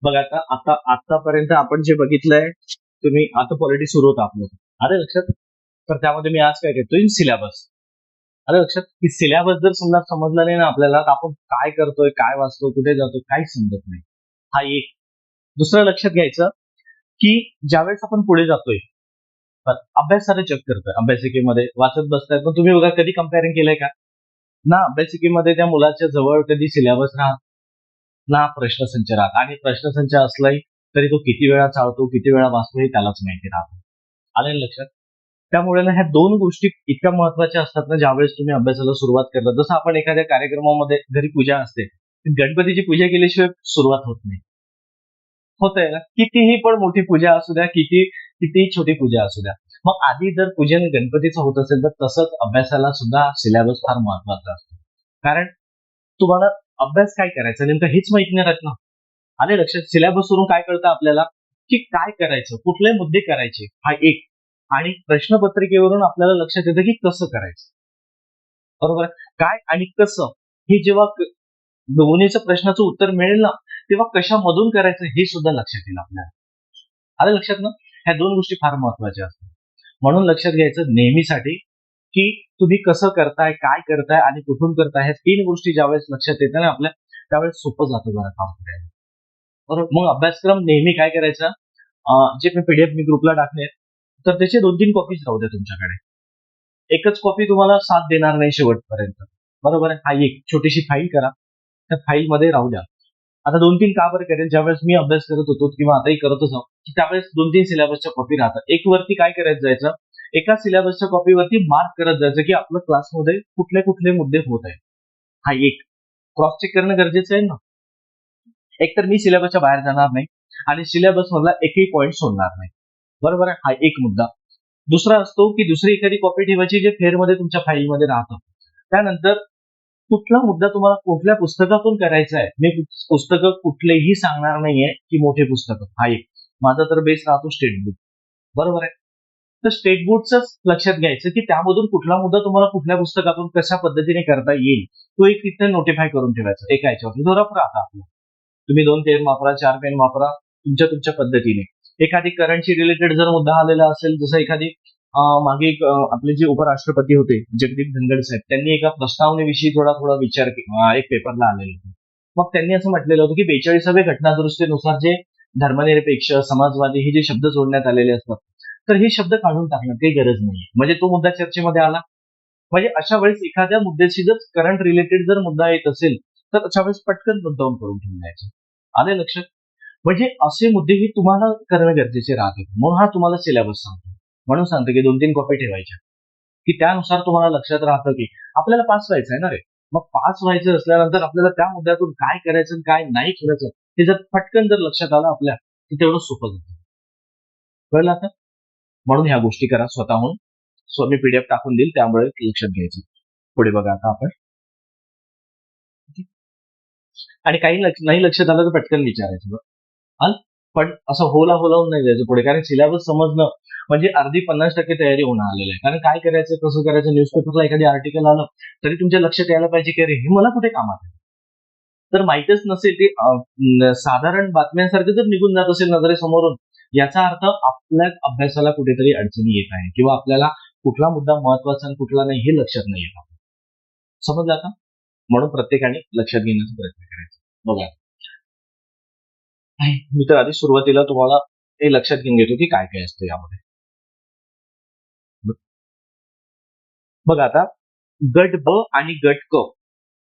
बघा आता आता आतापर्यंत आपण जे बघितलंय, तुम्ही आता पॉलिटिक्स सुरू होतं आपलं. आलं लक्षात? तर त्यामध्ये मी आज काय करतोय, सिलेबस. आलं लक्षात? की सिलेबस जर समजा समजला नाही ना आपल्याला, तर आपण काय करतोय, काय वाचतोय, कुठे जातोय, काहीच समजत नाही. हा एक. दुसरं लक्षात घ्यायचं, की ज्यावेळेस आपण पुढे जातोय, अभ्यास सारं जग करतोय. अभ्यासिकेमध्ये वाचत बसताय, पण तुम्ही बघा कधी कंपेअरिंग केलंय का? ना अभ्यासिकेमध्ये त्या मुलाच्या जवळ कधी सिलेबस राहत, ना प्रश्नसंच राहत. आणि प्रश्नसंच असलाही तरी तो किती वेळा चालतो, किती वेळा वाचतो हे त्यालाच माहिती राहतो. आलं ना लक्षात? त्यामुळे ना ह्या दोन गोष्टी इतक्या महत्वाच्या असतात ना, ज्यावेळेस तुम्ही अभ्यासाला सुरुवात करता. जसं आपण एखाद्या कार्यक्रमामध्ये घरी पूजा असते, गणपतीची पूजा केल्याशिवाय सुरुवात होत नाही. होतंय ना, कितीही पण मोठी पूजा असू द्या, कितीही छोटी पूजा असू द्या. मग आधी जर पूजन गणपतीचं होत असेल, तर तसंच अभ्यासाला सुद्धा सिलेबस फार महत्वाचा असतो. कारण तुम्हाला अभ्यास काय करायचा नेमकं हेच माहित नाही राहत ना. आले लक्षात? सिलेबसवरून काय कळतं आपल्याला, की काय करायचं, कुठले मुद्दे करायचे, हा एक. आणि प्रश्नपत्रिकेवरून आपल्याला लक्षात येतं की कसं करायचं. बरोबर आहे? काय आणि कसं हे जेव्हा दोन्हीचं प्रश्नाचं उत्तर मिळेल ना, तेव्हा कशामधून करायचं हे सुद्धा लक्षात येईल आपल्याला. आलं लक्षात ना? ह्या दोन गोष्टी फार महत्वाच्या असतात. म्हणून लक्षात घ्यायचं नेहमीसाठी, की तुम्ही कसं करताय, काय करताय आणि कुठून करताय, ह्या तीन गोष्टी ज्यावेळेस लक्षात येतात ना आपल्या, त्यावेळेस सोपं जातं जरा काम करायला. बरोबर? मग अभ्यासक्रम नेहमी काय करायचा, जे मी पीडीएफ मी ग्रुपला टाकले, तर त्याचे 2-3 कॉपीज राहू द्या तुमच्याकडे. एकच कॉपी तुम्हाला साथ देणार नाही शेवटपर्यंत. बरोबर आहे? हा एक छोटीशी फाईल करा. त्या फाईलमध्ये राहू द्या. आता 2-3 का बरं करेल, ज्यावेळेस मी अभ्यास करत होतो किंवा आताही करतच आहोत, त्यावेळेस 2-3 सिलेबसच्या कॉपी राहतात. एक वरती काय करायचं जायचं, एका सिलेबसच्या कॉपीवरती मार्क करत जायचं, की आपलं क्लासमध्ये कुठले कुठले मुद्दे होत आहेत. हा एक. क्रॉस चेक करणं गरजेचं आहे ना. एक तर मी सिलेबसच्या बाहेर जाणार नाही आणि सिलेबस मधला एकही पॉईंट सोडणार नाही. बरोबर आहे? हा एक मुद्दा. दुसरा असतो, की दुसरी एखादी कॉपी ठेवायची जे फेरमध्ये तुमच्या फाईलमध्ये राहतं. त्यानंतर कुठला मुद्दा तुम्हाला कुठल्या पुस्तकातून करायचा आहे. मी पुस्तकं कुठलेही सांगणार नाहीये, की मोठे पुस्तकं. हा एक. माझा तर बेस राहतो स्टेट बुक. बरोबर आहे? तर स्टेट बुकच लक्षात घ्यायचं, की त्यामधून कुठला मुद्दा तुम्हाला कुठल्या पुस्तकातून कशा पद्धतीने करता येईल, तो एक तिथे नोटिफाय करून ठेवायचा एका याच्यावरती. तो रफ राहता आपला. तुम्ही 2 पेन वापरा, 4 पेन वापरा, तुमच्या पद्धतीने. एखादी करंटशी रिलेटेड जर मुद्दा आलेला असेल, जसं एखादी मागे एक आपले जे उपराष्ट्रपती होते जगदीप धनखड साहेब, त्यांनी एका प्रस्तावनेविषयी थोडा थोडा विचार एक पेपरला आलेला होता. मग त्यांनी असं म्हटलेलं होतं, की 42व्या घटनादुरुस्तीनुसार जे धर्मनिरपेक्ष, समाजवादी हे जे शब्द जोडण्यात आलेले असतात, तर हे शब्द काढून टाकण्यात काही गरज नाही. म्हणजे तो मुद्दा चर्चेमध्ये आला. म्हणजे अशा वेळेस एखाद्या मुद्द्याशी जर करंट रिलेटेड जर मुद्दा येत असेल, तर अशा वेळेस पटकन नोट डाऊन करून ठेवून द्यायचं. आले लक्षात? म्हणजे असे मुद्दे हे तुम्हाला करणं गरजेचे राहते. म्हणून हा तुम्हाला सिलेबस सांगतो. म्हणून सांगतो की 2-3 कॉपी ठेवायच्या, की त्यानुसार तुम्हाला लक्षात राहतं, की आपल्याला पास व्हायचं आहे ना रे. मग पास व्हायचं असल्यानंतर आपल्याला त्या मुद्द्यातून काय करायचं आणि काय नाही करायचं हे जर पटकन जर लक्षात आलं आपल्या, तर तेवढं सोपं जातं. कळलं आता? म्हणून ह्या गोष्टी करा स्वतःहून. मी पीडीएफ टाकून देईल, त्यामुळे लक्षात घ्यायचं. पुढे बघा आता आपण. आणि काही नाही लक्षात आलं तर पटकन विचारायचं. पण असं होला होलावून नाही जायचं पुढे, कारण सिलेबस समजणं म्हणजे अर्धी 50% तयारी होणं आलेलं आहे. कारण काय करायचं, कसं करायचं, न्यूजपेपरला एखादी आर्टिकल आलं तरी तुमच्या लक्षात यायला पाहिजे की अरे हे मला कुठे कामात आहे. तर माहीतच नसेल ते साधारण बातम्यांसारखं जर निघून जात असेल नजरेसमोरून, याचा अर्थ आपल्या अभ्यासाला कुठेतरी अडचणी येत आहे किंवा आपल्याला कुठला मुद्दा महत्वाचा आणि कुठला नाही हे लक्षात नाही येत. समजलं आता? म्हणून प्रत्येकाने लक्षात घेण्याचा प्रयत्न करायचा. बघा, मी तर आधी सुरुवातीला तुम्हाला हे लक्षात घेऊन घेतो की काय काय असतं यामध्ये. बघा आता, गट ब आणि गट क.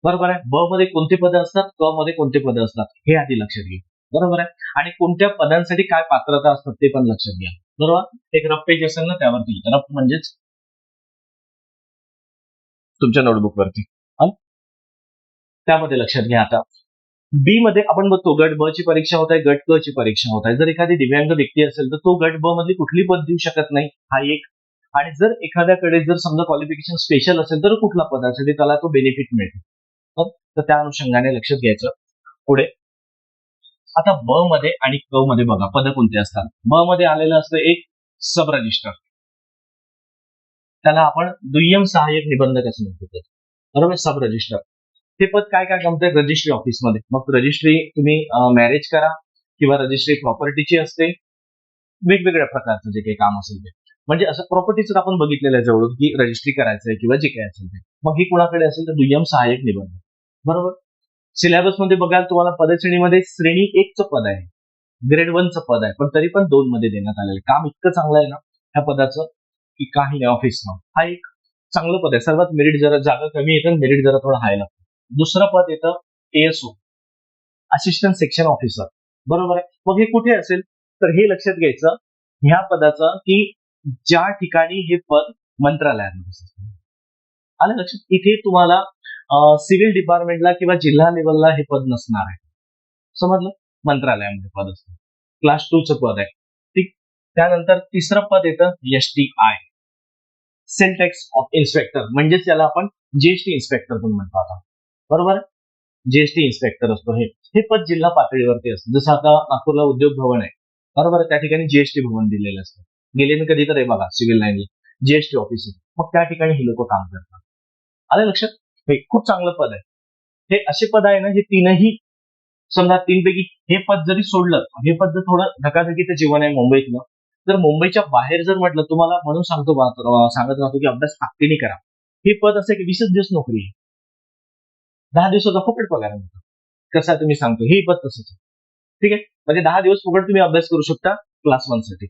बरोबर आहे? ब मध्ये कोणते पद असतात, क मध्ये कोणते पद असतात, हे आधी लक्षात घ्या. बरोबर आहे? आणि कोणत्या पदांसाठी काय पात्रता असतात ते पण लक्षात घ्या. बरोबर? एक रफ पेज असेल ना, त्यावरती रफ म्हणजेच तुमच्या नोटबुक वरती. त्यामध्ये लक्षात घ्या आता. बी मध्ये आपण बघतो गट ब ची परीक्षा होत आहे, गट क ची परीक्षा होत आहे. जर एखादी दिव्यांग व्यक्ती असेल तर तो गट ब मधली कुठली पद देऊ शकत नाही, हा एक. आणि जर एखाद्याकडे जर समजा क्वालिफिकेशन स्पेशल असेल तर कुठला पदासाठी त्याला तो बेनिफिट मिळतो. तर त्या अनुषंगाने लक्षात घ्यायचं. पुढे आता ब मध्ये आणि क मध्ये बघा पद कोणते असतात. ब मध्ये आलेलं असतं एक सब रजिस्टर, त्याला आपण दुय्यम सहाय्यक निबंधक असं म्हणतो. बरोबर? सब रजिस्टर ते पद काय काय जमतंय रजिस्ट्री ऑफिसमध्ये. मग रजिस्ट्री तुम्ही मॅरेज करा किंवा रजिस्ट्री प्रॉपर्टीची असते, वेगवेगळ्या प्रकारचं जे काही काम असेल ते. म्हणजे असं प्रॉपर्टीचं आपण बघितलेलं आहे जवळून की रजिस्ट्री करायचंय किंवा जे काही असेल ते. मग ही कुणाकडे असेल तर दुय्यम सहाय्यक निबंधक. बरोबर. सिलेबसमध्ये बघाल तुम्हाला पदश्रेणीमध्ये श्रेणी 1चं पद आहे, ग्रेड 1चं पद आहे, पण तरी पण 2 मध्ये देण्यात आलेलं काम इतकं चांगलं आहे ना ह्या पदाचं की काही नाही. ऑफिस हा एक चांगलं पद आहे. सर्वात मेरिट जरा जागा कमी येतं, मेरिट जरा थोडं हाय लागतं. दुसरं पद येतं एएसओ, असिस्टंट सेक्शन ऑफिसर. बरोबर आहे. मग हे कुठे असेल तर हे लक्षात घ्यायचं ह्या पदाचं की ज्या ठिकाणी हे पद मंत्रालयामध्ये असेल. आलं लक्षात. इथे तुम्हाला सिव्हिल डिपार्टमेंटला किंवा जिल्हा लेवलला हे पद नसणार आहे. समजलं. मंत्रालयामध्ये पद असतं. क्लास 2चं पद आहे. ठीक. त्यानंतर तिसरं पद येतं STI, sale tax of inspector, म्हणजेच याला आपण जीएसटी इन्स्पेक्टर पण म्हणतो आता. बरोबर. जीएसटी इन्स्पेक्टर असतो. हे पद जिल्हा पातळीवरती असतं. जसं आता नागपूरला उद्योग भवन आहे. बरोबर. त्या ठिकाणी जीएसटी भवन दिलेलं असतं. गेले मी कधी तर हे बघा सिव्हिल लाईनला जीएसटी ऑफिसर, मग त्या ठिकाणी ही लोक काम करतात. आलं लक्षात. हे खूप चांगलं पद आहे. हे असे पद आहे ना, हे तीनही समजा तीनपैकी हे पद जरी सोडलं, हे पद जर थोडं धकाधकीचं जीवन आहे मुंबईतलं, तर मुंबईच्या बाहेर जर म्हटलं तुम्हाला म्हणून सांगत राहतो की अभ्यास ताकदीने करा. हे पद असं की 20 दिवस नोकरी आहे, 10 दिवसाचा फुकट पगार मिळतो. कसं आहे तुम्ही सांगतो हे पद तसंच. ठीक आहे. म्हणजे 10 दिवस फुकट तुम्ही अभ्यास करू शकता क्लास 1 साठी.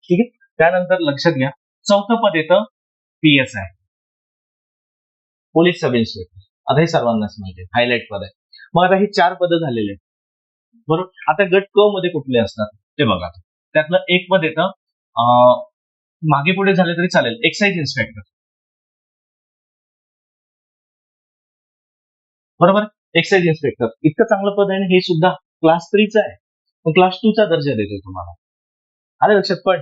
ठीक आहे. त्यानंतर लक्षात घ्या चौथं पद येतं पीएसआय, पोलीस सब इन्स्पेक्टर. आता हे सर्वांनाच माहिती आहे, हायलाइट पद आहे. मग आता हे 4 पद झालेले आहेत. बरोबर. आता गट क मध्ये कुठले असतात ते बघा. त्यातलं एक पद येतं मागे पुढे झाले तरी चालेल, एक्साइज इन्स्पेक्टर. बरोबर. एक्साइज इन्स्पेक्टर इतकं चांगलं पद आहे ना, हे सुद्धा क्लास 3चं आहे, पण क्लास 2चा दर्जा देतोय तुम्हाला. आलं लक्षात. पण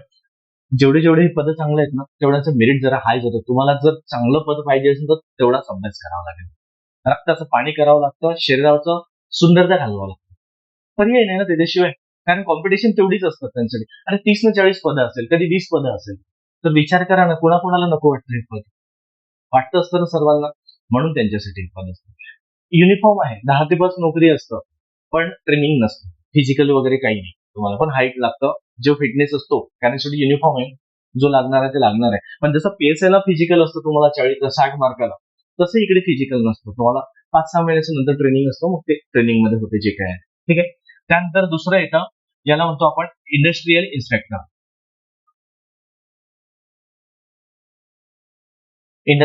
जेवढे हे पद चांगले आहेत ना तेवढ्याचं मेरिट जरा हाय जातं. तुम्हाला जर चांगलं पद पाहिजे असेल तर तेवढाच अभ्यास करावा लागेल, रक्ताचं पाणी करावं लागतं, शरीराचं सुंदरता घालवावं लागतं. पर्याय नाही ना त्याच्याशिवाय, कारण कॉम्पिटिशन तेवढीच असतात त्यांच्यासाठी. आणि 30 न 40 पदं असेल, कधी 20 पदं असेल, तर विचार करा ना कोणाकोणाला नको वाटतं हे पद. वाटतं असतं ना सर्वांना, म्हणून त्यांच्यासाठी हे पद असतं. युनिफॉर्म आहे, 10 ते 5 नोकरी असतं, पण ट्रेनिंग नसतं, फिजिकल वगैरे काही नाही. तुम्हाला पण हाईट लागतं, जो फिटनेस असतो कारण शेवटी युनिफॉर्म आहे, जो लागणार आहे ते लागणार आहे. पण जसं पीएसआय ला फिजिकल असतं तुम्हाला 60 मार्काला, तसं इकडे फिजिकल नसतं. तुम्हाला 5-6 महिन्याच्या नंतर ट्रेनिंग असतं, मग ते ट्रेनिंग मध्ये होते जे काय आहे. ठीक आहे. त्यानंतर दुसरं येतं याला म्हणतो आपण इंडस्ट्रियल इन्स्पेक्टर,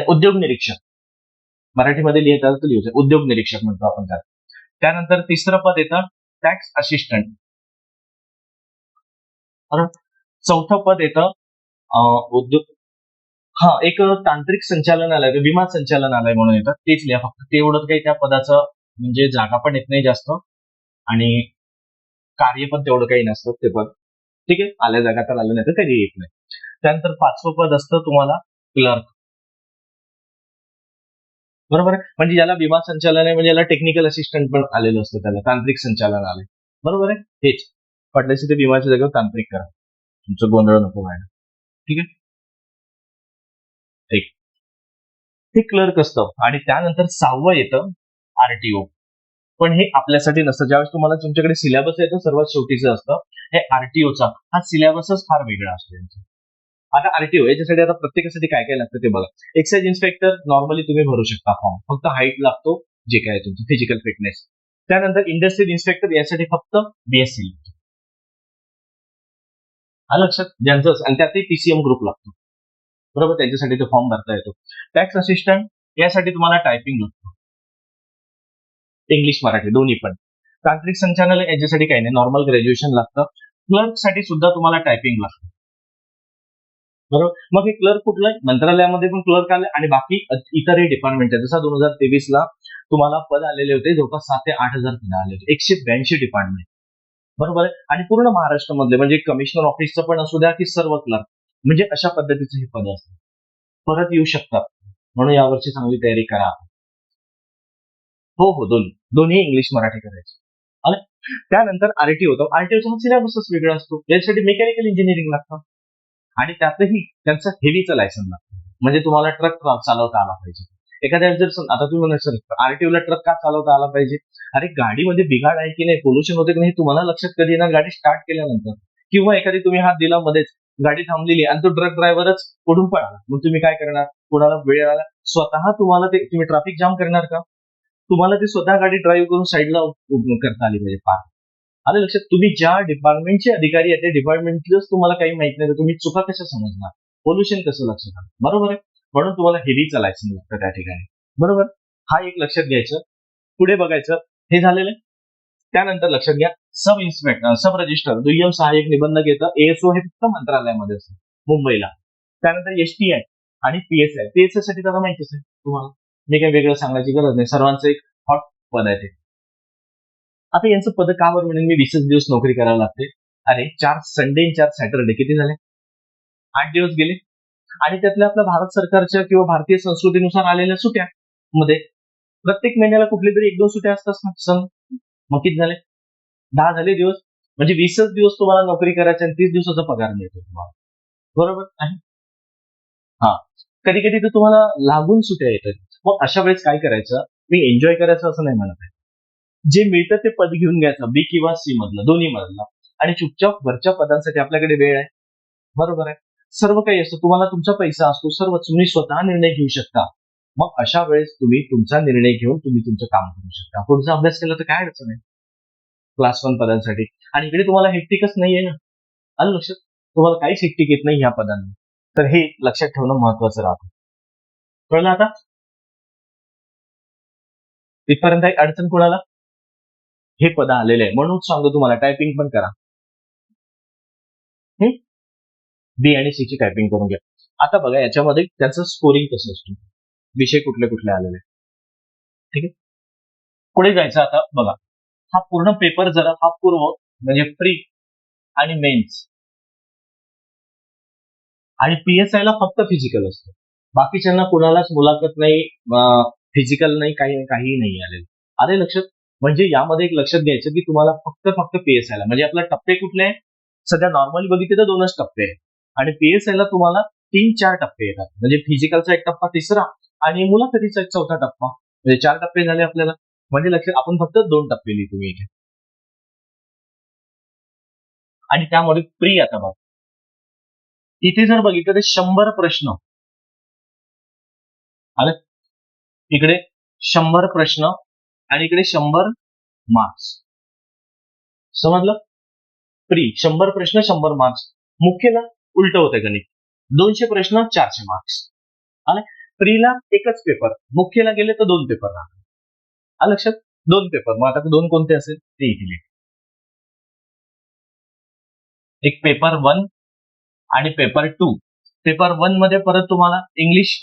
उद्योग निरीक्षक. मराठीमध्ये लिहिता तर लिहू उद्योग निरीक्षक म्हणतो आपण त्याला. त्यानंतर तिसरं पद येतं टॅक्स असिस्टंट. चौथं पद येतं उद्योग एक तांत्रिक संचालनालय, विमा संचालनालय म्हणून येतं, तेच लिहा फक्त. तेवढं काही त्या पदाचं म्हणजे जागा पण येत नाही जास्त आणि कार्य पण तेवढं काही नसतं ते पद. ठीक आहे. आल्या जागा तर आलं नाही तर कधी येत नाही. त्यानंतर 5वं पद असतं तुम्हाला क्लर्क. बरोबर आहे. म्हणजे याला विमा संचालनालय म्हणजे याला टेक्निकल असिस्टंट पण आलेलं असतं, त्याला तांत्रिक संचालनालय. बरोबर आहे. हेच वाटल्यास ते विमाच्या जागेवर तांत्रिक करा, तुमचं गोंधळ नको व्हायला. ठीक आहे. हे क्लर्क असतं. आणि त्यानंतर 6वं येतं आरटीओ. पण हे आपल्यासाठी नसतं. ज्यावेळेस तुम्हाला तुमच्याकडे सिलेबस येतो सर्वात शेवटीचं असतं हे आरटीओचा. हा सिलेबसच फार वेगळा असतो. आता आरटीओ याच्यासाठी आता प्रत्येकासाठी काय काय लागतं ते बघा. एक्साइज इन्स्पेक्टर नॉर्मली तुम्ही भरू शकता फॉर्म, फक्त हाईट लागतो, जे काय तुमचं फिजिकल फिटनेस. त्यानंतर इंडस्ट्रियल इन्स्पेक्टर यासाठी फक्त बीएससी. हा लक्षात ज्यांचं, आणि त्यातही पीसीएम ग्रुप लागतो. बरोबर. त्यांच्यासाठी तो फॉर्म भरता येतो. टॅक्स असिस्टंट यासाठी तुम्हाला टायपिंग लागतो, इंग्लिश मराठी दोन्ही पण. तांत्रिक संचालनालय याच्यासाठी काही नाही, नॉर्मल ग्रॅज्युएशन लागतं. क्लर्क साठी सुद्धा तुम्हाला टायपिंग लागतं. बरोबर. मग हे क्लर्क कुठलं मंत्रालयामध्ये पण क्लर्क आले आणि बाकी इतरही डिपार्टमेंट आहे. जसा 2023 ला तुम्हाला पद आलेले होते जवळपास 7 ते 8,000 पद आले होते, 182 डिपार्टमेंट. बरोबर आहे. आणि पूर्ण महाराष्ट्रामधले म्हणजे कमिशनर ऑफिसचं पण असू द्या की सर्व क्लर्क, म्हणजे अशा पद्धतीचं हे पद असतं. परत येऊ शकतात, म्हणून यावर्षी चांगली तयारी करा. हो दोन्ही इंग्लिश मराठी करायचे. आणि त्यानंतर आरटीओ होतो. आरटीओचा सिलेबसच वेगळा असतो. यासाठी मेकॅनिकल इंजिनिअरिंग लागतं आणि त्यातही त्यांचं हेवीचं लायसन लागतं, म्हणजे तुम्हाला ट्रक चालवता आला पाहिजे. एखाद्या वेळेस जर आता तुम्ही म्हणा सर आरटीओला ट्रक का चालवता आला पाहिजे, अरे गाडीमध्ये बिघाड आहे की नाही, पोल्युशन होते की नाही, तुम्हाला लक्षात कधी येणार गाडी स्टार्ट केल्यानंतर. किंवा एखादी तुम्ही हात दिला मध्येच, गाडी थांबलेली आणि तो ट्रक ड्रायव्हरच पुढून पळाला, मग तुम्ही काय करणार? कोणाला वेळ आला स्वतः तुम्हाला ते तुम्ही ट्रॅफिक जाम करणार का? तुम्हाला ती स्वतः गाडी ड्राईव्ह करून साईडला करता आली पाहिजे पार. आलं लक्षात? तुम्ही ज्या डिपार्टमेंटचे अधिकारी आहेत त्या डिपार्टमेंटच तुम्हाला काही माहित नाही तर तुम्ही चुका कशा समजणार? पोल्युशन कसं लक्षात आलं? बरोबर आहे. म्हणून तुम्हाला हेवीचं लायसन लागतं त्या ठिकाणी. बरोबर. हा एक लक्षात घ्यायचं. पुढे बघायचं. हे झालेलं आहे. त्यानंतर लक्षात घ्या, सब इन्स्पेक्टर, सब रजिस्टर, दुय्यम सहाय्यक निबंधक येतं. एएसओ हे फक्त मंत्रालयामध्ये असतं मुंबईला. त्यानंतर एसटीआय आणि पीएसआय. पीएसआय साठी तर माहितीच आहे तुम्हाला, मी काही वेगळं सांगायची गरज नाही, सर्वांचं एक हॉट पद आहे ते. आता यांचं पद का बरं म्हणून मी 20 दिवस नोकरी करायला लागते? अरे 4 संडे 4 सॅटरडे किती झाले? 8 दिवस गेले. आणि त्यातल्या आपल्या भारत सरकारच्या किंवा भारतीय संस्कृतीनुसार आलेल्या सुट्या मध्ये प्रत्येक महिन्याला कुठली तरी 1-2 सुट्या असतात ना सण. मग किती झाले? 10 झाले दिवस. म्हणजे 20 दिवस तुम्हाला नोकरी करायची आणि 30 दिवसाचा पगार मिळतो तुम्हाला. बरोबर आहे? हा. कधी कधी तर तुम्हाला लागून सुट्या येतात. मग अशा वेळेस काय करायचं? मी एन्जॉय करायचं असं नाही म्हणत आहे. जे मिळतं ते पद घेऊन घ्यायचं, बी किंवा सी मधलं, दोन्ही मधलं, आणि चुपचाप वरच्या पदांसाठी आपल्याकडे वेळ आहे. बरोबर आहे. सर्व काही असतं, तुम्हाला तुमचा पैसा असतो, सर्व तुम्ही स्वतः निर्णय घेऊ शकता. मग अशा वेळेस तुम्ही तुमचा निर्णय घेऊन तुम्ही तुमचं काम करू शकता. पुढचा अभ्यास केला तर काय अडचण आहे क्लास 1 पदांसाठी. आणि इकडे तुम्हाला हेक्टिकच नाहीये ना. आलं लक्षात? तुम्हाला काहीच हेक्टिक येत नाही ह्या पदांना. तर हे लक्षात ठेवणं महत्वाचं राहतं. कळलं आता? तिथपर्यंत एक अडचण कोणाला? हे पद आलेले आहे म्हणून सांगतो तुम्हाला, टायपिंग पण करा. बी आणि सी ची टायपिंग करून घ्या. आता बघा याच्यामध्ये त्याचं स्कोरिंग कसं असतं, विषय कुठले कुठले आलेले. ठीक आहे, पुढे जायचं. आता बघा, हा पूर्ण पेपर जरा हा पूर्व म्हणजे प्री आणि मेन्स आणि पीएसआय ला फक्त फिजिकल असतं. बाकीच्यांना कुणालाच मुलाखत नाही, फिजिकल नाही, काहीही नाही आलेलं. आले लक्षात? म्हणजे यामध्ये एक लक्षात घ्यायचं की तुम्हाला फक्त पीएसआय ला, म्हणजे आपला टप्पे कुठले आहे? सध्या नॉर्मली बघितले तर 2च टप्पे आहेत आणि पीएसआय ला तुम्हाला 3-4 टप्पे येतात. म्हणजे फिजिकलचा एक टप्पा, तिसरा, आणि मुलाखतीचा एक चौथा टप्पा. म्हणजे 4 टप्पे झाले आपल्याला. म्हणजे लक्षात, आपण फक्त 2 टप्पे लिहितो मी इथे. आणि त्यामध्ये प्री, आता बघा इथे जर बघितलं तर 100 प्रश्न आले. इकडे 100 प्रश्न आणि इकडे 100 मार्क्स. समजलं? प्री 100 प्रश्न 100 मार्क्स. मुख्यला उलट होतं गणित, 200 प्रश्न 400 मार्क्स. आले. प्रीला एकच पेपर, मुख्यला गेले तर 2 पेपर राहतात. आलं लक्षात? 2 पेपर. मग आता 2 कोणते असेल ते इथे लिहा. एक पेपर 1 आणि पेपर 2. पेपर 1 मध्ये परत तुम्हाला इंग्लिश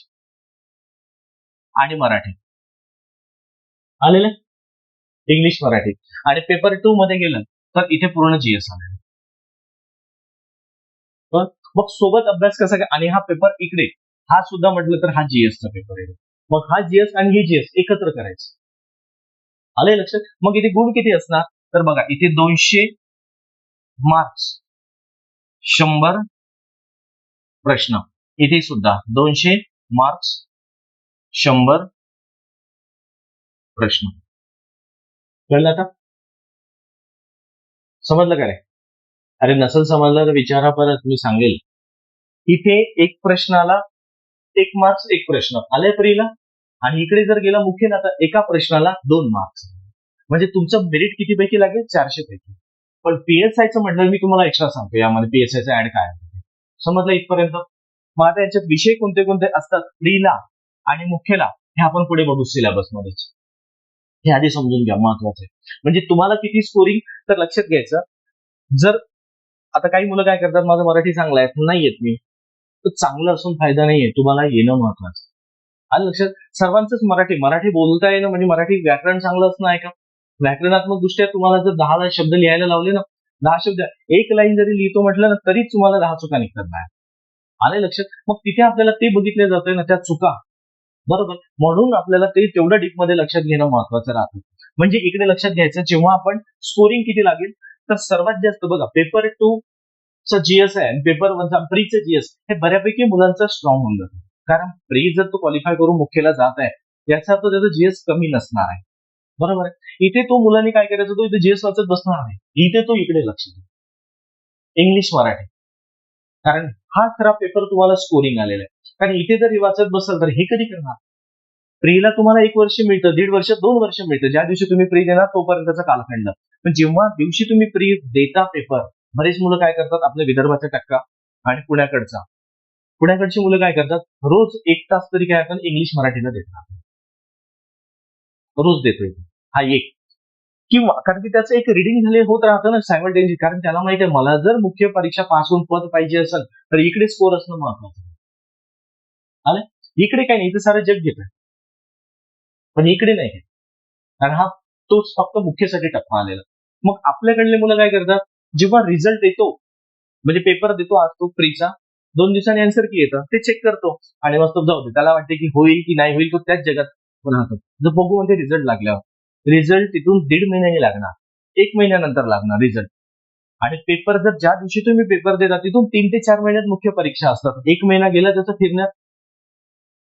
आणि मराठी आलेले, इंग्लिश मराठी. आणि पेपर 2 मध्ये गेलं तर इथे पूर्ण जीएस आलेलं. मग सोबत अभ्यास कसा काय? आणि हा पेपर इकडे, हा सुद्धा म्हटलं तर हा जीएसचा पेपर आहे. मग हा जीएस आणि हे जीएस एकत्र करायचं. आलंय लक्षात? मग इथे गुण किती असणार? तर बघा इथे 200 मार्क्स, 100 प्रश्न. इथे सुद्धा 200 मार्क्स, 100 प्रश्न. कळलं आता? समजलं का रे? अरे नसेल समजलं तर विचारा परत, मी सांगेल. इथे एक प्रश्नाला 1 मार्क्स, 1 प्रश्न आले प्रीला, आणि इकडे जर गेला मुख्यला तर एका प्रश्नाला 2 मार्क्स. म्हणजे तुमचं मेरिट किती पैकी लागेल? 400 पैकी. पण पीएसआयचं म्हटलं मी तुम्हाला एक्स्ट्रा सांगतो, यामध्ये पीएसआयचं ऍड काय आहे. समजलं इथपर्यंत? मग आता याच्यात विषय कोणते कोणते असतात प्रीला आणि मुख्यला हे आपण पुढे बघू सिलेबस मध्येच. हे आधी समजून घ्या, महत्वाचं आहे. म्हणजे तुम्हाला किती स्कोरिंग, तर लक्षात घ्यायचं. जर आता काही मुलं काय करतात, माझं मराठी चांगलं आहे, नाही येत मी, तर चांगलं असून फायदा नाहीये, तुम्हाला येणं महत्वाचं. आणि लक्षात, सर्वांचंच मराठी बोलता येणं म्हणजे मराठी व्याकरण चांगलं असणं आहे का? व्याकरणात्मक दृष्ट्या तुम्हाला जर 10 शब्द लिहायला लावले ना, 10 शब्द, एक लाईन जरी लिहितो म्हटलं ना, तरी तुम्हाला 10 चुका निघतात बाहेर. आले लक्षात? मग तिथे आपल्याला ते बघितले जातंय ना, त्या चुका. बरोबर. म्हणून आपल्याला ते तेवढं डीप मध्ये लक्षात घेणं महत्वाचं राहतं. म्हणजे इकडे लक्षात घ्यायचं, जेव्हा आपण स्कोरिंग किती लागेल, तर सर्वात जास्त बघा पेपर 2 चा जीएस आहे आणि पेपर 1 चा प्रीचं जीएस हे बऱ्यापैकी मुलांचं स्ट्रॉंग होऊन जातं. कारण प्री जर तो क्वालिफाय करून मुख्यला जात आहे याचा अर्थ त्याचा जीएस कमी नसणार आहे. बरोबर आहे. इथे तो मुलांनी काय करायचं, तो इथे जीएस वाचत बसणार नाही, इथे तो इकडे लक्ष देईल, इंग्लिश मराठी. कारण हा खरा पेपर तुम्हाला स्कोरिंग आलेला आहे. कारण इथे जर वाचत बसल तर हे कधी करणार? प्रीला तुम्हाला 1 वर्ष मिळतं, 1.5 वर्ष, 2 वर्ष मिळतं. ज्या दिवशी तुम्ही प्री देणार तोपर्यंतचा कालखंड. पण जेव्हा दिवशी तुम्ही प्री देता पेपर, बरेच मुलं काय करतात, आपल्या विदर्भाचा टक्का आणि पुण्याकडची मुलं काय करतात, रोज 1 तास तरी काय आपण इंग्लिश मराठीला देतात, रोज देतोय हा एक. किंवा कारण की त्याचं एक रिडिंग झाले होत राहतं ना सायमल्टेनियसली. कारण त्याला माहिती आहे, मला जर मुख्य परीक्षा पास होऊन पद पाहिजे असेल तर इकडे स्कोर असणं महत्वाचं आहे. आलं? इकडे काय नाही, इथे सारं जग घेतोय, पण इकडे नाही घेत. कारण हा तोच फक्त मुख्यसाठी टप्पा आलेला. मग आपल्याकडले मुलं काय करतात, जेव्हा रिझल्ट येतो, म्हणजे पेपर देतो आज तो प्रीचा, 2 दिवसांनी आन्सर की येतं, ते चेक करतो आणि मग तो जाऊ दे, त्याला वाटते की होईल की नाही होईल, तो त्याच जगात राहतो. जर बघू म्हणजे रिझल्ट लागल्यावर, रिझल्ट तिथून 1.5 महिन्याने लागणार, 1 महिन्यानंतर लागणार रिझल्ट. आणि पेपर जर ज्या दिवशी तुम्ही पेपर देता तिथून 3 ते 4 महिन्यात मुख्य परीक्षा असतात. 1 महिना गेला त्याचं फिरण्यात,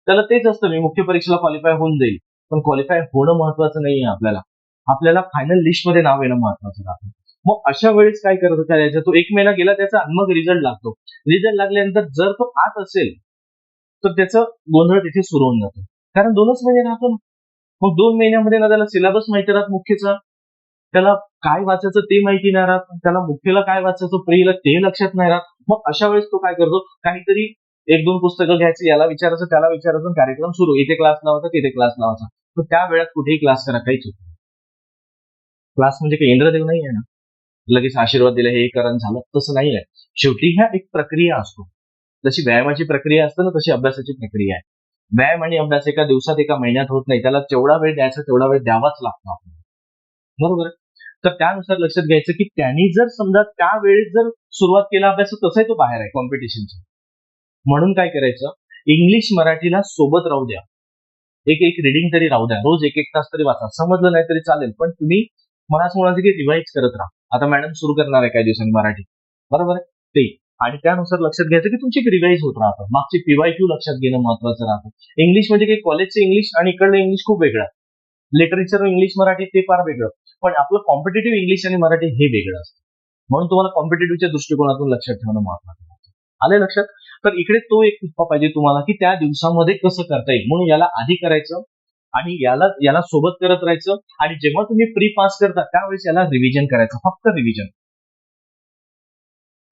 त्याला तेच असतं, मी मुख्य परीक्षेला क्वालिफाय होऊन जाईल. पण क्वालिफाय होणं महत्वाचं नाहीये आपल्याला फायनल लिस्टमध्ये नाव येणं महत्वाचं राहतं. मग अशा वेळेस काय करायचं, तो 1 महिना गेला त्याचा आणि मग रिझल्ट लागतो. रिझल्ट लागल्यानंतर जर तो आत असेल तर त्याचं गोंधळ तिथे सुरू होऊन जातो. कारण 2च महिने राहतो ना. मग 2 महिन्यामध्ये ना त्याला सिलेबस माहिती राहत मुख्यचा, त्याला काय वाचायचं ते माहिती नाही राहत, त्याला मुख्यला काय वाचायचं प्रीला ते लक्षात नाही राहत. मग अशा वेळेस तो काय करतो, काहीतरी 1-2 पुस्तकं घ्यायची, याला विचारायचं त्याला विचारायचं, कार्यक्रम सुरू, इथे क्लास लावायचा तिथे क्लास लावायचा. तर त्या वेळात कुठेही क्लास करा, काहीच होत नाही. क्लास म्हणजे काही इंद्रदेव नाही आहे ना, लगेच आशीर्वाद दिला हे करण झालं, तसं नाही आहे. शेवटी ह्या एक प्रक्रिया असतो. जशी व्यायामाची प्रक्रिया असते ना, तशी अभ्यासाची प्रक्रिया आहे. व्यायाम आणि अभ्यास एका दिवसात एका महिन्यात होत नाही, त्याला जेवढा वेळ द्यायचा तेवढा वेळ द्यावाच लागतो आपल्याला. बरोबर. तर त्यानुसार लक्षात घ्यायचं की त्यांनी जर समजा त्यावेळेस जर सुरुवात केला अभ्यास, तसाही तो बाहेर आहे कॉम्पिटिशनचा. म्हणून काय करायचं, इंग्लिश मराठीला सोबत राहू द्या, एक रिडिंग तरी राहू द्या, रोज 1-1 तास तरी वाचा. समजलं नाही तरी चालेल, पण तुम्ही मला असं म्हणायचं की रिवाईज करत राहा. आता मॅडम सुरू करणार आहे काही दिवसांनी मराठी, बरोबर आहे ते. आणि त्यानुसार लक्षात घ्यायचं की तुमची रिवाईज होत राहतं. मागची PYQ लक्षात घेणं महत्वाचं राहतं. इंग्लिश म्हणजे काही कॉलेजचं इंग्लिश आणि इकडलं इंग्लिश खूप वेगळं. लिटरेचर इंग्लिश मराठी ते फार वेगळं, पण आपलं कॉम्पिटेटिव्ह इंग्लिश आणि मराठी हे वेगळं असतं. म्हणून तुम्हाला कॉम्पिटेटिव्हच्या दृष्टिकोनातून लक्षात ठेवणं महत्वाचं आहे. आले लक्षात? तर इकडे तो एक टिप्पा पाहिजे तुम्हाला की त्या दिवसामध्ये कसं करता येईल. म्हणून याला आधी करायचं आणि याला सोबत करत राहायचं. आणि जेव्हा तुम्ही प्री पास करता त्यावेळेस याला रिव्हिजन करायचं, फक्त रिव्हिजन.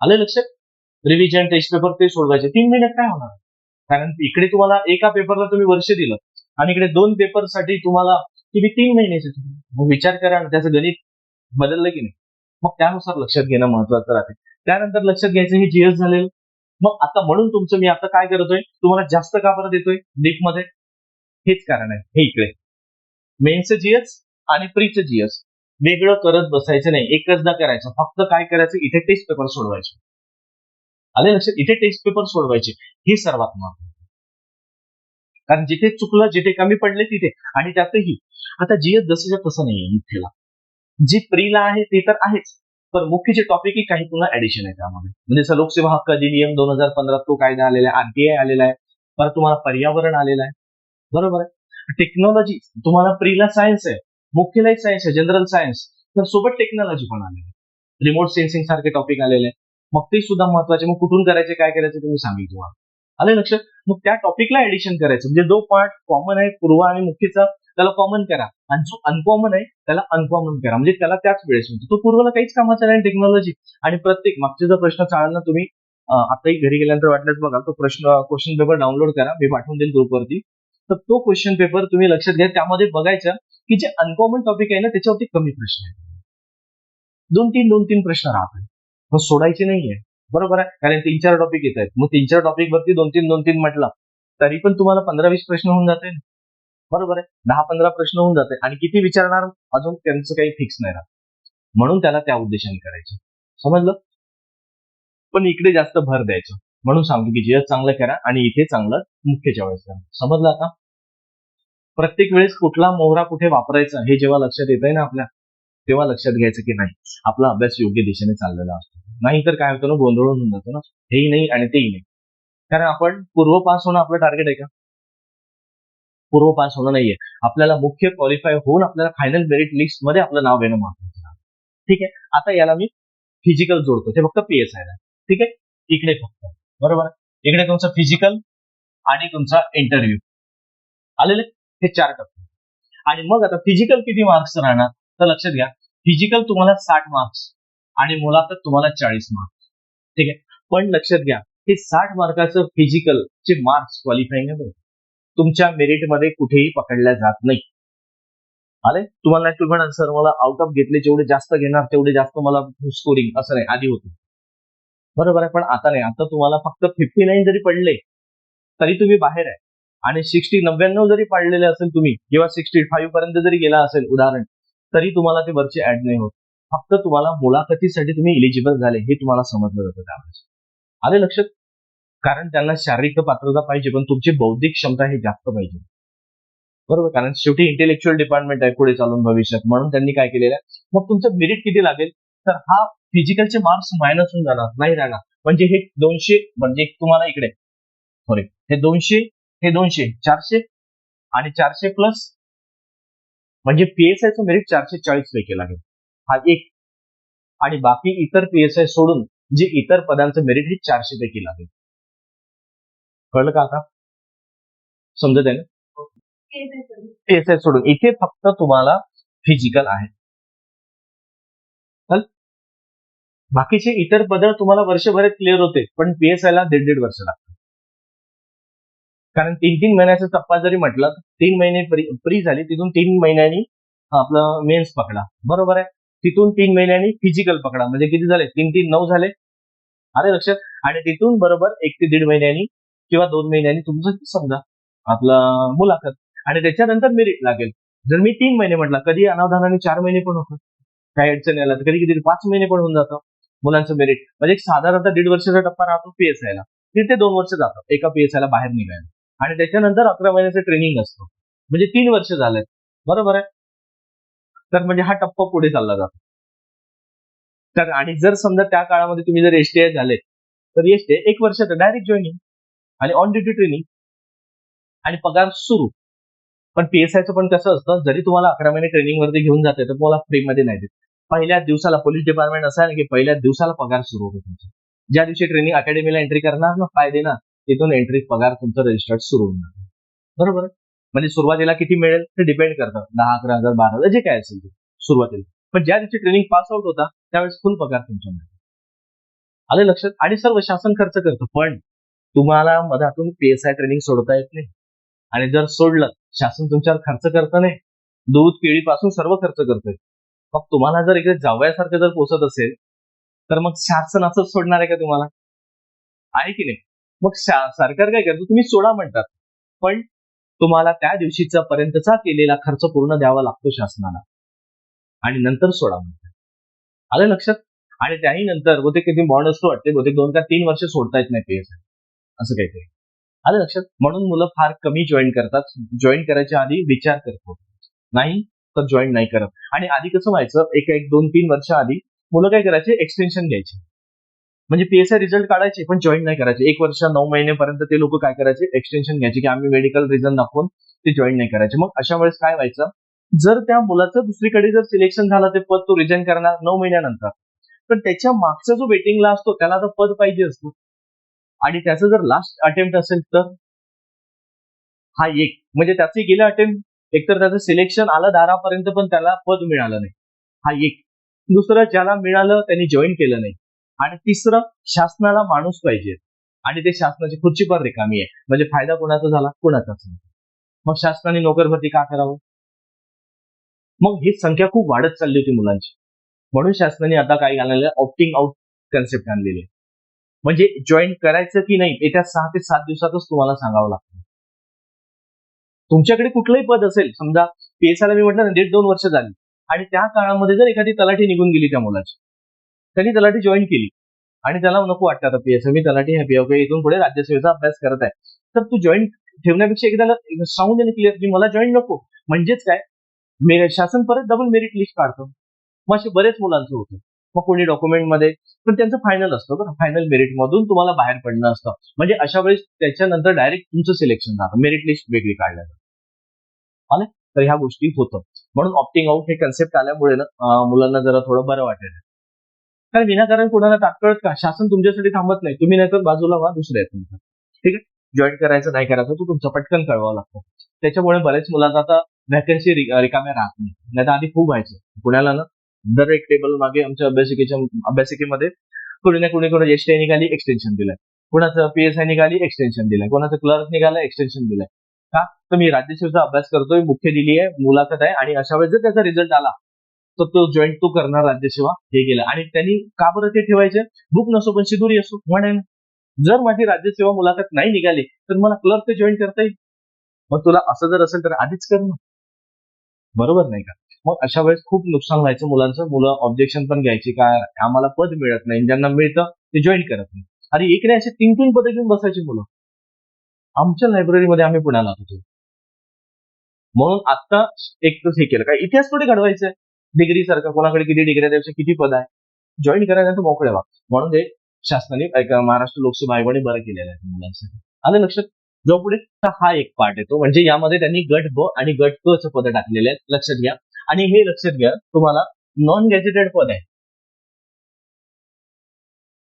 आले लक्षात? रिव्हिजन, टेस्ट पेपर ते सोडवायचे. 3 महिन्यात काय होणार? कारण इकडे तुम्हाला एका पेपरला तुम्ही वर्ष दिलं आणि इकडे 2 पेपरसाठी तुम्हाला तुम्ही 3 महिन्याचे. मग विचार करा ना, त्याचं गणित बदललं की नाही. मग त्यानुसार लक्षात घेणं महत्वाचं राहते. त्यानंतर लक्षात घ्यायचं हे जीएस झालेलं. मग आता म्हणून तुमचं मी आता काय करतोय, तुम्हाला जास्त का बरं देतोय डीपमध्ये, हेच कारण आहे. हे इकडे मेन्सचं जीएस आणि प्रीचं जीएस वेगळं करत बसायचं नाही, एकचदा करायचं. फक्त काय करायचं, इथे टेस्ट पेपर सोडवायचे. आले लक्षात? इथे टेस्ट पेपर सोडवायचे, हे सर्वात महत्वाचं. कारण जिथे चुकलं, जिथे कमी पडले तिथे. आणि त्यातही आता जीएस जसं तसं नाहीये मुख्यला. जी प्रीला आहे ते तर आहेच, पण मुख्यचे टॉपिकही काही पुन्हा ऍडिशन आहे त्यामध्ये. म्हणजे लोकसेवा हक्क अधिनियम 2015 तो कायदा आलेला आहे, RTI आलेला आहे, परत तुम्हाला पर्यावरण आलेलं आहे, बरोबर आहे. टेक्नॉलॉजी तुम्हाला प्रीला सायन्स आहे, मुख्यलाही सायन्स आहे, जनरल सायन्स, तर सोबत टेक्नॉलॉजी पण आलेली आहे. रिमोट सेन्सिंग सारखे टॉपिक आलेले आहे. मग ते सुद्धा महत्वाचे. मग कुठून करायचे, काय करायचं तुम्ही सांगेल तुम्हाला. आलं लक्षात? मग त्या टॉपिकला ऍडिशन करायचं. म्हणजे जो पार्ट कॉमन आहे पूर्व आणि मुख्यचा, त्याला कॉमन करा, आणि जो अनकॉमन आहे त्याला अनकॉमन करा. म्हणजे त्याला त्याच वेळेस म्हणजे तो पूर्वला काहीच कामाचा नाही टेक्नॉलॉजी. आणि प्रत्येक मागचे जर प्रश्न चाळणं तुम्ही आताही घरी गेल्यानंतर वाटल्यास बघा, तो क्वेश्चन पेपर डाउनलोड करा, मी पाठवून देईल ग्रुपवरती. तर तो क्वेश्चन पेपर तुम्ही लक्षात घ्या, त्यामध्ये बघायचं की जे अनकॉमन टॉपिक आहे ना त्याच्यावरती कमी प्रश्न आहेत. 2-3 प्रश्न राहतात, मग सोडायचे नाहीये, बरोबर आहे. कारण 3-4 टॉपिक येत आहेत, मग 3-4 टॉपिक वरती 2-3 म्हटलं तरी पण तुम्हाला 15-20 प्रश्न होऊन जाते, बरोबर आहे. 10-15 प्रश्न होऊन जाते. आणि किती विचारणार अजून त्यांचं काही फिक्स नाही राहत. म्हणून त्याला त्या उद्देशाने करायचं, समजलं. पण इकडे जास्त भर द्यायचं. म्हणून सांगतो की जीएस चांगलं करा आणि इथे चांगलं मुख्यच्या वेळेस करा. समजलं आता? प्रत्येक वेळेस कुठला मोहरा कुठे वापरायचा हे जेव्हा लक्षात येत आहे ना आपल्या, तेव्हा लक्षात घ्यायचं की नाही, आपला अभ्यास योग्य दिशेने चाललेला असतो. नाहीतर काय होतं ना, गोंधळ होऊन जातो ना, हेही नाही आणि तेही नाही. कारण आपण पूर्व पास होणं आपलं टार्गेट आहे का? पूर्व पास होणं नाहीये. आपल्याला मुख्य क्वालिफाय होऊन आपल्याला फायनल मेरिट लिस्ट मध्ये आपलं नाव येणं महत्वाचं आहे. ठीक आहे. आता याला मी फिजिकल जोडतो, ते फक्त PSI ला. ठीक आहे. इकडे फक्त बरोबर. इकडे तुमचं फिजिकल आणि तुमचा इंटरव्ह्यू आलेले हे 4 टप्पे. आणि मग आता फिजिकल किती मार्क्स राहणार, तर लक्षात घ्या, फिजिकल तुम्हाला 60 मार्क्स आणि मुलाखत तुम्हाला 40 मार्क्स. ठीक आहे. पण लक्षात घ्या, हे 60 मार्काचं फिजिकल चे मार्क्स क्वालिफाईंग आहे, तुमच्या मेरिटमध्ये कुठेही पकडल्या जात नाही. आले तुम्हाला नाही म्हणा सर मला आउट ऑफ घेतले जेवढे जास्त घेणार तेवढे जास्त मला स्कोरिंग, असं नाही. आधी होतं बरोबर आहे, पण आता नाही. आता तुम्हाला फक्त 59 जरी पडले तरी तुम्ही बाहेर आहे. आणि 99 जरी पाडलेले असेल तुम्ही किंवा 65 पर्यंत जरी गेला असेल उदाहरण, तरी तुम्हाला ते वरचे ऍड नाही होत. फक्त तुम्हाला मुलाखतीसाठी तुम्ही इलिजिबल झाले हे तुम्हाला समजलं जातं त्यावेळेस. आले लक्षात. कारण त्यांना शारीरिक पात्रता पाहिजे, पण तुमची बौद्धिक क्षमता हे जास्त पाहिजे. बरोबर. कारण शेवटी इंटेलेक्च्युअल डिपार्टमेंट आहे पुढे चालून भविष्यात, म्हणून त्यांनी काय केलेलं आहे. मग तुमचं मेरिट किती लागेल, तर हा फिजिकलचे मार्क्स मायनस होऊन जाणार, नाही राहणार. म्हणजे हे 200 म्हणजे तुम्हाला इकडे सॉरी हे 200 हे 200 400 आणि 400 प्लस म्हणजे PSIचं मेरिट 440 पैकी लागेल. हा एक. आणि बाकी इतर PSI सोडून जे इतर पदांचं मेरिट हे 400 पैकी लागेल. कळलं का आता? समजत आहे ना? PSI सोडून इथे फक्त तुम्हाला फिजिकल आहे. बाकीचे इतर पद तुम्हाला वर्षभरात क्लिअर होते, पण PSI ला 1.5 वर्ष लागतात. कारण 3 महिन्याचा टप्पा जरी म्हटलं, 3 महिने प्री झाली, तिथून 3 महिन्यांनी आपलं मेन्स पकडा, बरोबर आहे. तिथून 3 महिन्यांनी फिजिकल पकडा, म्हणजे किती झाले, 3 9 झाले. अरे लक्षात. आणि तिथून बरोबर 1 ते 1.5 महिन्यांनी किंवा 2 महिन्यांनी तुमचं समजा आपलं मुलाखत, आणि त्याच्यानंतर मेरिट लागेल. जर मी 3 महिने म्हटलं, कधी अनावधानाने 4 महिने पण होतं, काही अडचण यायला, तर कधी 5 महिने पण होऊन जातं मुलांचं मेरिट. म्हणजे साधारणतः 1.5 वर्षाचा टप्पा राहतो PSI ला. तिथे 2 वर्ष जातात एका PSI ला बाहेर निघायला. आणि त्याच्यानंतर 11 महिन्याचं ट्रेनिंग असतं, म्हणजे 3 वर्ष झाले, बरोबर आहे. तर म्हणजे हा टप्पा पुढे चालला जातो. तर आणि जर समजा त्या काळामध्ये तुम्ही जर STI झाले, तर STI 1 वर्षाचं डायरेक्ट जॉईनिंग आणि ऑन ड्युटी ट्रेनिंग आणि पगार सुरू. पण PSIचं पण कसं असतं, जरी तुम्हाला 11 महिने ट्रेनिंग वरती घेऊन जाते, तर तुम्हाला फ्रीमध्ये नाही देत. पहिल्या दिवसाला पोलीस डिपार्टमेंट असं आहे की पहिल्या दिवसाला पगार सुरू होतो तुमचा. ज्या दिवशी ट्रेनिंग अकॅडमीला एंट्री करणार ना, पाय देणार, तिथून एंट्री पगार तुमचं रजिस्टर्ड सुरू होणार. बरोबर. म्हणजे सुरुवातीला किती मिळेल ते डिपेंड करतं, 10, 11,000, 12,000 जे काय असेल ते सुरुवातीला. पण ज्या दिवशी ट्रेनिंग पास आउट होता त्यावेळेस फुल पगार तुमचा मिळतो. आले लक्षात. आणि सर्व शासन खर्च करतं, पण तुम्हाला मधातून PSI ट्रेनिंग सोडता येत नाही. आणि जर सोडलं, शासन तुमच्यावर खर्च करतं नाही, दूध केळीपासून सर्व खर्च करतोय. मग तुम्हाला जर इकडे जावयासारखं जर पोचत असेल, तर मग शासन असंच सोडणार आहे का तुम्हाला? आहे की नाही? मग सरकार काय करतं, तुम्ही सोडा म्हणतात, पण तुम्हाला त्या दिवशीचा पर्यंतचा केलेला खर्च पूर्ण द्यावा लागतो शासनाला, आणि नंतर सोडा म्हणतात. आलं लक्षात. आणि त्याही नंतर बहुतेक किती बॉन्ड असतो वाटते, बहुतेक 2 का 3 वर्ष सोडता येत नाही PSI, असं काहीतरी. आलं लक्षात. म्हणून मुलं फार कमी जॉईन करतात. जॉईन करायच्या आधी विचार करतो, नाही तर जॉईन नाही करत. आणि आधी कसं व्हायचं, 2-3 वर्ष आधी मुलं काय करायचे, एक्सटेन्शन घ्यायचे. म्हणजे PSI रिझल्ट काढायचे पण जॉईन नाही करायचे. 1 वर्ष 9 महिनेपर्यंत ते लोक काय करायचे, एक्सटेन्शन घ्यायचे की आम्ही मेडिकल रिझन दाखवून ते जॉईन नाही करायचे. मग अशा वेळेस काय व्हायचं, जर त्या मुलाचं दुसरीकडे जर सिलेक्शन झालं, ते पद तो रिझाईन करणार 9 महिन्यानंतर, पण त्याच्या मागचा जो वेटिंगला असतो त्याला तर पद पाहिजे असतो. आणि त्याचं जर लास्ट अटेम्प्ट असेल तर हा एक, म्हणजे त्याचे गेले अटेम्प्ट, एकतर त्याचं सिलेक्शन आलं दारापर्यंत पण त्याला पद मिळालं नाही, हा एक. दुसरं, ज्याला मिळालं त्यांनी जॉईन केलं नाही. आणि तिसरं, शासनाला माणूस पाहिजे आणि ते शासनाची खुर्ची पण रिकामी आहे, म्हणजे फायदा कोणाचा झाला, कोणाचाच नाही. मग शासनाने नोकर भरती का करावं? मग ही संख्या खूप वाढत चालली होती मुलांची, म्हणून शासनाने आता काय आणलेलं, ऑप्टिंग आउट कन्सेप्ट आणलेली आहे. म्हणजे जॉईन करायचं की नाही येत्या 6 ते 7 दिवसातच तुम्हाला सांगावं लागतं. तुमच्याकडे कुठलंही पद असेल, समजा PSI ला मी म्हटलं ना 1.5-2 वर्ष झाली, आणि त्या काळामध्ये जर एखादी तलाठी निघून गेली त्या मुलाची, त्यांनी तलाठी जॉईन केली आणि त्याला नको वाटतं आता PSI मी तलाठी हॅपी आहे, इथून पुढे राज्यसेवेचा अभ्यास करत आहे, तर तू जॉईन ठेवण्यापेक्षा एकदा सांगून देणे क्लिअर की मला जॉईन नको. म्हणजेच काय, शासन परत डबल मेरिट लिस्ट काढतं. मग असे बरेच मुलांचं होतं. मग कोणी डॉक्युमेंटमध्ये, पण त्यांचं फायनल असतं बरं, फायनल मेरिट मधून तुम्हाला बाहेर पडणं असतं. म्हणजे अशा वेळेस त्याच्यानंतर डायरेक्ट तुमचं सिलेक्शन झालं, मेरिट लिस्ट वेगळी काढल्या जातं. आले तर ह्या गोष्टी होतं. म्हणून ऑप्टिंग आउट हे कन्सेप्ट आल्यामुळे ना मुलांना जरा थोडं बरं वाटेल. कारण विनाकारण कोणाला तात्काळ का शासन तुमच्यासाठी थांबत नाही. तुम्ही नाहीतर बाजूला व्हा, दुसरे आहेत तुमचं. ठीक आहे, जॉईन करायचं नाही करायचं तो तुमचा पटकन कळवावं लागतं. त्याच्यामुळे बऱ्याच मुलांना आता व्हॅकन्सी रिकाम्या राहत नाही. नाही तर आधी खूप व्हायचं पुण्याला ना. दर एक टेबल मागे आमच्या अभ्यासिकेमध्ये कोणी ना कोणी एसटीआय निघाली एक्सटेन्शन दिलंय, कोणाचं पीएसआय निघाली एक्सटेन्शन दिलंय, कोणाचं क्लर्क निघालं एक्सटेन्शन दिलंय. का तर मी राज्यसेवेचा अभ्यास करतोय, मुख्य दिली आहे, मुलाखत आहे, आणि अशा वेळेस जर त्याचा रिझल्ट आला तर तो जॉईन तो करणार राज्यसेवा हे गेलं. आणि त्यांनी का बरं ते ठेवायचे? बुक नसो पण शिदुरी असो म्हणेन. जर माझी राज्यसेवा मुलाखत नाही निघाली तर मला क्लर्क जॉईन करता येईल. मग तुला असं जर असेल तर आधीच कर ना, बरोबर नाही का? मग अशा वेळेस खूप नुकसान व्हायचं मुलांचं. मुलं ऑब्जेक्शन पण घ्यायची, काय आम्हाला पद मिळत नाही, ज्यांना मिळतं ते जॉईन करत नाही. अरे एक नाही, असे 3-3 पदं घेऊन बसायची मुलं. आमच्या लायब्ररीमध्ये आम्ही पुण्याला होतो. म्हणून आता एक तर हे केलं, काय इतिहास थोडी घडवायचा आहे. डिग्री सारखं कोणाकडे किती डिग्री त्यापेक्षा किती पद आहे, जॉईन करायला तर मोकळे व्हा. म्हणून हे शासनाने महाराष्ट्र लोकसेवा आयोगाने बरं केलेलं आहे मुलांसाठी. आलं लक्षात? जो पुढे तर हा एक पार्ट येतो, म्हणजे यामध्ये त्यांनी गट ब आणि गट क चं पद टाकलेले आहेत, लक्षात घ्या. आणि हे लक्षात घ्या, तुम्हाला नॉन गॅजेटेड पद आहे,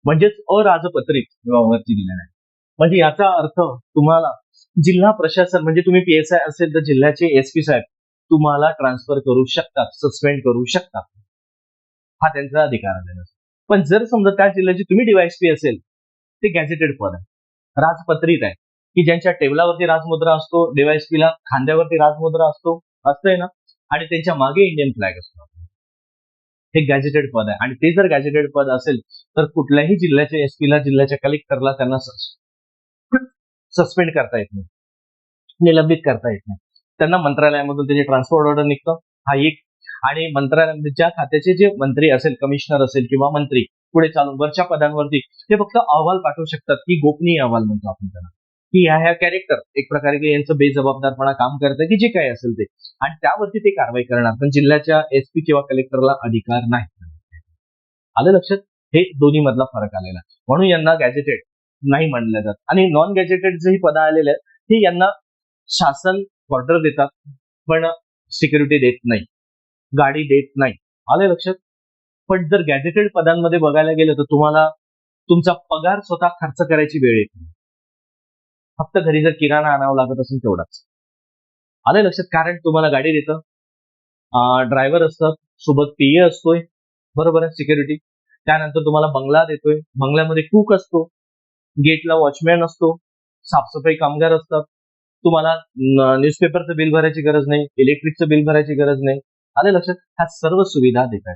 म्हणजेच अराजपत्रित वरती दिलेलं आहे. म्हणजे याचा अर्थ तुम्हाला जिल्हा प्रशासन, म्हणजे तुम्ही पीएसआय असेल तर जिल्ह्याचे एसपी साहेब तुम्हाला ट्रान्सफर करू शकतात, सस्पेंड करू शकतात. हा त्यांचा अधिकार आहे. पण जर समजा त्या जिल्ह्याची तुम्ही डीवायएसपी असेल, ते गॅझेटेड पद आहे, राजपत्रित आहे, की ज्यांच्या टेबलावरती राजमुद्रा असतो, डीवायएसपीला खांद्यावरती राजमुद्रा असतंय ना, आणि त्यांच्या मागे इंडियन फ्लॅग असतो. हे गॅझेटेड पद आहे. आणि ते जर गॅझेटेड पद असेल तर कुठल्याही जिल्ह्याच्या एसपीला, जिल्ह्याच्या कलेक्टरला त्यांना सस्पेंड करता येत नाही, निलंबित करता येत नाही. त्यांना मंत्रालयामधून त्याचे ट्रान्सपोर्ट ऑर्डर निघतं, हा एक. आणि मंत्रालयामध्ये ज्या खात्याचे जे मंत्री असेल, कमिशनर असेल किंवा मंत्री, पुढे चालून वरच्या पदांवरती ते फक्त अहवाल पाठवू शकतात, की गोपनीय अहवाल म्हणतो आपण त्याला, की ह्या कॅरेक्टर एक प्रकारे की यांचं बेजबाबदारपणा काम करतं, की जे काय असेल ते, आणि त्यावरती ते कारवाई करणार. पण जिल्ह्याच्या एसपी किंवा कलेक्टरला अधिकार नाही. आलं लक्षात? हे दोन्ही मधला फरक आलेला, म्हणून यांना गॅजेटेड नाही मानलं जात. आणि नॉन गॅजेटेड जे पदं आलेले आहेत हे यांना शासन ऑर्डर देतात, पण सिक्युरिटी देत नाही, गाडी देत नाही. आलं लक्षात? पण जर गॅजेटेड पदांमध्ये बघायला गेलं तर तुम्हाला तुमचा पगार स्वतः खर्च करायची वेळ येत नाही. फक्त घरी जर किराणा आणावं लागत असेल तेवढाच. आलं लक्षात? कारण तुम्हाला गाडी देतं, ड्रायव्हर असतात, सोबत पीए असतोय, बरोबर आहे, सिक्युरिटी. त्यानंतर तुम्हाला बंगला देतोय, बंगल्यामध्ये कुक असतो, गेटला वॉचमॅन असतो, साफसफाई कामगार असतात. तुम्हाला न्यूजपेपरचं बिल भरायची गरज नाही, इलेक्ट्रिकचं बिल भरायची गरज नाही. आलं लक्षात? ह्या सर्व सुविधा देतात.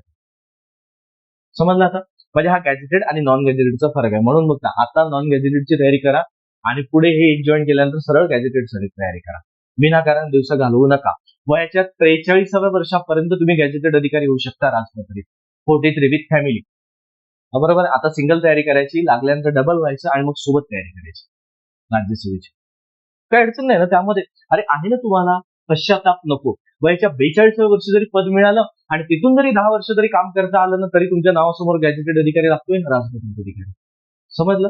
समजलं आता? म्हणजे हा गॅजेटेड आणि नॉन गॅजेटेडचा फरक आहे. म्हणून मग आता नॉन गॅजेटेडची तयारी करा आणि पुढे हे एक जॉईन केल्यानंतर सरळ गॅजेटेडसाठी तयारी करा. विनाकारण दिवस घालवू नका. वयाच्या 43व्या वर्षापर्यंत तुम्ही गॅजेटेड अधिकारी होऊ शकता राजपत्रित, 43 विथ फॅमिली. बरोबर. आता सिंगल तयारी करायची, लागल्यानंतर डबल व्हायचं आणि मग सोबत तयारी करायची राज्यसेवेची. काही अडचण नाही ना त्यामध्ये. अरे आहे ना तुम्हाला, पश्चाताप नको. वयाच्या 42व्या वर्षी जरी पद मिळालं आणि तिथून जरी 10 वर्ष जरी काम करता आलं ना, तरी तुमच्या नावासमोर गॅजेटेड अधिकारी लागतोय ना, राजपत्रित अधिकारी. समजलं?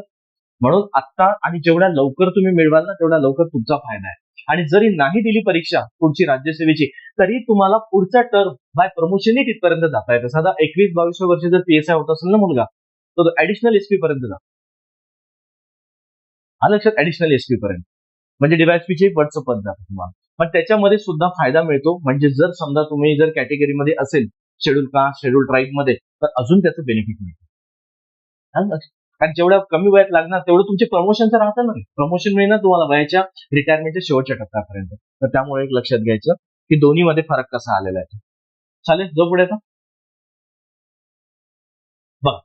म्हणून आता आणि जेवढ्या लवकर तुम्ही मिळवाल ना, तेवढा लवकर तुमचा फायदा आहे. आणि जरी नाही दिली परीक्षा पुढची राज्यसेवेची, तरी तुम्हाला पुढचा टर्म बाय प्रमोशनही तिथपर्यंत जाता येतं. साधा 21-22 वर्ष जर पीएसआय होत असेल ना मुलगा, तर ऍडिशनल एसपी पर्यंत जातो. हा लक्षात? ऍडिशनल एसपी पर्यंत, म्हणजे डीवायएसपीचे वरचं पद जातं तुम्हाला. पण त्याच्यामध्ये सुद्धा फायदा मिळतो. म्हणजे जर समजा तुम्ही जर कॅटेगरीमध्ये असेल, शेड्यूल कास्ट, शेड्यूल ट्राईब मध्ये, तर अजून त्याचं बेनिफिट मिळतं. आलं लक्षात? कारण जेवढ्या कमी वयात लागणार तेवढं तुमचे प्रमोशनचं राहतं ना, प्रमोशन मिळणार तुम्हाला वयाच्या रिटायरमेंटच्या शेवटच्या टप्प्यापर्यंत. तर त्यामुळे एक लक्षात घ्यायचं की दोन्हीमध्ये फरक कसा आलेला आहे. चालेल, जो पुढे आता बघा,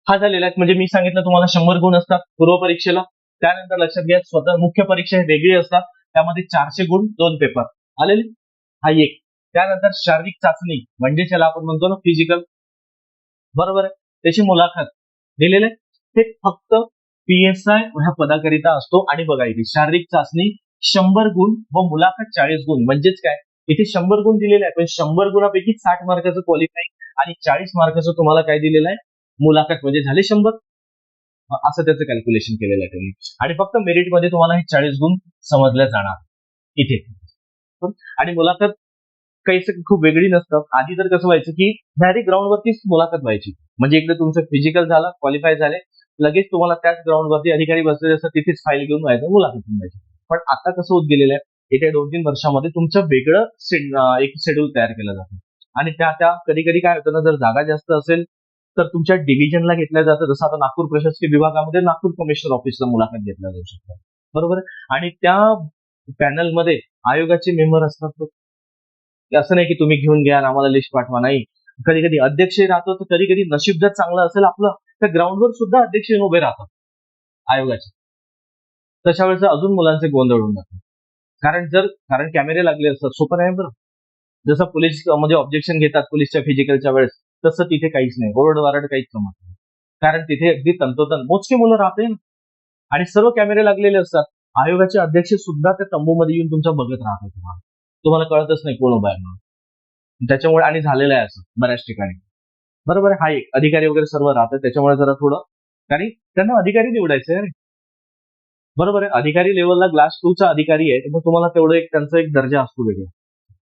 हा झालेला आहे. म्हणजे मी सांगितलं तुम्हाला 100 गुण असतात पूर्व परीक्षेला. त्यानंतर लक्षात घ्या, स्वतः मुख्य परीक्षा हे वेगळी असतात, त्यामध्ये 400 गुण 2 पेपर आलेले, हा एक. त्यानंतर शारीरिक चाचणी, म्हणजे ज्याला आपण म्हणतो ना फिजिकल, बरोबर आहे, त्याची मुलाखत दिलेले. ते फक्त पीएसआय ह्या पदाकरिता असतो. आणि बघा इथे शारीरिक चाचणी 100 गुण व मुलाखत 40 गुण. म्हणजेच काय, इथे 100 गुण दिलेले आहे, पण 100 गुणापैकी 60 मार्काचं क्वालिफाईंग आणि 40 मार्काचं तुम्हाला काय दिलेलं आहे, मुलाखत, म्हणजे झाले 100. असं त्याचं कॅल्क्युलेशन केलेलं आहे त्यांनी. आणि फक्त मेरिटमध्ये तुम्हाला हे 40 गुण समजले जाणार इथे. पण. आणि मुलाखत काही खूप वेगळी नसतं. आधी तर कसं व्हायचं की डायरेक्ट ग्राउंडवरतीच मुलाखत व्हायची. म्हणजे इकडे तुमचं फिजिकल झालं, क्वालिफाय झाले, लगेच तुम्हाला त्याच ग्राउंडवरती अधिकारी बसलेले असतात, तिथेच फाईल घेऊन व्हायचं, मुलाखत होऊन जायची. पण आता कसं होत गेलेलं आहे, येत्या 2-3 वर्षामध्ये तुमचं वेगळं एक शेड्यूल तयार केलं जातं. आणि त्या कधी कधी काय होतं ना, जर जागा जास्त असेल तर तुमच्या डिव्हिजनला घेतल्या जातं. जसं आता नागपूर प्रशासकीय विभागामध्ये नागपूर कमिशनर ऑफिसला मुलाखत घेतल्या जाऊ शकते. बरोबर आहे. आणि त्या पॅनलमध्ये आयोगाचे मेंबर असतात. असं नाही की तुम्ही घेऊन घ्या आणि आम्हाला लिस्ट पाठवा, नाही. कधी कधी अध्यक्ष राहतो, तर कधी कधी नशीब जर चांगलं असेल आपलं, तर ग्राउंडवर सुद्धा अध्यक्ष येऊन उभे राहतात आयोगाचे. तशा वेळेस अजून मुलांचे गोंधळ होऊन जातात. कारण कॅमेरे लागले असतात. सोपं नाही बरं. जसं पोलीस मध्ये ऑब्जेक्शन घेतात पोलीसच्या फिजिकलच्या वेळेस, तसं तिथे काहीच नाही. ओरड काहीच जमत नाही. कारण तिथे अगदी तंतोतंत मोजके मुलं राहते ना, आणि सर्व कॅमेरे लागलेले असतात. आयोगाचे अध्यक्ष सुद्धा त्या तंबूमध्ये येऊन तुमच्या बघत राहतात. तुम्हाला कळतच नाही कोण उभा आहे म्हणून. त्याच्यामुळे आणि झालेलं आहे असं बऱ्याच ठिकाणी. बरोबर आहे. हा एक अधिकारी वगैरे सर्व राहतात, त्याच्यामुळे जरा थोडं, कारण त्यांना अधिकारी निवडायचं आहे. बरोबर आहे. अधिकारी लेवलला क्लास 2 चा अधिकारी आहे, तर मग तुम्हाला तेवढं एक त्यांचा एक दर्जा असतो वेगळा.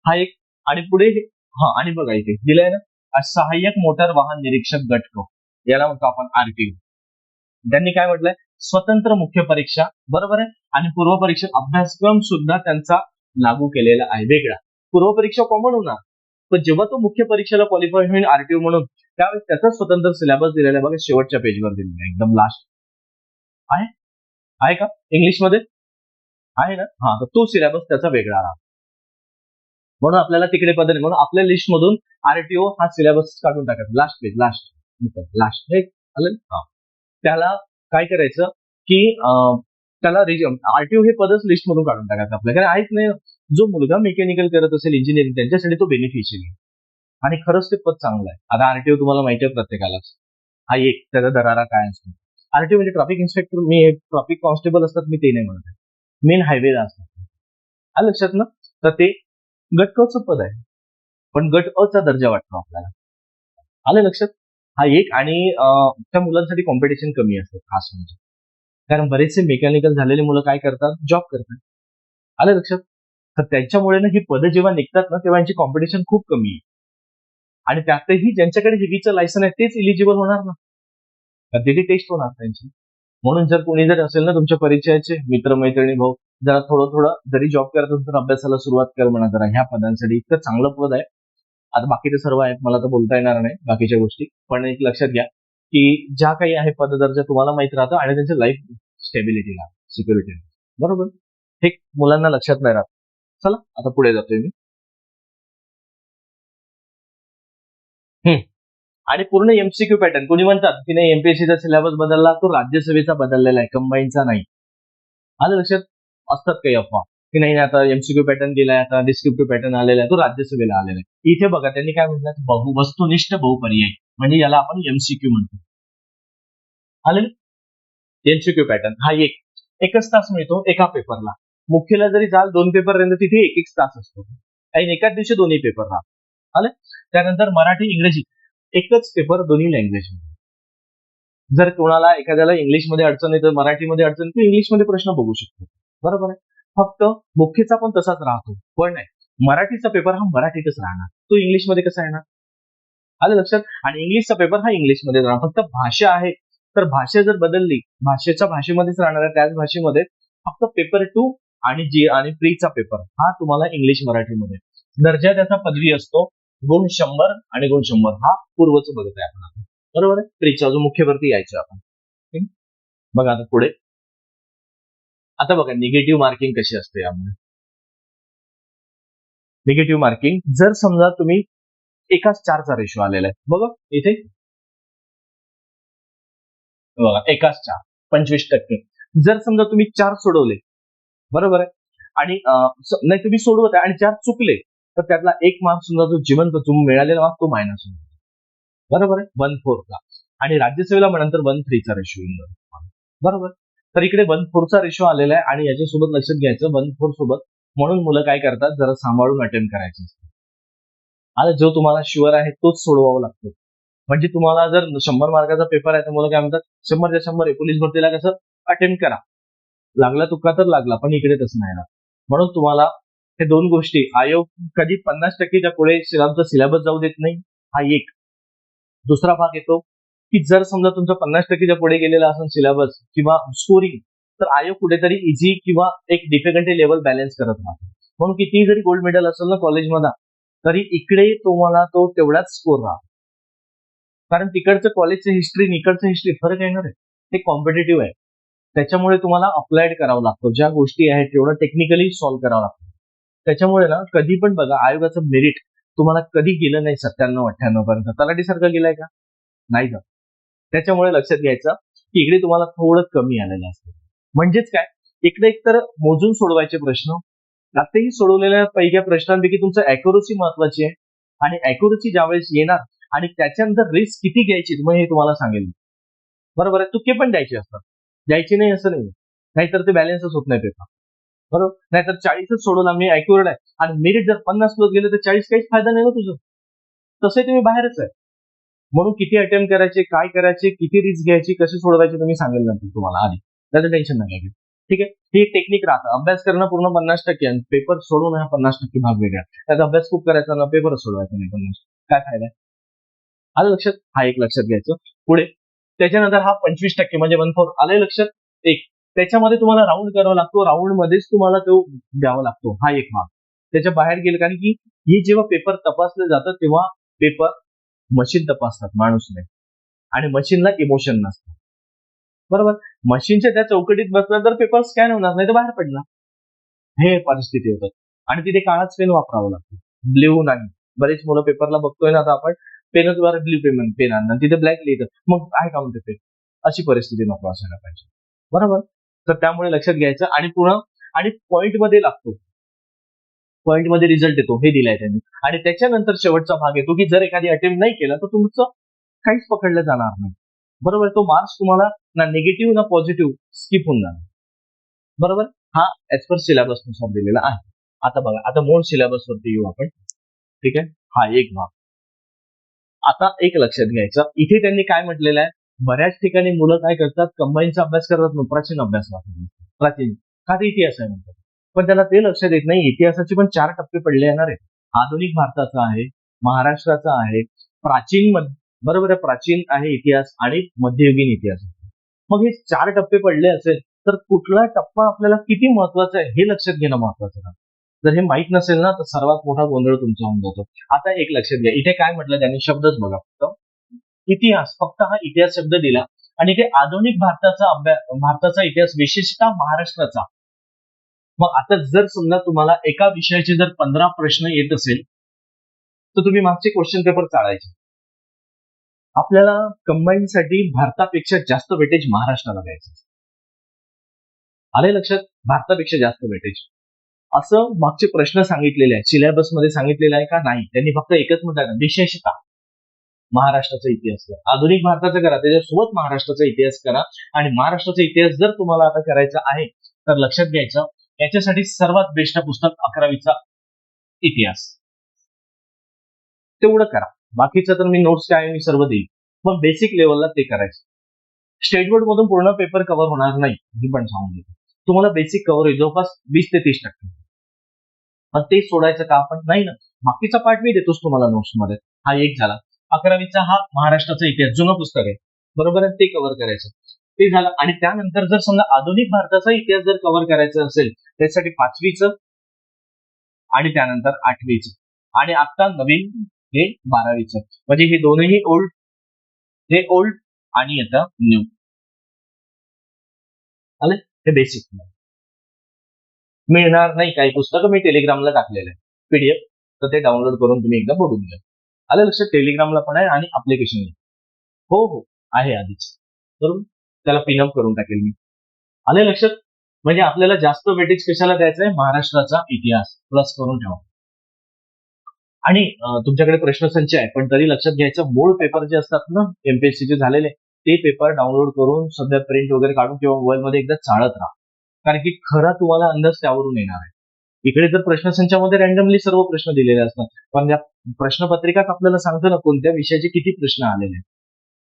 हा एक. आणि पुढे आणि बघा इथे दिलंय ना, सहाय्यक मोटार वाहन निरीक्षक गट क, याला म्हणतो आपण आरटीओ. त्यांनी काय म्हटलंय, स्वतंत्र मुख्य परीक्षा, बरोबर आहे, आणि पूर्व परीक्षा अभ्यासक्रम सुद्धा त्यांचा लागू केलेला आहे वेगळा. पूर्व परीक्षा कॉमन होणार, पण जेव्हा तो मुख्य परीक्षेला क्वालिफाय होईल आरटीओ म्हणून, त्यावेळेस त्याचा स्वतंत्र सिलेबस दिलेला आहे. बघा शेवटच्या पेजवर दिलेला आहे, एकदम लास्ट आहे. आहे का इंग्लिशमध्ये? आहे ना. हा, तर तो सिलेबस त्याचा वेगळा राहतो. म्हणून आपल्याला तिकडे पद्धती, म्हणून आपल्या लिस्ट मधून आरटीओ हा सिलेबस काढून टाकायचा. लास्ट पेज, लास्ट हे आलं. त्याला काय करायचं की त्याला आरटीओ हे पदच लिस्ट मधून काढून टाकायचं. आपल्याकडे आहेच नाही. जो मुलगा मेकॅनिकल करत असेल, इंजिनिअरिंग, त्यांच्यासाठी तो बेनिफिशियरी, आणि खरंच ते पद चांगलं आहे. आता आरटीओ तुम्हाला माहिती आहे प्रत्येकालाच. हा एक त्याचा दरारा काय असतो. आरटीओ म्हणजे ट्रॅफिक इन्स्पेक्टर, मी ट्रॅफिक कॉन्स्टेबल असतात, मी ते नाही म्हणत. मेन हायवेला असतात. आलं लक्षात ना. तर ते गट क चं पद आहे, पण गट अ चा दर्जा वाटतो आपल्याला. आलं लक्षात. हा एक. आणि त्या मुलांसाठी कॉम्पिटिशन कमी असतं खास म्हणजे, कारण बरेचसे मेकॅनिकल झालेले मुलं काय करतात, जॉब करतात. आलं लक्षात. तर त्याच्यामुळे ना ही पदं जेव्हा निघतात ना, तेव्हा यांची कॉम्पिटिशन खूप कमी आहे. आणि त्यातही ज्यांच्याकडे हेवीचं लायसन आहे तेच इलिजिबल होणार ना, तर तिथे टेस्ट होणार त्यांची. म्हणून जर कोणी जर असेल ना तुमच्या परिचयाचे मित्रमैत्रिणी, भाऊ, जरा थोडं थोडं जरी जॉब करत असेल तर अभ्यासाला सुरुवात कर म्हणा जरा ह्या पदांसाठी. इतकं चांगलं पद आहे. आता बाकीचे सर्व आहेत, मला तर बोलता येणार नाही बाकीच्या गोष्टी, पण एक लक्षात घ्या की ज्या काही आहे पददर्जा तुम्हाला माहित राहतं, आणि त्यांच्या लाईफ स्टेबिलिटीला, सिक्युरिटी, बरोबर, हे मुलांना लक्षात नाही राहत. चला आता पुढे जातोय मी. आणि पूर्ण एमसीक्यू पॅटर्न. कोणी म्हणतात की नाही एमपीएससीचा सिलेबस बदलला, तो राज्यसभेचा बदललेला आहे, कंबाईनचा नाही. आलं लक्षात. असतात काही अफवा की नाही आता एमसीक्यू पॅटर्न गेलाय, आता डिस्क्रिप्टिव्ह पॅटर्न आलेला आहे, तो राज्यसभेला आलेला आहे. इथे बघा त्यांनी काय म्हटलं, वस्तुनिष्ठ बहुपर्याय, म्हणजे याला आपण एमसीक्यू म्हणतो. आले. एमसीक्यू पॅटर्न हा एकच तास मिळतो एका पेपरला. मुख्यला जरी जाल 2 पेपर राहिले तिथे एक तास असतो, आणि एकाच दिवशी दोन्ही पेपर राहतात. आले. त्यानंतर मराठी इंग्रजी एकच पेपर दोन्ही लँग्वेज. जर कोणाला एखाद्याला इंग्लिशमध्ये अडचण आहे तर मराठीमध्ये अडचण, तो इंग्लिशमध्ये प्रश्न बघू शकतो. बरोबर आहे. फक्त मुख्यचा पण तसाच राहतो, पण नाही, मराठीचा पेपर हा मराठीतच राहणार, तो इंग्लिशमध्ये कसा येणार. आलं लक्षात. आणि इंग्लिशचा पेपर हा इंग्लिशमध्ये राहणार. फक्त भाषा आहे, तर भाषा जर बदलली, भाषेच्या भाषेमध्येच राहणार आहे, त्याच भाषेमध्ये फक्त पेपर 2 आणि प्रीचा पेपर हा तुम्हाला इंग्लिश मराठीमध्ये. दर्जा त्याचा पदवी असतो. गुण 100 आणि गुण 100 हा पूर्वच बघत आहे आपण. बरोबर आहे. प्रीचा जो मुख्यवरती यायचं आपण. बघा आता पुढे. आता बघा निगेटिव्ह मार्किंग कशी असते यामध्ये. निगेटिव्ह मार्किंग जर समजा तुम्ही एकाच 4चा रेशो आलेला आहे, बघा इथे बघा एकाच 4, 25%. जर समजा तुम्ही 4 सोडवले, बरोबर आहे, आणि नाही तुम्ही सोडवत आहे आणि 4 चुकले, तर त्यातला 1 मार्क सुद्धा जो जिवंत मिळालेला मार्क तो मायनस होईल. बरोबर आहे. 1/4 चा. आणि राज्यसभेला नंतर 1/3 चा रेशो येईल. बरोबर. तर इकडे 1/4 चा रेशो आलेला आहे, आणि याच्यासोबत लक्षात घ्यायचं 1/4 सोबत, म्हणून मुलं काय करतात, जरा सांभाळून अटेम्प्ट करायचं. आता जो तुम्हाला शुअर आहे तोच सोडवावा लागतो. म्हणजे तुम्हाला जर 100 मार्काचा पेपर आहे तर मुलं काय म्हणतात, 100च्या 100 आहे, पोलीस भरतीला कसं अटेम्प्ट करा, लागला तुका तर लागला, पण इकडे तसं नाही ना. म्हणून तुम्हाला हे दोन गोष्टी आयोग कधी 50%च्या पुढे सिलेबस जाऊ देत नाही, हा एक. दुसरा भाग येतो की जर समजा तुमचा 50%च्या पुढे गेलेला असेल सिलेबस किंवा स्कोरिंग, तर आयोग कुठेतरी इझी किंवा एक डिफिकल्टी लेवल बॅलन्स करत राहतो. म्हणून कितीही जरी गोल्ड मेडल असेल ना कॉलेजमध्ये, तरी इकडे तुम्हाला तो तेवढाच स्कोर राहतो. कारण तिकडचं कॉलेजचं हिस्ट्री आणि इकडचं हिस्ट्री फरक येणार आहे. ते कॉम्पिटेटिव्ह आहे. त्याच्यामुळे तुम्हाला अप्लाइड करावं लागतं. ज्या गोष्टी आहेत तेवढं टेक्निकली सॉल्व्ह करावं लागतं. त्याच्यामुळे ना कधी पण बघा, आयोगाचं मेरिट तुम्हाला कधी गेलं नाही 97-98 पर्यंत. तलाठीसारखं गेलाय का? नाही का? त्याच्यामुळे लक्षात घ्यायचं की इकडे तुम्हाला थोडं कमी आलेलं असतं. म्हणजेच काय, इकडे एकतर मोजून सोडवायचे प्रश्न, आताही सोडवलेल्या पैकी प्रश्नांपैकी तुमचं अॅक्युरसी महत्वाची आहे. आणि अॅक्युरसी ज्यावेळेस येणार आणि त्याच्यानंतर रिस्क किती घ्यायची मग हे तुम्हाला सांगेल. बरोबर आहे. तुके पण द्यायचे असतात, द्यायची नाही असं नाही, नाहीतर ते बॅलन्सच होत नाही पेपर. बरोबर. नाहीतर 40च सोडून आम्ही अॅक्युरेट आहे आणि मेरिट जर 50 प्लस गेले तर 40 काहीच फायदा नाही ना तुझं. तसे तुम्ही बाहेरच आहे. म्हणून किती अटेम्प्ट करायचे, काय करायचे, किती रिस्क घ्यायची, कशी सोडवायची तुम्ही सांगेल नंतर तुम्हाला आधी. त्याचं टेन्शन नाही घ्यायचं. ठीक आहे. ही एक टेक्निक राहतं. अभ्यास करणं पूर्ण 50% आणि पेपर सोडून हा 50% भाग वेगळा. त्याचा अभ्यास खूप करायचा ना, पेपरच सोडवायचा नाही 50. काय फायदा आहे? आलं लक्षात? हा एक लक्षात घ्यायचं. पुढे त्याच्यानंतर हा 25% म्हणजे 1/4 आलंय लक्षात? एक. त्याच्यामध्ये तुम्हाला राऊंड करावा लागतो, राऊंड मध्येच तुम्हाला तो द्यावा लागतो. हा एक भाग. त्याच्या बाहेर गेलं, कारण की हे जेव्हा पेपर तपासले जातात तेव्हा पेपर मशीन तपासतात, माणूस नाही. आणि मशीनला इमोशन नसतं. बरोबर. मशीनच्या त्या चौकटीत बसला तर पेपर स्कॅन होणार, नाही तर बाहेर पडणार. हे परिस्थिती होतात. आणि तिथे काळाच पेन वापरावं लागतं, ब्ल्यू नाही. बरेच मुलं पेपरला बघतोय ना आता आपण, पेनद्वारे ब्ल्यू पेन आणणार, तिथे ब्लॅक लिहितं, मग आहे का म्हणते पेन. अशी परिस्थिती नको असायला पाहिजे. बरोबर. तर त्यामुळे लक्षात घ्यायचं. आणि पुन्हा आणि पॉइंट मध्ये लागतो, पॉइंट मध्ये रिझल्ट येतो, हे दिलाय त्यांनी. आणि त्याच्यानंतर शेवटचा भाग येतो की जर एखादी अटेम्प्ट नाही केला तर तुमचं काहीच पकडलं जाणार नाही. बरोबर. तो मार्क्स तुम्हाला ना निगेटिव्ह ना पॉझिटिव्ह स्किप होऊन जाणार. बरोबर. हा ऍज पर सिलेबस नुसार दिलेला आहे. आता बघा, आता मूळ सिलेबस वरती येऊ आपण. ठीक आहे. हा एक भाग. आता एक लक्षात घ्यायचं, इथे त्यांनी काय म्हटलेलं आहे, बऱ्याच ठिकाणी मुलं काय करतात, कंबाईनचा अभ्यास करतात, प्राचीन अभ्यास करतात. प्राचीन का ते इतिहास आहे म्हणतात. पण त्याला ते लक्षात येत नाही, इतिहासाचे पण 4 टप्पे पडले येणार आहे. आधुनिक भारताचा आहे, महाराष्ट्राचा आहे, प्राचीन बरोबर आहे, प्राचीन आहे इतिहास आणि मध्ययुगीन इतिहास. मग हे 4 टप्पे पडले असेल तर कुठला टप्पा आपल्याला किती महत्वाचा आहे हे लक्षात घेणं महत्वाचं आहे. जर हे माहित नसेल ना तर सर्वात मोठा गोंधळ तुमचा होऊन जातो. आता एक लक्षात घ्या, इथे काय म्हटलं त्यांनी, शब्दच बघा फक्त इतिहास, फक्त हा इतिहास शब्द दिला. आणि इथे आधुनिक भारताचा इतिहास, विशेषतः महाराष्ट्राचा. मग आता जर समजा तुम्हाला एका विषयाचे जर 15 प्रश्न येत असेल तर तुम्ही मागचे क्वेश्चन पेपर चाळायचे. आपल्याला कंबाईन साठी भारतापेक्षा जास्त वेटेज महाराष्ट्राला द्यायचं. आले लक्षात? भारतापेक्षा जास्त वेटेज असं मागचे प्रश्न सांगितलेले आहेत. सिलेबस मध्ये सांगितलेलं आहे का? नाही. त्यांनी फक्त एकच म्हटलं, विशेषतः महाराष्ट्राचा इतिहास करा. आधुनिक भारताचा करा, त्याच्यासोबत महाराष्ट्राचा इतिहास करा. आणि महाराष्ट्राचा इतिहास जर तुम्हाला आता करायचा आहे तर लक्षात घ्यायचं, याच्यासाठी सर्वात बेस्ट पुस्तक 11वीचा इतिहास. तेवढं करा. बाकीचं तर मी नोट्स काय मी सर्व देईल, पण बेसिक लेवलला ते करायचं. स्टेट बोर्ड मधून पूर्ण पेपर कव्हर होणार नाही, मी पण सांगून देतो. तुम्हाला बेसिक कव्हर होईल जवळपास 20 ते 30%. पण ते सोडायचं का आपण? नाही ना. बाकीचा पार्ट मी देतोच तुम्हाला नोट्स मध्ये. हा एक झाला. 11वीचा हा महाराष्ट्राचा इतिहास, जुनं पुस्तक आहे, बरोबर आहे, ते कव्हर करायचं. ते झालं. आणि त्यानंतर जर समजा आधुनिक भारताचा इतिहास जर कव्हर करायचा असेल त्यासाठी 5वीचं आणि त्यानंतर 8वीचं आणि आता नवीन हे 12वीचं. म्हणजे हे दोनही ओल्ड, हे ओल्ड आणि आता न्यू आले. हे बेसिक मिळणार नाही. काही पुस्तकं मी टेलिग्रामला टाकलेलं आहे पीडीएफ, तर ते डाउनलोड करून तुम्ही एकदा बघून घ्या. आलं लक्षात? टेलिग्रामला पण आहे आणि अप्लिकेशन हो हो आहे आधीच, बरोबर. त्याला पिनअप करून टाकेल मी. आले लक्षात? म्हणजे आपल्याला जास्त वेटेज कशाला द्यायचंय? महाराष्ट्राचा इतिहास प्लस करून ठेवा. आणि तुमच्याकडे प्रश्नसंच आहे, पण तरी लक्षात घ्यायचं, मूळ पेपर जे असतात ना एमपीएससीचे झालेले, ते पेपर डाउनलोड करून सध्या प्रिंट वगैरे काढून किंवा मोबाईल मध्ये एकदा चाळत राहा. कारण की खरा तुम्हाला अंदाज त्यावरून येणार आहे. इकडे जर प्रश्नसंचामध्ये रॅन्डमली सर्व प्रश्न दिलेले असतात, पण या प्रश्नपत्रिकात आपल्याला सांगतो ना कोणत्या विषयाचे किती प्रश्न आलेले आहेत.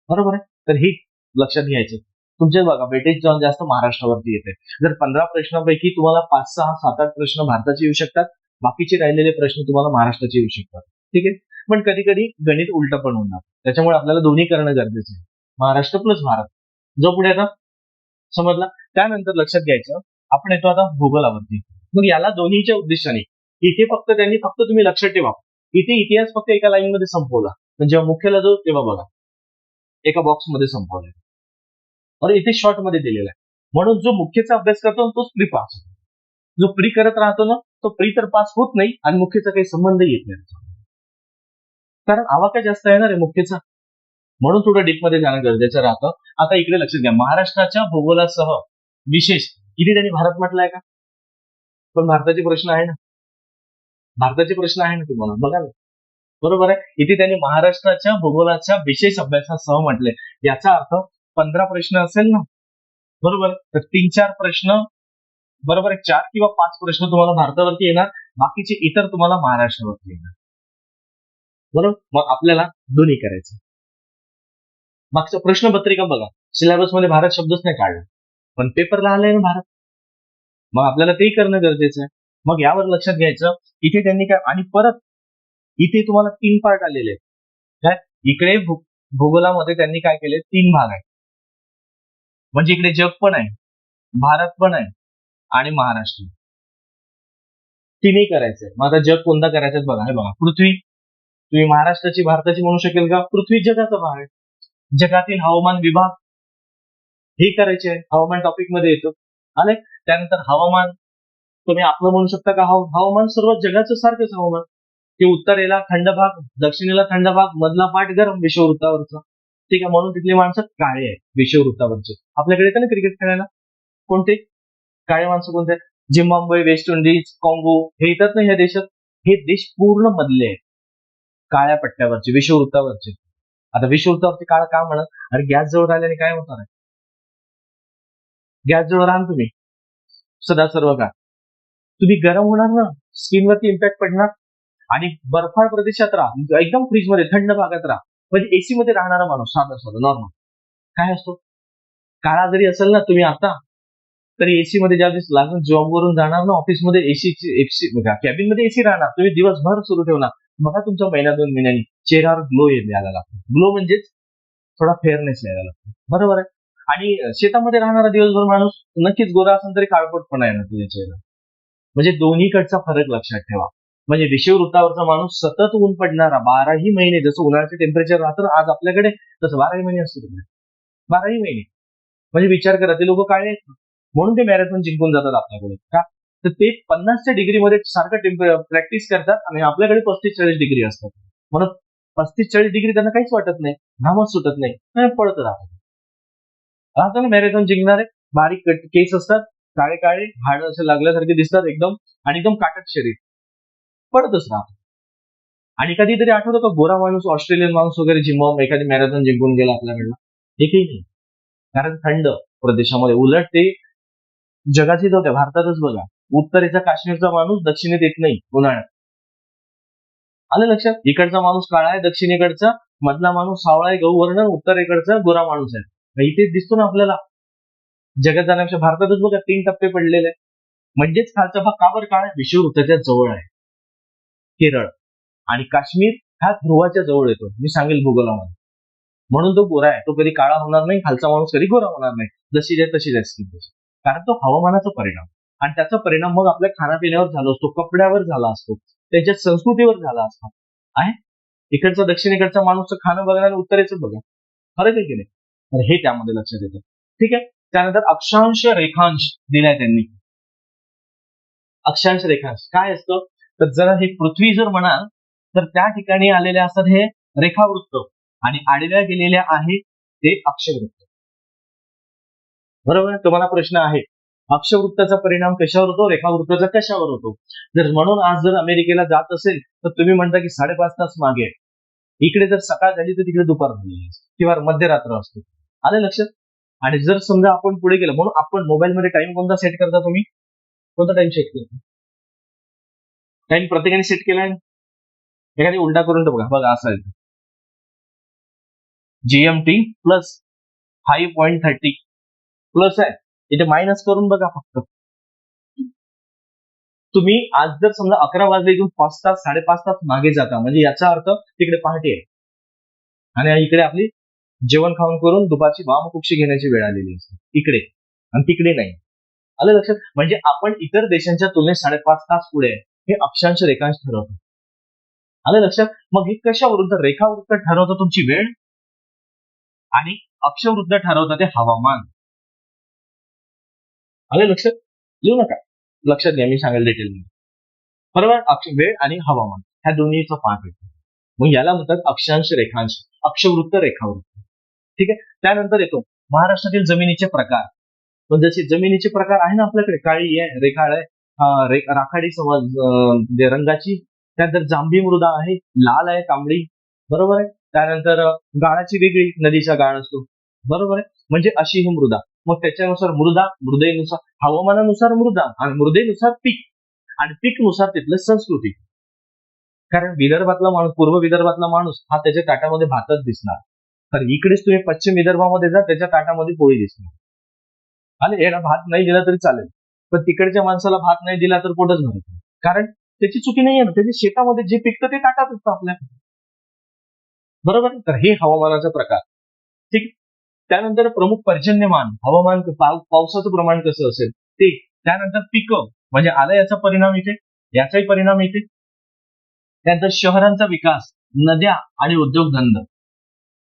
बरोबर आहे. तर हे लक्षात घ्यायचं. तुमचे बघा वेटेज जास्त महाराष्ट्रावरती येते. जर 15 प्रश्नांपैकी तुम्हाला 5, 6, 7, 8 प्रश्न भारताचे येऊ शकतात, बाकीचे राहिलेले प्रश्न तुम्हाला महाराष्ट्राचे येऊ शकतात. ठीक आहे. पण कधी कधी गणित उलट पण होणार, त्याच्यामुळे आपल्याला दोन्ही करणं गरजेचं आहे. महाराष्ट्र प्लस भारत. जो पुढे आता समजला. त्यानंतर लक्षात घ्यायचं, आपण येतो आता भूगोलावरती. मग याला दोन्हीच्या उद्देशाने इथे फक्त तुम्ही लक्षात ठेवा, इथे इतिहास फक्त एका लाईन मध्ये संपवला, पण जेव्हा मुख्यला जो तेव्हा बघा एका बॉक्समध्ये संपवलाय और इथे शॉर्ट मध्ये दिलेला आहे. म्हणून जो मुख्यचा अभ्यास करतो ना, तोच प्री पास होतो. जो प्री करत राहतो ना, तो प्री तर पास होत नाही आणि मुख्यचा काही संबंध येत नाही, कारण आवाका जास्त येणार आहे मुख्यचा. म्हणून थोडं डीप मध्ये जाणं गरजेचं राहतं. आता इकडे लक्षात घ्या, महाराष्ट्राच्या भूगोलासह विशेष इथे त्यांनी भारत म्हटलंय का? पण भारताचे प्रश्न आहे ना, तुम्हाला बघा ना. बरोबर आहे. इथे त्यांनी महाराष्ट्राच्या भूगोलाच्या विशेष अभ्यासासह म्हटले. याचा अर्थ 15 प्रश्न असेल ना, बरोबर, तर 3-4 प्रश्न, बरोबर आहे, 4 किंवा 5 प्रश्न तुम्हाला भारतावरती येणार, बाकीचे इतर तुम्हाला महाराष्ट्रावरती येणार. बरोबर. मग आपल्याला दोन्ही करायचं. मागचं प्रश्नपत्रिका बघा, सिलेबस मध्ये भारत शब्दच नाही काढला, पण पेपरला आलाय ना भारत, मग आपल्याला ते करणं गरजेचं आहे. मग यावर लक्षात घ्यायचं, इथे त्यांनी काय, आणि परत इथे तुम्हाला 3 पार्ट आलेले आहेत. काय इकडे भूगोलामध्ये त्यांनी काय केले, 3 भाग आहेत. म्हणजे इकडे जग पण आहे, भारत पण आहे आणि महाराष्ट्र. तिन्ही करायचंय. मग आता जग कोणता करायचं बघा. हे बघा, पृथ्वी. तुम्ही महाराष्ट्राची भारताची म्हणू शकेल का? पृथ्वी जगाचा भाग आहे. जगातील हवामान विभाग हे करायचे आहे, हवामान टॉपिक मध्ये येतो. आणि त्यानंतर हवामान तुम्ही आपलं म्हणू शकता का? हवामान सर्व जगाचं सारखंच हवामान. ते उत्तरेला थंड भाग, दक्षिणेला थंड भाग, मधला पाठ गरम विषुववृत्तावरचा. ठीक आहे. म्हणून तिथली माणसं काळे आहेत विषुववृत्तावरचे. आपल्याकडे येतं ना क्रिकेट खेळायला, कोणते काळे माणसं कोणते? झिम्बाब्वे, वेस्ट इंडिज, काँगो, हे येतात ना ह्या देशात. हे देश पूर्ण मधले आहेत, काळ्या पट्ट्यावरचे, विषुववृत्तावरचे. आता विषुववृत्तावरती काळ का म्हणत? अरे गॅस जवळ राहिल्याने काय होणार आहे? गॅस जवळ राहा तुम्ही सदा सर्व काळ, तुम्ही गरम होणार ना, स्किनवरती इम्पॅक्ट पडणार. आणि बर्फाळ प्रदेशात राहा, एकदम फ्रीजमध्ये थंड भागात राहा, म्हणजे एसी मध्ये राहणारा माणूस साधा नॉर्मल काय असतो, काळा जरी असेल ना तुम्ही आता, तरी एसी मध्ये ज्या दिवस लागून जॉबवरून जाणार ना, ऑफिसमध्ये कॅबिन मध्ये एसी राहणार, तुम्ही दिवसभर सुरू ठेवणार. बघा तुमच्या महिन्या 2 महिन्यांनी चेहऱ्यावर ग्लो यायला लागतो. ग्लो म्हणजेच थोडा फेअरनेस यायला लागतो. बरोबर आहे. आणि शेतामध्ये राहणारा दिवसभर माणूस नक्कीच गोरा असेल तरी काळपटपणा येणार तुझ्या चेहरा. म्हणजे दोन्हीकडचा फरक लक्षात ठेवा. म्हणजे विषुववृत्तावरचा माणूस सतत ऊन पडणारा 12ही महिने, जसं उन्हाळ्याचे टेम्परेचर राहतं आज आपल्याकडे, तसं 12ही महिने असतो तिकडे. 12ही महिने म्हणजे विचार करा, ते लोक काळे आहेत म्हणून ते मॅरेथॉन जिंकून जातात आपल्याकडे का? तर ते 50च्या डिग्रीमध्ये सारखं प्रॅक्टिस करतात आणि आपल्याकडे 35-40 डिग्री असतात. म्हणून 35-40 डिग्री त्यांना काहीच वाटत नाही, घामच सुटत नाही, पडत राहतं ना मॅरेथॉन जिंकणारे. बारीक केस असतात, काळे काळे हाड असे लागल्यासारखे दिसतात एकदम, आणि एकदम काटक शरीर, पडतच राहतो. आणि कधीतरी आठवतं का गोरा माणूस, ऑस्ट्रेलियन माणूस वगैरे जिम्बाब्वे एखादी मॅरेथॉन जिंकून गेला आपल्याकडनं? एकही नाही, कारण थंड प्रदेशामध्ये. उलट ते जगाची जाऊ द्या, भारतातच बघा, उत्तरेचा काश्मीरचा माणूस दक्षिणेत येत नाही उन्हाळ्यात. आलं लक्षात? इकडचा माणूस काळा आहे, दक्षिणेकडचा मधला माणूस सावळा आहे, गहूवर्ण, उत्तरेकडचा गोरा माणूस आहे. इथेच दिसतो ना आपल्याला. जगात जाण्यापेक्षा भारतातच बघा 3 टप्पे पडलेले. म्हणजेच खालचा भाग काबर काळ आहे? विषुववृत्ताच्या जवळ आहे. केरळ आणि काश्मीर हा ध्रुवाच्या जवळ येतो, मी सांगेल भूगोलामध्ये. म्हणून तो गोरा आहे, तो कधी काळा होणार नाही, खालचा माणूस कधी गोरा होणार नाही. जशी जाय तशी जाय, कारण तो हवामानाचा परिणाम, आणि त्याचा परिणाम मग आपल्या खाण्यापिण्यावर झाला असतो, कपड्यावर झाला असतो, त्याच्या संस्कृतीवर झाला असतो. आहे इकडचा दक्षिणेकडचा माणूस खाणं बघा आणि उत्तरेचं बघा, फरक आहे की नाही? तर हे त्यामध्ये लक्षात येतं. ठीक आहे. त्यानंतर अक्षांश रेखांश दिलाय त्यांनी. अक्षांश रेखांश काय असतं? तर जर हे पृथ्वी जर म्हणाल तर त्या ठिकाणी आलेले असतात हे रेखावृत्त, आणि आडव्या गेलेल्या आहे ते अक्षवृत्त. बरोबर. तुम्हाला प्रश्न आहे, अक्षवृत्ताचा परिणाम कशावर होतो, रेखावृत्ताचा कशावर होतो? जर म्हणून आज जर अमेरिकेला जात असेल तर तुम्ही म्हणता की 5.5 तास मागे आहे. इकडे जर सकाळ झाली तर तिकडे दुपार झाली किंवा मध्यरात्र असतो. आलं लक्षात? आणि जर समजा आपण पुढे गेलो, म्हणून आपण मोबाईलमध्ये टाइम कोणता सेट करता? तुम्ही कोणता टाइम सेट करता? टाइम प्रत्येकाने सेट केलाय. एखादी उलटा करून बघा असं आहे, GMT प्लस 5.30 प्लस आहे, इथे मायनस करून बघा फक्त. तुम्ही आज जर समजा 11 वाजले इथून 5 तास 5.5 तास मागे जाता, म्हणजे याचा अर्थ तिकडे पहाटे आहे आणि इकडे आपली जेवण खाऊन करून दुपारची वामकुक्षी घेण्याची वेळ आलेली असते इकडे, आणि तिकडे नाही. आलं लक्षात? म्हणजे आपण इतर देशांच्या तुलनेत 5.5 तास पुढे आहे, हे अक्षांश रेखांश ठरवतं. आलं लक्षात? मग हे कशावरून? रेखावृत्त ठरवतं तुमची वेळ आणि अक्षवृत्त ठरवतं ते हवामान. आलं लक्षात? लिहू नका, लक्षात घ्या, मी सांगेल डिटेल. बरोबर, वेळ आणि हवामान ह्या दोन्हीचा पाठ आहे. मग याला म्हणतात अक्षांश रेखांश, अक्षवृत्त रेखावृत्त. ठीक आहे. त्यानंतर येतो महाराष्ट्रातील जमिनीचे प्रकार. पण जसे जमिनीचे प्रकार आहे ना आपल्याकडे, काळी आहे, रेखाळ आहे, राखाडी रंगाची, त्यानंतर जांभी मृदा आहे, लाल आहे, तांबडी, बरोबर आहे. त्यानंतर गाळाची वेगळी, नदीचा गाळ असतो, बरोबर आहे. म्हणजे अशी ही मृदा. मग त्याच्यानुसार मृदेनुसार हवामानानुसार मृदा, आणि मृदेनुसार पीक, आणि पीकनुसार तिथलं संस्कृती. कारण विदर्भातला माणूस, पूर्व विदर्भातला माणूस हा त्याच्या ताटामध्ये भातच दिसणार, तर इकडेच तुम्ही पश्चिम विदर्भामध्ये जा, त्याच्या ताटामध्ये पोळी दिसणार. आणि याला भात नाही दिला तरी चालेल, पण तिकडच्या माणसाला भात नाही दिला तर पोटच भरत नाही. कारण त्याची चुकी नाही आहे, त्याच्या शेतामध्ये जे पिकतं ते ताटात असतं आपल्या, बरोबर. तर हे हवामानाचा प्रकार. ठीक. त्यानंतर प्रमुख पर्जन्यमान, हवामान, पावसाचं प्रमाण कसं असेल ते. त्यानंतर पिकं, म्हणजे आलं याचा परिणाम इथे, याचाही परिणाम इथे. त्यानंतर शहरांचा विकास, नद्या आणि उद्योगधंदे.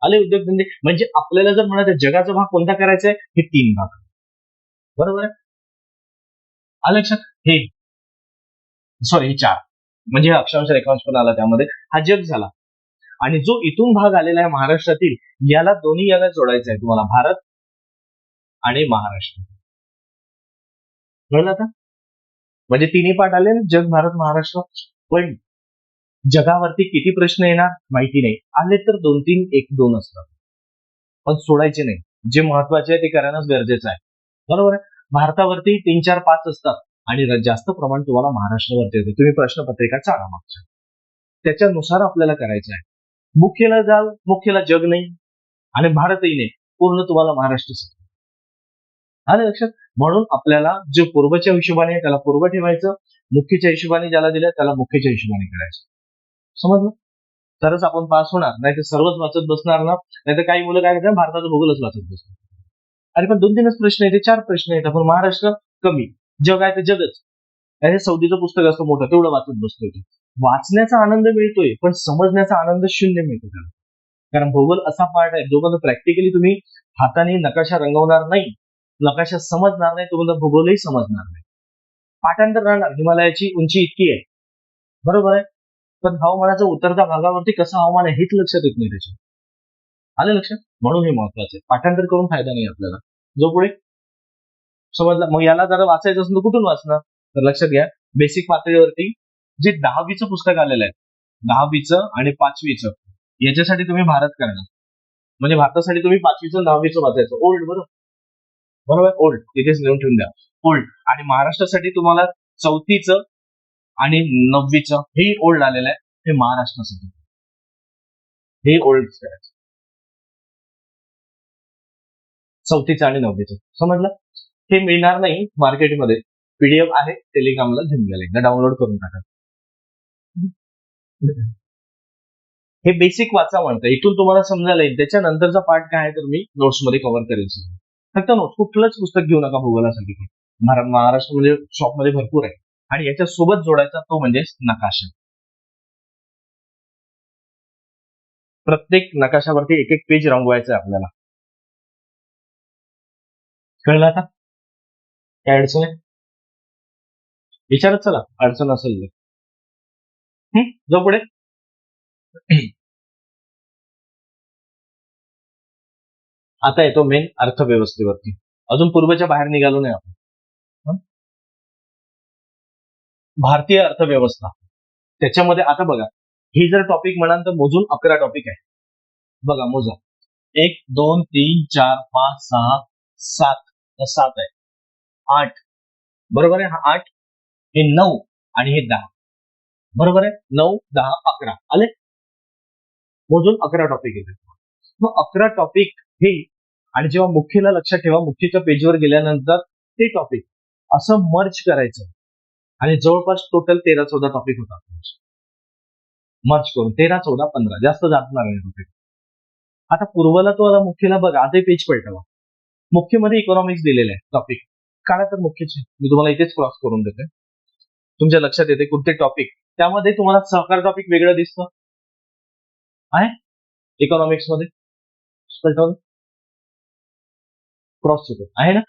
आले उद्योगधंदे, म्हणजे आपल्याला जर म्हणायचं जगाचा भाग कोणता करायचा आहे, हे 3 भाग, बरोबर आहे. आलं लक्षात? हे 4, म्हणजे अक्षांश रेखांश पण आला त्यामध्ये. हा जग झाला, आणि जो इथून भाग आलेला आहे महाराष्ट्रातील, याला दोन्ही याला जोडायचं आहे तुम्हाला, भारत आणि महाराष्ट्र. कळलं आता? म्हणजे तिन्ही पाठ आले ना, जग, भारत, महाराष्ट्र. पण जगावरती किती प्रश्न येणार माहिती नाही, आले तर 2-3, 1-2 असतात, पण सोडायचे नाही. जे महत्वाचे आहे ते करणंच गरजेचं आहे, बरोबर आहे. भारतावरती 3-4-5 असतात, आणि जास्त प्रमाण तुम्हाला महाराष्ट्रावरती येते. तुम्ही प्रश्नपत्रिका चाळा मागच्या, त्याच्यानुसार आपल्याला करायचं आहे. मुख्यला जाल, मुख्यला जग नाही आणि भारतही नाही, पूर्ण तुम्हाला महाराष्ट्र. आलं लक्षात? म्हणून आपल्याला जे पूर्वच्या हिशोबाने त्याला पूर्व ठेवायचं, मुख्यच्या हिशोबाने ज्याला दिलं त्याला मुख्यच्या हिशोबाने करायचं. समजलं? तरच आपण पास होणार, नाही तर सर्वच वाचत बसणार ना. नाही तर काही मुलं काय करतात, भारताचं भूगोलच वाचत बसतात. अरे पण 2-3च प्रश्न येते, 4 प्रश्न येतात, पण महाराष्ट्र कमी, जग आहे तर जगच. हे सौदीचं पुस्तक असतं मोठं, तेवढं वाचत बसतोय. वाचण्याचा आनंद मिळतोय, पण समजण्याचा आनंद शून्य मिळतो त्याला. कारण भूगोल असा पार्ट आहे, जोपर्यंत प्रॅक्टिकली तुम्ही हाताने नकाशा रंगवणार नाही, नकाशा समजणार नाही, तोपर्यंत भूगोलही समजणार नाही. पाठांतर राहणार, हिमालयाची उंची इतकी आहे, बरोबर आहे, पण हवामानाचा उतरत्या भागावरती कसं हवामान आहे हेच लक्षात येत नाही त्याच्या. आलं लक्षात? म्हणून हे महत्वाचं आहे. पाठांतर करून फायदा नाही आपल्याला. जो पुढे समजला. मग याला जरा वाचायचं असेल तर कुठून वाचणार? तर लक्षात घ्या, बेसिक पातळीवरती जे 10वीचं पुस्तक आलेलं आहे, 10वीचं आणि 5वीचं, याच्यासाठी तुम्ही भारत करणार, म्हणजे भारतासाठी तुम्ही 5वीचं 10वीचं वाचायचं. ओल्ड, बरोबर, ओल्ड तिथेच लिहून ठेवून द्या, ओल्ड. आणि महाराष्ट्रासाठी तुम्हाला 4थीचं आणि 9वीचं हे ओल्ड आलेलं आहे, हे महाराष्ट्रासाठी हे ओल्ड करायचं, 4थीचं आणि 9वीचं. समजलं? हे मिळणार नाही मार्केटमध्ये, पीडीएफ आहे, टेलिग्रामला घेऊन घ्या, एकदा डाउनलोड करून टाका. हे बेसिक वाचा म्हणतं, इथून तुम्हाला समजायला येईल. त्याच्यानंतरचा पार्ट काय आहे तर मी नोट्समध्ये कव्हर करेल. फक्त नोट्स, कुठलंच पुस्तक घेऊ नका भूगोलासाठी. महाराष्ट्र म्हणजे शॉपमध्ये भरपूर आहे, आणि याच्या सोबत जोडायचा तो म्हणजे नकाशा. प्रत्येक नकाशावरती एक एक पेज रंगवायचं आहे आपल्याला. कळलं आता? काय अडचण आहे विचारत चला, अडचण असेल तर. जो पुढे आता येतो मेन अर्थव्यवस्थेवरती. अजून पूर्वच्या बाहेर निघालो नाही आपण. भारतीय अर्थव्यवस्था, त्याच्यामध्ये आता बघा, ही जर टॉपिक म्हणाल तर मोजून 11 टॉपिक आहे. बघा मोजा, 1, 2, 3, 4, 5, 6, 7, 7 आहे, 8, बरोबर आहे. हा 8, हे 9 आणि हे 10, बरोबर आहे. 9, 10, 11 आले, मोजून 11 टॉपिक येते. मग 11 टॉपिक हे, आणि जेव्हा मुख्यला लक्षात ठेवा, मुख्यच्या पेजवर गेल्यानंतर ते टॉपिक असं मर्ज करायचं, आणि जवळपास टोटल 13-14 टॉपिक होता मर्ज करून 13-14-15 जास्त जाणार नाही टॉपिक. आता पूर्वला तो मुख्यला बघा आधी पेज पलटवा. मुख्यमध्ये इकॉनॉमिक्स दिलेलं आहे टॉपिक. काढा तर मुख्यचे मी तुम्हाला इथेच क्रॉस करून देते. तुमच्या लक्षात येते कुठले टॉपिक. त्यामध्ये तुम्हाला सहकार टॉपिक वेगळं दिसतं आहे इकॉनॉमिक्स मध्ये क्रॉस होतो आहे ना.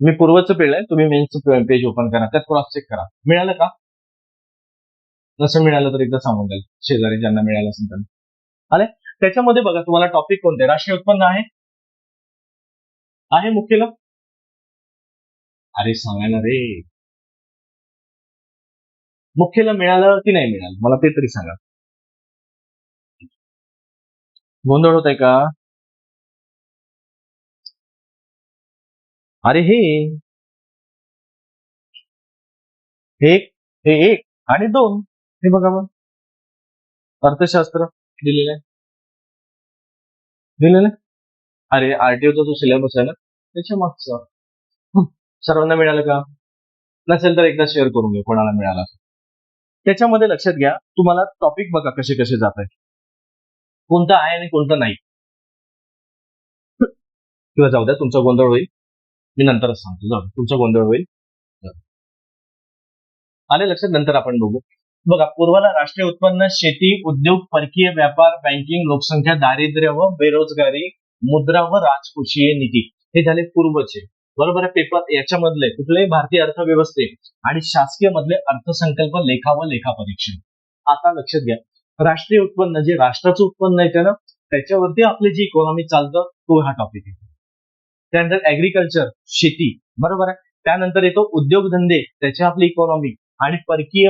मी पूर्वचं पेज आहे तुम्ही मेन्सचं पेज ओपन करा त्यात क्रॉस चेक करा. मिळालं का? नसं मिळालं तर एकदा सांगून द्याल शेजारी ज्यांना मिळालं असेल त्यांना. आले त्याच्यामध्ये बघा तुम्हाला टॉपिक कोणते राष्ट्रीय उत्पन्न आहे मुख्यला. अरे सांगा ना रे मुख्यला मिळालं की नाही मिळालं मला ते तरी सांगा. गोंधळ होत आहे का? अरे हे एक आणि 2 हे बघा मग अर्थशास्त्र दिलेलं आहे. अरे आरटीओचा जो सिलेबस आहे ना त्याच्या मागचं सर्वांना मिळालं का? नसेल तर एकदा शेअर करून घ्या कोणाला मिळाला. त्याच्यामध्ये लक्षात घ्या तुम्हाला टॉपिक बघा कसे कसे जात आहे कोणतं आहे आणि कोणतं नाही. किंवा जाऊ द्या तुमचा गोंधळ होईल मी नंतरच सांगतो. जाऊ तुमचा गोंधळ होईल आले लक्षात नंतर आपण बघू. बघा पूर्वाला राष्ट्रीय उत्पन्न शेती उद्योग परकीय व्यापार बँकिंग लोकसंख्या दारिद्र्य व बेरोजगारी मुद्रा व राजकोषीय नीती हे झाले पूर्वचे. बरोबर आहे. पेपर याच्यामधले कुठले भारतीय अर्थव्यवस्थे आणि शासकीय मधले अर्थसंकल्प लेखा व लेखा परीक्षण. आता लक्षात घ्या राष्ट्रीय उत्पन्न जे राष्ट्राचं उत्पन्न येतं ना त्याच्यावरती आपली जी इकॉनॉमी चालतं तो हा टॉपिक आहे. त्यानंतर ऍग्रिकल्चर शेती बरोबर आहे. त्यानंतर येतो उद्योगधंदे त्याच्या आपली इकॉनॉमी आणि परकीय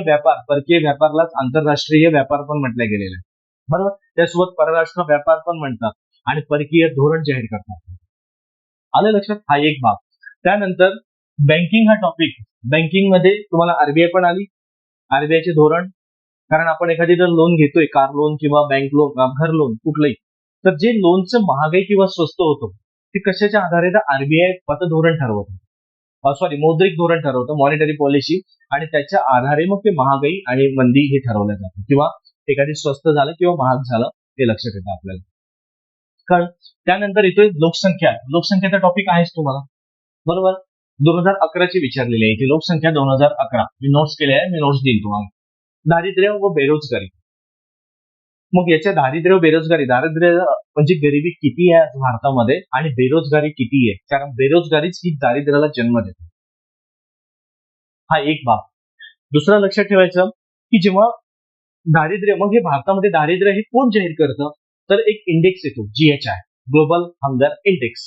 व्यापारलाच आंतरराष्ट्रीय व्यापार पण म्हटलं गेलेलं आहे बरोबर. त्यासोबत परराष्ट्र व्यापार पण म्हणतात आणि परकीय धोरण जाहीर करतात. आलं लक्षात. हा एक भाग. त्यानंतर बँकिंग हा टॉपिक. बँकिंग मध्ये तुम्हाला आरबीआय पण आली आरबीआयचे धोरण. कारण आपण एखादी जर लोन घेतोय कार लोन किंवा बँक लोन घर लोन कुठलंही तर जे लोनचं महागाई किंवा स्वस्त होतं ते कशाच्या आधारे आरबीआय पतधोरण ठरवतं मौद्रिक धोरण ठरवतं मॉनिटरी पॉलिसी आणि त्याच्या आधारे मग ते महागाई आणि मंदी हे ठरवलं जातं किंवा एखादी स्वस्त झालं किंवा महाग झालं ते लक्षात येतं आपल्याला. कारण त्यानंतर येतोय लोकसंख्याचा टॉपिक आहेच तुम्हाला बरोबर. 2011 विचारलेली आहे इथे लोकसंख्या 2011 मी नोट्स केले आहे मी नोट्स देईन तुम्हाला. दारिद्र्य व बेरोजगारी. मग याच्या दारिद्र्य म्हणजे गरिबी किती आहे भारतामध्ये आणि बेरोजगारी किती आहे कारण बेरोजगारीच ही दारिद्र्याला जन्म देते. हा एक भाग. दुसरा लक्षात ठेवायचं की जेव्हा दारिद्र्य मग हे भारतामध्ये दारिद्र्य हे कोण जाहीर करतं तर एक इंडेक्स येतो GHI ग्लोबल हंगर इंडेक्स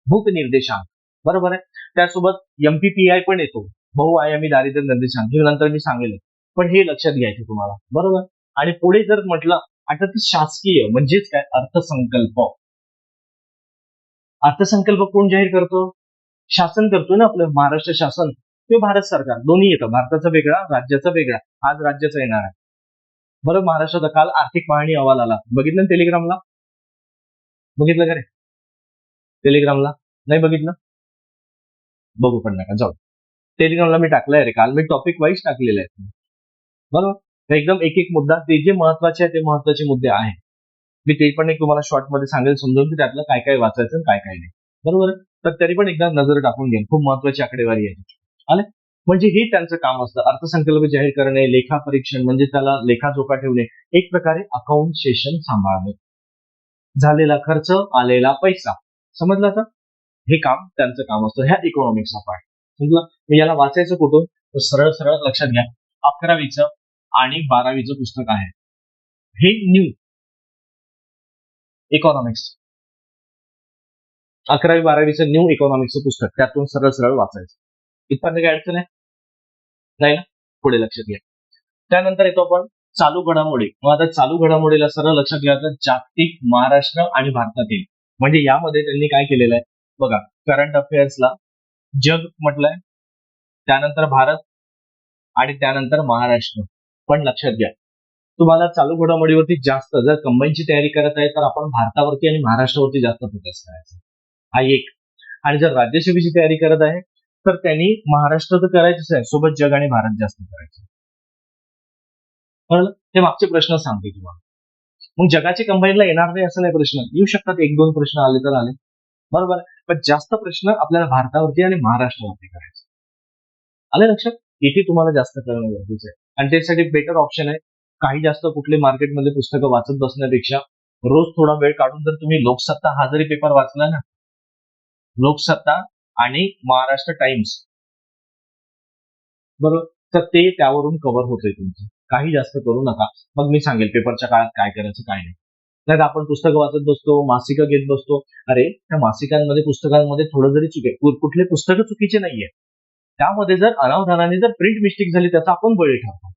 भूक निर्देशांक बरोबर आहे. त्यासोबत MPPI पण येतो बहुआयामी दारिद्र्य निर्देशांक हे नंतर मी सांगेल पण हे लक्षात घ्यायचं तुम्हाला बरोबर. आणि पुढे जर म्हटलं आता ते शासकीय म्हणजेच काय अर्थसंकल्प कोण जाहीर करतो? शासन करतो ना आपलं महाराष्ट्र शासन किंवा भारत सरकार दोन्ही येतं. भारताचा वेगळा राज्याचा वेगळा. आज राज्याचा येणार आहे बरं. महाराष्ट्राचा काल आर्थिक पाहणी अहवाल आला बघितलं टेलिग्रामला बघितलं का रे? टेलिग्रामला नाही बघितलं बघू पण नका जाऊ. टेलिग्रामला मी टाकलंय रे काल मी टॉपिक वाईज टाकलेलं आहे बरोबर. एकदम एक एक मुद्दा ते जे महत्वाचे आहे ते महत्वाचे मुद्दे आहेत मी ते पण एक तुम्हाला शॉर्ट मध्ये सांगेल समजून की त्यातलं काय काय वाचायचं काय काय नाही बरोबर. तर तरी पण एकदा नजर टाकून घेईन खूप महत्वाची आकडेवारी आहे आले. म्हणजे हे त्यांचं काम असतं अर्थसंकल्प जाहीर करणे लेखा परीक्षण म्हणजे त्याला लेखाजोखा ठेवणे एक प्रकारे अकाउंट सेशन सांभाळणे झालेला खर्च आलेला पैसा समजला का. हे काम त्यांचं काम असतं ह्या इकॉनॉमिक्सचा पार्ट समजलं. मी याला वाचायचं कुठून तर सरळ सरळ लक्षात घ्या 11वीचं आणि 12वीचं पुस्तक आहे हे न्यू इकॉनॉमिक्स 11वी-12वीचं न्यू इकॉनॉमिक्सचं पुस्तक त्यातून सरळ सरळ वाचायचं इथपर्यंत काय अडचण आहे नाही ना. पुढे लक्षात घ्या. त्यानंतर येतो आपण चालू घडामोडी. मग आता चालू घडामोडीला सरळ लक्षात घ्यायचं जागतिक महाराष्ट्र आणि भारतातील म्हणजे यामध्ये त्यांनी काय केलेलं आहे बघा. करंट अफेअर्सला जग म्हटलंय त्यानंतर भारत आणि त्यानंतर महाराष्ट्र. पण लक्षात घ्या तुम्हाला चालू घडामोडीवरती जास्त जर कंबाईनची तयारी करत आहे तर आपण भारतावरती आणि महाराष्ट्रावरती जास्त फोकस करायचं हा एक. आणि जर राज्यसेवेची तयारी करत आहे तर त्यांनी महाराष्ट्र तर करायचंच आहे, सोबत जग आणि भारत जास्त करायचं. कळलं? ते मागचे प्रश्न सांगते तुम्हाला. मग जगाचे कंबाईनला येणार नाही असं नाही, प्रश्न येऊ शकतात, एक दोन प्रश्न आले तर आले, बरोबर आहे. पण जास्त प्रश्न आपल्याला भारतावरती आणि महाराष्ट्रावरती करायचे. आले लक्षात? इथे तुम्हाला जास्त करणं गरजेचं आहे. आणि त्यासाठी बेटर ऑप्शन आहे, काही जास्त कुठले मार्केटमध्ये पुस्तकं वाचत बसण्यापेक्षा रोज थोडा वेळ काढून जर तुम्ही लोकसत्ता हा जरी पेपर वाचला ना, लोकसत्ता आणि महाराष्ट्र टाइम्स, बरोबर, तर ते त्यावरून कव्हर होतंय तुमचं. काही जास्त करू नका. मग मी सांगेल पेपरच्या काळात काय करायचं काय नाही. नाही आपण पुस्तकं वाचत बसतो, मासिकं घेत बसतो. अरे त्या मासिकांमध्ये पुस्तकांमध्ये थोडं जरी चुके, कुठले पुस्तकं चुकीचे नाहीये, त्यामध्ये जर अनावधानाने जर प्रिंट मिस्टेक झाली त्याचा आपण बळी ठरतो.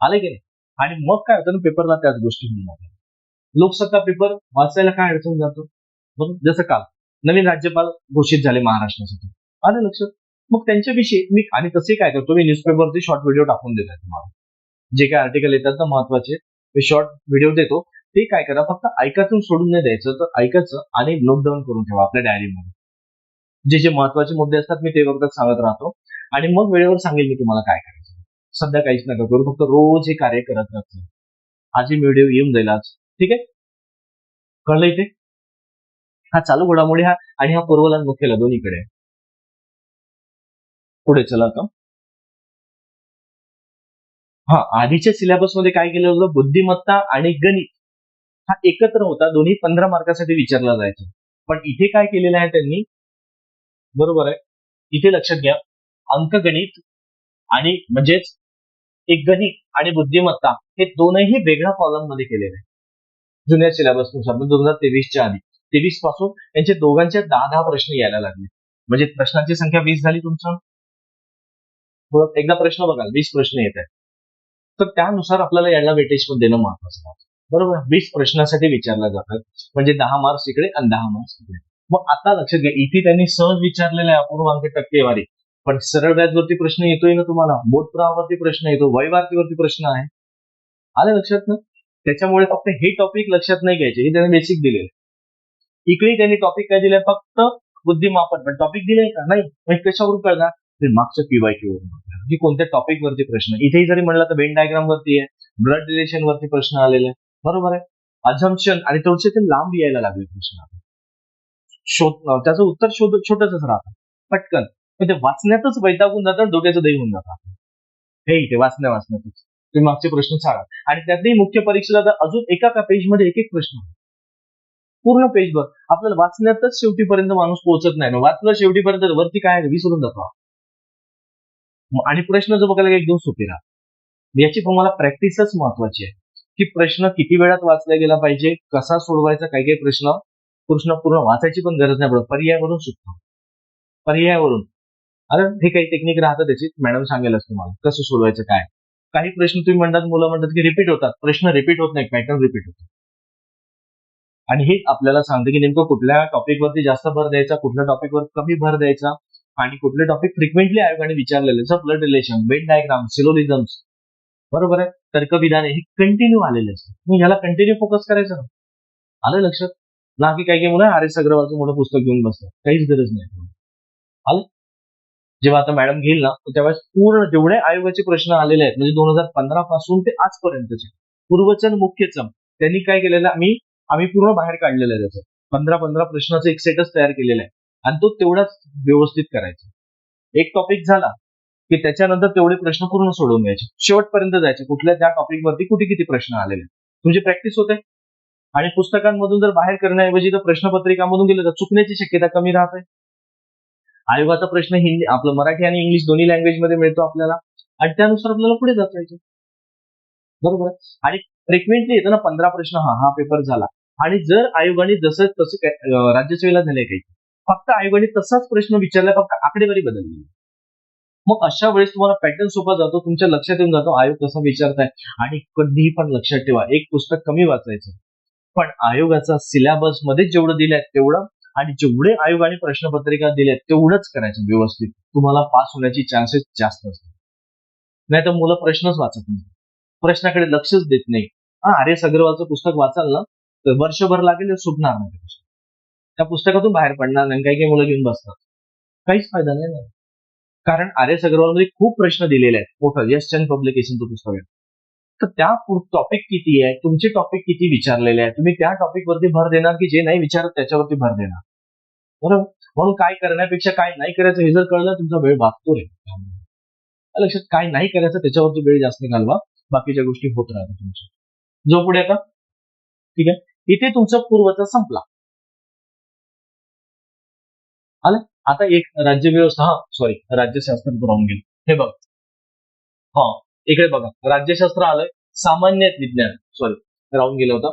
आले की नाही? आणि मग काय होतं ना, पेपरला त्याच गोष्टी होऊन. लोकसत्ता पेपर वाचायला काय अडचण जातो, बघ जसं काल नवीन राज्यपाल घोषित झाले महाराष्ट्रासाठी, आलं लक्षात? मग त्यांच्याविषयी मी, आणि तसे काय करतो मी, न्यूजपेपरवरती शॉर्ट व्हिडिओ टाकून देतात तुम्हाला, जे काय आर्टिकल येतात ना महत्वाचे, ते शॉर्ट व्हिडिओ देतो. ते काय करा, फक्त ऐकायचं सोडून नाही द्यायचं, तर ऐकायचं आणि नोट डाऊन करून ठेवा आपल्या डायरीमध्ये. जे जे महत्वाचे मुद्दे असतात मी ते वगैरे सांगत राहतो, आणि मग वेळेवर सांगेल मी तुम्हाला काय करायचं. सध्या काहीच नका करू, फक्त रोज हे कार्य करत राहतो. आजही व्हिडिओ येऊन जाईल आज, ठीक आहे? कळलं इथे? हा चालू घडामोडी हा, आणि हा पूर्वला मुख्यला दोन्हीकडे आहे. पुढे चला आता. हा, आधीच्या सिलेबसमध्ये काय केलं होतं, बुद्धिमत्ता आणि गणित हा एकत्र होता, दोन्ही 15 मार्कासाठी विचारला जायचा. पण इथे काय केलेलं आहे त्यांनी, बरोबर आहे, इथे लक्षात घ्या, अंकगणित आणि म्हणजेच एक गणित आणि बुद्धिमत्ता हे दोनही वेगळ्या कॉलम मध्ये केलेले आहे. जुन्या सिलेबसनुसार 2023च्या आधी, 23 पासून यांचे दोघांचे 10-10 प्रश्न यायला लागले. म्हणजे प्रश्नांची संख्या 20 झाली तुमचं. एकदा प्रश्न बघाल 20 प्रश्न येत आहेत, तर त्यानुसार आपल्याला याला वेटेज पण देणं महत्वाचं आहे. बरोबर, 20 प्रश्नासाठी विचारल्या जातात, म्हणजे 10 मार्क्स इकडे आणि 10 मार्क्स इकडे. मग आता लक्षात घ्या, इथे त्यांनी सहज विचारलेलं आहे अपूर्णांक टक्केवारी, पण सरळ व्याजवरती प्रश्न येतोय ना तुम्हाला, बोध प्रवाहावरती प्रश्न येतो, वयवारतीवरती प्रश्न आहे. आलं लक्षात ना? त्याच्यामुळे फक्त हे टॉपिक लक्षात नाही घ्यायचे, हे त्यांनी बेसिक दिलेले. इकडे त्यांनी टॉपिक काय दिले, फक्त बुद्धिमापन, पण टॉपिक दिले का नाही, मग कशावरून कळणार, ते मागच्या पीवायक्यू वरून की कोणत्या टॉपिक वरती प्रश्न. इथेही जरी म्हणलं तर वेन डायग्राम वरती आहे, ब्लड रिलेशन वरती प्रश्न आलेले, बरोबर आहे. अझम्पशन आणि थोडेसे ते लांब यायला लागले प्रश्न, त्याचं उत्तर छोटच राहतं पटकन, पण ते वाचण्यातच वैतागून जातं, डोक्याचं दही होऊन जातं. हे इथे वाचण्यातच तुम्ही मागचे प्रश्न सांगा, आणि त्यातही मुख्य परीक्षेला तर अजून एका पेजमध्ये एक एक प्रश्न, पूर्ण पेजवर आपल्याला वाचण्यातच शेवटीपर्यंत माणूस पोहोचत नाही. वाचलं शेवटीपर्यंत, वरती काय विसरून जातो. आणि प्रश्न जो बघायला एकदम सोपे राहतात. याची तुम्हाला प्रॅक्टिसच महत्वाची आहे, की प्रश्न किती वेळात वाचला गेला पाहिजे, कसा सोडवायचा. काही काही प्रश्न पूर्ण वाचायची पण गरज नाही पडत, पर्यायावरून सुटतो, पर्यायावरून. अरे हे काही टेक्निक राहतं त्याची, मॅडम सांगेलच तुम्हाला कसं सोडवायचं काय. काही प्रश्न तुम्ही म्हणतात, मुलं म्हणतात की रिपीट होतात, प्रश्न रिपीट होत नाही, पॅटर्न रिपीट होतो. आणि हे आपल्याला सांगते की नेमकं कुठल्या टॉपिकवरती जास्त भर द्यायचा, कुठल्या टॉपिकवर कमी भर द्यायचा, आणि कुठले टॉपिक फ्रिक्वेंटली आयोगाने विचारलेले, जसं ब्लड रिलेशन, वेन डायग्राम, सिलोलिझम्स, बरोबर आहे, तर्कविधाने, हे कंटिन्यू आलेले असतात. मग ह्याला कंटिन्यू फोकस करायचं ना. आलं लक्षात? ना की काही मुलं आर.एस. अग्रवालचं मोठं पुस्तक घेऊन बसतात, काहीच गरज नाही. आलं? जेव्हा आता मॅडम घेईल ना, त्यावेळेस पूर्ण जेवढे आयोगाचे प्रश्न आलेले आहेत, म्हणजे 2015 पासून ते आजपर्यंतचे पूर्वचन मुख्यचम, त्यांनी काय केलेलं, आम्ही पूर्ण बाहेर काढलेलं आहे त्याचं. 15 प्रश्नाचं एक सेटच तयार केलेला आहे, आणि तो तेवढाच व्यवस्थित करायचा. एक टॉपिक झाला की त्याच्यानंतर तेवढे प्रश्न पूर्ण सोडवून घ्यायचे, शेवटपर्यंत जायचे, कुठल्या त्या टॉपिकवरती कुठे किती प्रश्न आलेले, तुमची प्रॅक्टिस होते. आणि पुस्तकांमधून जर बाहेर करण्याऐवजी जर प्रश्नपत्रिकामधून गेलं तर चुकण्याची शक्यता कमी राहते. आयोगाचा प्रश्न हिंदी, आपलं मराठी आणि इंग्लिश दोन्ही लँग्वेज मध्ये मिळतो आपल्याला, आणि त्यानुसार आपल्याला पुढे जाता येतं. बरोबर आहे. आणि फ्रिक्वेंटली येतं ना 15 प्रश्न, हा पेपर झाला, आणि जर आयोगाने जसं तसे राज्यसेवेला झाले काही, फक्त आयोगाने तसाच प्रश्न विचारला, फक्त आकडेवारी बदलली, मग अशा वेळेस तुम्हाला पॅटर्न सोपा जातो, तुमच्या लक्षात येऊन जातो आयोग कसा विचारताय. आणि कधीही पण लक्षात ठेवा, एक पुस्तक कमी वाचायचं, पण आयोगाचा सिलेबस मध्ये जेवढं दिलंय तेवढं, आणि जेवढे आयोगाने प्रश्नपत्रिका दिल्यात तेवढंच करायचं व्यवस्थित, तुम्हाला पास होण्याची चान्सेस जास्त असतात. नाही तर मुलं प्रश्नच वाचत नाही, प्रश्नाकडे लक्षच देत नाही. आर.एस. अग्रवालचं पुस्तक वाचाल ना, तर वर्षभर लागेल, सुटणार नाही, त्या पुस्तकातून बाहेर पडणार नाही. काही काही मुलं घेऊन बसतात, काहीच फायदा नाही ना. कारण आर.एस. अग्रवालमध्ये खूप प्रश्न दिलेले आहेत. मोठं यशचंद पब्लिकेशनचं पुस्तक आहे. तर त्या टॉपिक किती आहे, तुमचे टॉपिक किती विचारलेले आहे, तुम्ही त्या टॉपिक वरती भर देणार की जे नाही विचारत त्याच्यावरती भर देणार. बरोबर. म्हणून काय करण्यापेक्षा काय नाही करायचं हे जर कळलं तुमचा वेळ वाचतो रे. लक्षात काय नाही करायचं त्याच्यावरती वेळ जास्त घालवा, बाकीच्या गोष्टी होत राहतात तुमच्या. जो पुढे आता ठीक आहे, इथे तुमचा पूर्वचा संपला. आलं. आता एक राज्यव्यवस्था, सॉरी राज्यशास्त्र राहून गेलं. हे बघ, हा इकडे बघा, राज्यशास्त्र आलंय, सामान्य विज्ञान सॉरी राहून गेलं होतं.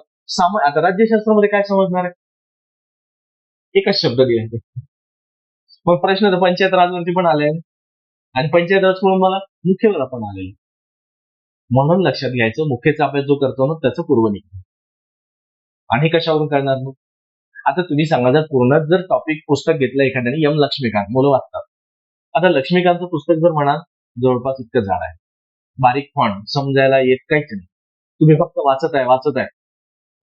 आता राज्यशास्त्रामध्ये काय समजणार आहे, एकच शब्द दिला. मग प्रश्न तर पंचायत राजवरती पण आले आणि पंचायत राज म्हणून मला मुख्यवर पण आलेलं. म्हणून लक्षात घ्यायचं, मुख्यचा अभ्यास जो करतो ना त्याचं पूर्व निघतं. आणि कशावरून करणार मग? आता तुम्ही सांगा, जर पूर्ण जर टॉपिक पुस्तक घेतलं एखाद्याने, यम लक्ष्मीकांत, मुलं वाचतात. आता लक्ष्मीकांतचं पुस्तक जर म्हणाल जवळपास इतकं जाड आहे, बारीक फॉन्ट, समजायला येत काहीच नाही. तुम्ही फक्त वाचत आहे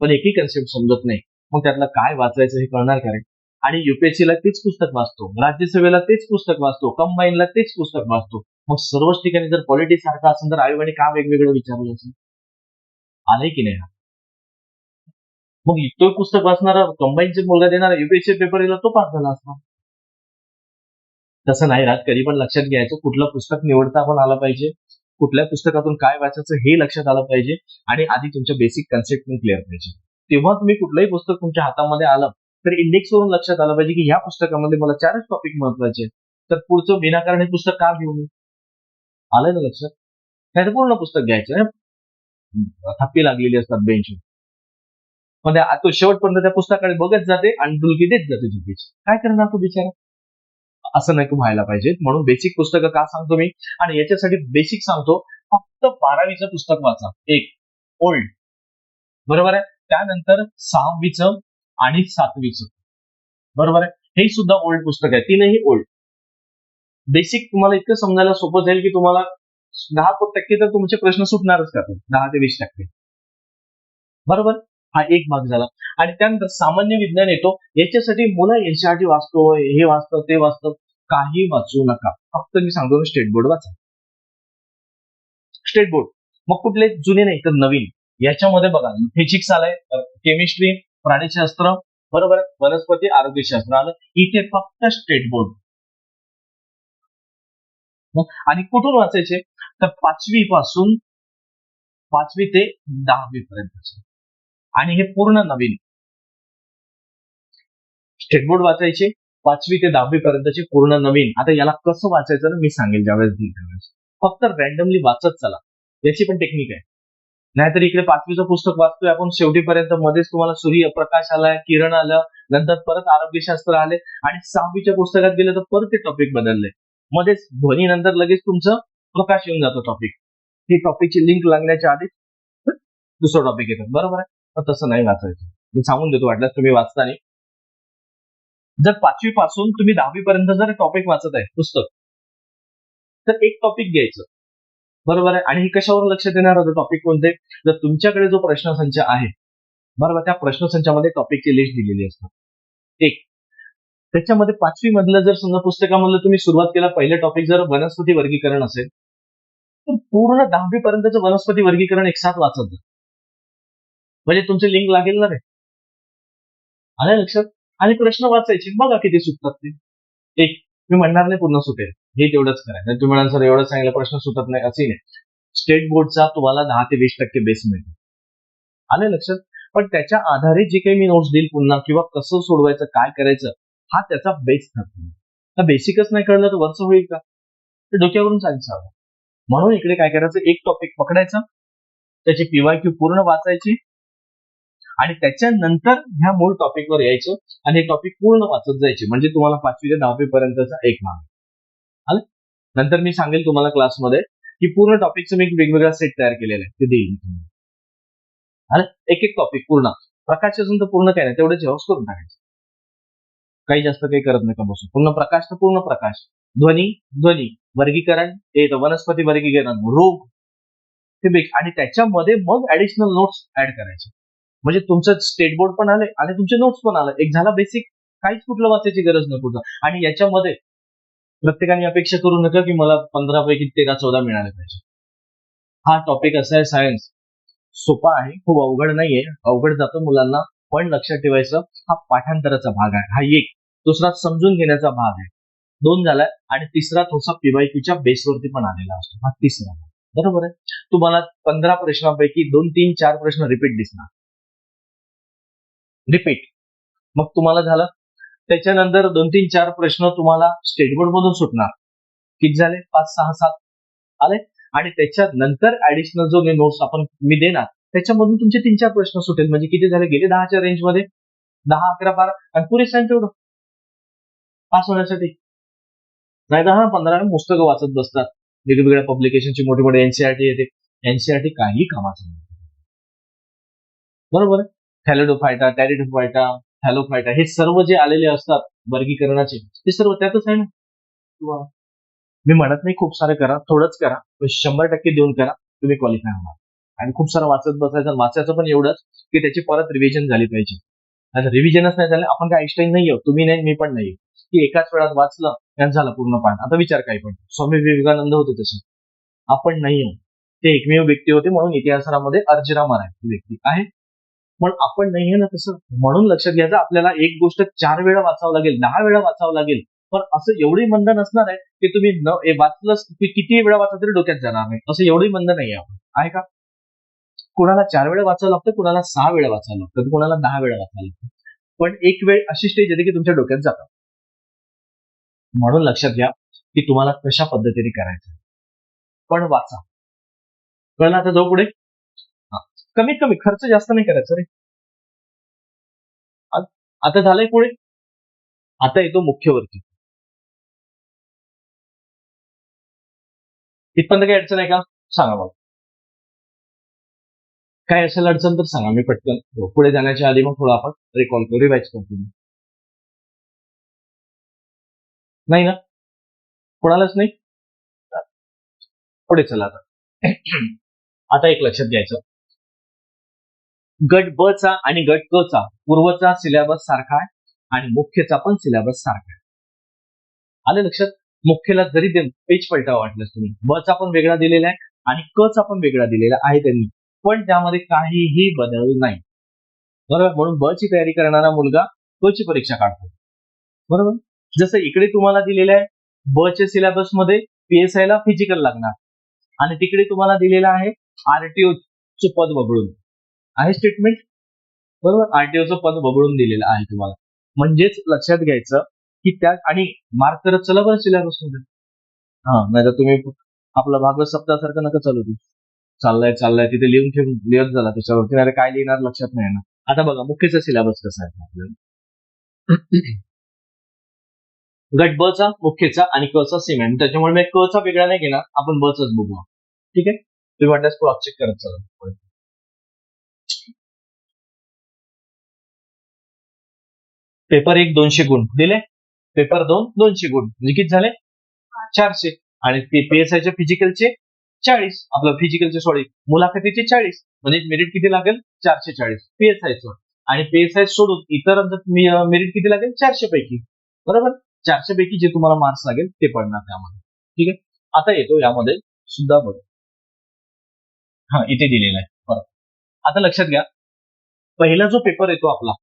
पण एकही कन्सेप्ट समजत नाही. मग त्यातलं काय वाचायचं हे कळणार का रे? आणि युपीएससीला तेच पुस्तक वाचतो, राज्यसभेला तेच पुस्तक वाचतो, कंबाईनला तेच पुस्तक वाचतो. मग सर्वच ठिकाणी जर पॉलिटिक्स सारखं असेल तर आयोगाने का वेगवेगळं विचारलं असेल? आलंय की नाही? मग तो पुस्तक वाचणारा कंबाईनचे मुलगा देणारा युपीएससी पेपर येईल तो पास झाला असता. तसं नाही राहत. कधी पण लक्षात घ्यायचं, कुठलं पुस्तक निवडता पण आलं पाहिजे, कुठल्या पुस्तकातून काय वाचायचं हे लक्षात आलं पाहिजे, आणि आधी तुमच्या बेसिक कन्सेप्ट पण क्लिअर पाहिजे. तेव्हा तुम्ही कुठलंही पुस्तक तुमच्या हातामध्ये आलं तर इंडेक्स वरून लक्षात आलं पाहिजे की ह्या पुस्तकामध्ये मला 4च टॉपिक महत्वाचे आहेत, तर पुढचं विनाकारण हे पुस्तक का घेऊ मी? आलंय ना लक्षात? नाही तर पूर्ण पुस्तक घ्यायचं, थप्पी लागलेली असतात बेंचवर, मध्ये तो शेवटपर्यंत त्या पुस्तकाकडे बघत जाते आणि डुलकी देत जाते झोपेची. काय करणार तो बिचारा? असं नाही व्हायला पाहिजे. म्हणून बेसिक पुस्तकं का सांगतो मी, आणि याच्यासाठी बेसिक सांगतो, फक्त 12वीचं पुस्तक वाचा, एक ओल्ड, बरोबर आहे. त्यानंतर 6वीचं आणि 7वीचं, बरोबर आहे, हे सुद्धा ओल्ड पुस्तक आहे, तीनही ओल्ड. बेसिक तुम्हाला इतकं समजायला सोपं जाईल की तुम्हाला 10% तर तुमचे प्रश्न सुटणारच का, 10 ते 20%, बरोबर. हा एक भाग झाला. आणि त्यानंतर सामान्य विज्ञान येतो. याच्यासाठी मुलं एनसीईआरटी वाचतो, हे वाचतं, ते वाचतं, काही वाचू नका. फक्त मी सांगतो स्टेट बोर्ड वाचा. स्टेट बोर्ड, मग कुठले जुने नाही तर नवीन. याच्यामध्ये बघा, फिजिक्स आलंय, केमिस्ट्री, प्राणीशास्त्र, बरोबर, वनस्पती आरोग्यशास्त्र आलं. इथे फक्त स्टेट बोर्ड. आणि कुठून वाचायचे, तर 5वी पासून 5वी ते 10वी पर्यंत, आणि हे पूर्ण नवीन. स्टेट बोर्ड वाचायचे 5वी ते 10वी पर्यंतचे पूर्ण नवीन. आता याला कसं वाचायचं ना मी सांगेल ज्यावेळेस देईल त्यावेळेस. फक्त रॅन्डमली वाचत चला, याची पण टेक्निक आहे. नाहीतर इकडे 5वीचं पुस्तक वाचतोय आपण, शेवटीपर्यंत मध्येच तुम्हाला सूर्यप्रकाश आलाय, किरण आलं, नंतर परत आरोग्यशास्त्र आले, आणि 6वीच्या पुस्तकात गेलं तर परत ते टॉपिक बदलले. मध्येच ध्वनी नंतर लगेच तुमचं प्रकाश येऊन जातो टॉपिक. ही टॉपिकची लिंक लागण्याच्या आधी दुसरं टॉपिक येतात, बरोबर आहे. पण तसं नाही वाचायचं. मी सांगून देतो, वाटल्यास तुम्ही वाचताना जर 5वी पासून तुम्ही 10वी पर्यंत जर टॉपिक वाचत आहे पुस्तक, तर एक टॉपिक घ्यायचं, बरोबर आहे. आणि हे कशावर लक्ष देणार होतं टॉपिक कोणते, जर तुमच्याकडे जो प्रश्नसंच आहे, बरोबर, त्या प्रश्नसंचामध्ये टॉपिकची लिस्ट दिलेली असतात. एक त्याच्यामध्ये 5वी मधलं जर समजा पुस्तकामधलं तुम्ही सुरुवात केला, पहिलं टॉपिक जर वनस्पती वर्गीकरण असेल, तर पूर्ण 10वी पर्यंतचं वनस्पती वर्गीकरण एक साथ वाचत, म्हणजे तुमची लिंक लागेल ना रे. आलं लक्षात? आणि प्रश्न वाचायचे, बघा किती सुटतात ते. एक, मी म्हणणार नाही पूर्ण सुटेल, हे तेवढंच करायचं. तुम्ही म्हणाल सर एवढं सांगितलं प्रश्न सुटत नाही, असे नाही. स्टेट बोर्डचा तुम्हाला 10 ते 20% बेस मिळतो. आलं लक्षात? पण त्याच्या आधारे जे काही मी नोट्स देईल पुन्हा, किंवा कसं सोडवायचं, काय करायचं, हा त्याचा बेस ठरतो. तर बेसिकच नाही कळलं तर वरचं होईल का? ते डोक्यावरून सांगायचं. म्हणून इकडे काय करायचं, एक टॉपिक पकडायचा, त्याची पीवायक्यू पूर्ण वाचायची, आणि त्याच्यानंतर ह्या मूळ टॉपिकवर यायचं, आणि हे टॉपिक पूर्ण वाचत जायचे. म्हणजे तुम्हाला 5वी ते 10वी पर्यंतचा एक मार्क आलं. नंतर मी सांगेल तुम्हाला क्लासमध्ये की पूर्ण टॉपिकचं मी वेगवेगळा सेट तयार केलेला आहे, ते देईल. एक एक टॉपिक पूर्ण. प्रकाश असून तर पूर्ण काय नाही, तेवढे जेव्हा करून टाकायचं, काही जास्त काही करत नाही का बसून. पूर्ण प्रकाश तर पूर्ण प्रकाश, ध्वनी ध्वनी, वर्गीकरण हे वनस्पती वर्गीकरण, रोग, हे, आणि त्याच्यामध्ये मग ऍडिशनल नोट्स ऍड करायचे. म्हणजे तुमचं स्टेट बोर्ड पण आले आणि तुमचे नोट्स पण आले. एक झाला बेसिक, काहीच कुठलं वाचायची गरज नाही कुठं. आणि याच्यामध्ये प्रत्येकाने अपेक्षा करू नका की मला 15 पैकी 13-14 मिळाले पाहिजे. हा टॉपिक असा आहे सायन्स, सोपा आहे, खूप अवघड नाहीये. अवघड जातं मुलांना, पण लक्षात ठेवायचं हा पाठांतराचा भाग आहे. हा एक. दुसरा समजून घेण्याचा भाग आहे. 2 झालाय. आणि तिसरा थोडासा पीवायक्यूच्या बेसवरती पण आलेला असतो. हा तिसरा. बरोबर आहे. तुम्हाला 15 प्रश्नांपैकी 2, 3, 4 प्रश्न रिपीट दिसणार. रिपीट. मग तुम्हाला झालं. त्याच्यानंतर 2, 3, 4 प्रश्न तुम्हाला स्टेट बोर्ड मधून सुटणार. किती झाले? 5, 6, 7 आले. आणि त्याच्यानंतर ऍडिशनल जो नोट्स मी देणार त्याच्यामधून तुमचे 3-4 प्रश्न सुटेल. म्हणजे किती झाले? गेले 10च्या रेंजमध्ये. 10, 11, 12 आणि पुरेसं आहे तेवढं पास होण्यासाठी. नाही तर 15 पुस्तकं वाचत बसतात. वेगवेगळ्या पब्लिकेशनची मोठे मोठे एनसीआरटी येते. एनसीआरटी काही कामाचं नाही. बरोबर आहे. थॅलेडोफायटा, टॅरिडोफायटा, थॅलोफायटा हे सर्व जे आलेले असतात वर्गीकरणाचे ते सर्व त्यातच आहे ना. मी म्हणत नाही खूप सारं करा, थोडंच करा, 100% देऊन करा, तुम्ही क्वालिफाय होणार. आणि खूप सारं वाचत बसायचं. वाचायचं पण एवढंच की त्याची परत रिव्हिजन झाली पाहिजे. आता रिव्हिजनच नाही झालं, आपण काय आईन्स्टाईन नाही आहोत, तुम्ही नाही, मी पण नाही, की एकाच वेळात वाचलं त्यात झालं पूर्ण पाठ. आता विचार काय पण स्वामी विवेकानंद होते तसे, आपण नाही आहोत. ते एकमेव व्यक्ती होते म्हणून इतिहासामध्ये अर्जुरामार आहे व्यक्ती आहे, पण आपण नाही आहे ना तसं. म्हणून लक्षात घ्यायचं, आपल्याला एक गोष्ट 4 वेळा वाचावं लागेल, 10 वेळा वाचावं लागेल, पण असं एवढी बंध नसणार आहे की तुम्ही वाचलंच किती वेळा वाचा तरी डोक्यात जाणार नाही, असं एवढी बंध नाही आहे का? कुणाला 4 वेळा वाचावं लागतं, कुणाला 6 वेळा वाचावं लागतं, कुणाला 10 वेळा वाचावं लागतं. पण एक वेळ अशी स्टेज येते की तुमच्या डोक्यात जातं. म्हणून लक्षात घ्या की तुम्हाला कशा पद्धतीने करायचं, पण वाचा. कळलं? आता जाऊ पुढे. कमीत कमी खर्च जास्त नाही करायचा रे. आता झालंय पुढे. आता येतो मुख्यवरती. इथपर्यंत काही अडचण आहे का? सांगा मला. काय असेल अडचण तर सांगा, मी पटकन पुढे जाण्याच्या आधी मग थोडं आपण रिकॉल करू, रिवाइज करतो. नाही ना? कोणालाच नाही? पुढे चला आता. आता एक लक्षात घ्यायचं, गट ब चा आणि गट क चा पूर्वचा सिलेबस सारखा आहे आणि मुख्यचा पण सिलेबस सारखा आहे. आले लक्षात? मुख्यला जरी पेज पलटा वाटलं तुम्ही, ब चा पण वेगळा दिलेला आहे आणि क चा पण वेगळा दिलेला आहे त्यांनी, पण त्यामध्ये काहीही बदल नाही. बरोबर. म्हणून ब ची तयारी करणारा मुलगा क ची परीक्षा काढतो. बरोबर. जसं इकडे तुम्हाला दिलेलं आहे, ब च्या सिलेबस मध्ये पीएसआय ला फिजिकल लागणार आणि तिकडे तुम्हाला दिलेलं आहे आरटीओ चं पद वगळून आहे स्टेटमेंट. बरोबर. आरटीओचं पद वगळून दिलेलं आहे तुम्हाला. म्हणजेच लक्षात घ्यायचं की त्या आणि मार्क करत चला बरं सिलेबस मध्ये. नाही तर तुम्ही आपलं भागवत सप्ताहासारखं नका चालू तू, चाललाय तिथे लिहून ठेवून लिहत झाला त्याच्यावरती, अरे काय लिहिणार लक्षात नाही ना. आता बघा मुख्यचा सिलेबस कसा आहे आपल्याला. गट ब चा, मुख्यचा आणि क चा सेम आहे, त्याच्यामुळे मी क चा वेगळा नाही घेणार, आपण ब चाच बघू. ठीक आहे. तुम्ही वाटल्यास क्रॉस चेक करत चला. पेपर 1 200 गुण दिले, पेपर 2 200 गुण, म्हणजे किती झाले? 400. आणि पीएसआयच्या फिजिकलचे 40, आपलं फिजिकलचे सॉरी मुलाखतीचे 40, म्हणजे मेरिट किती लागेल? 440 पीएसआयचं. आणि पीएसआय सोडून इतर मेरिट किती लागेल? 400 पैकी. बरोबर. 400 पैकी जे तुम्हाला मार्क्स लागेल ते पडणार त्यामध्ये. ठीक आहे. आता येतो यामध्ये सुद्धा बघा. इथे दिलेला आहे. बरं. आता लक्षात घ्या, पहिला जो पेपर येतो आपला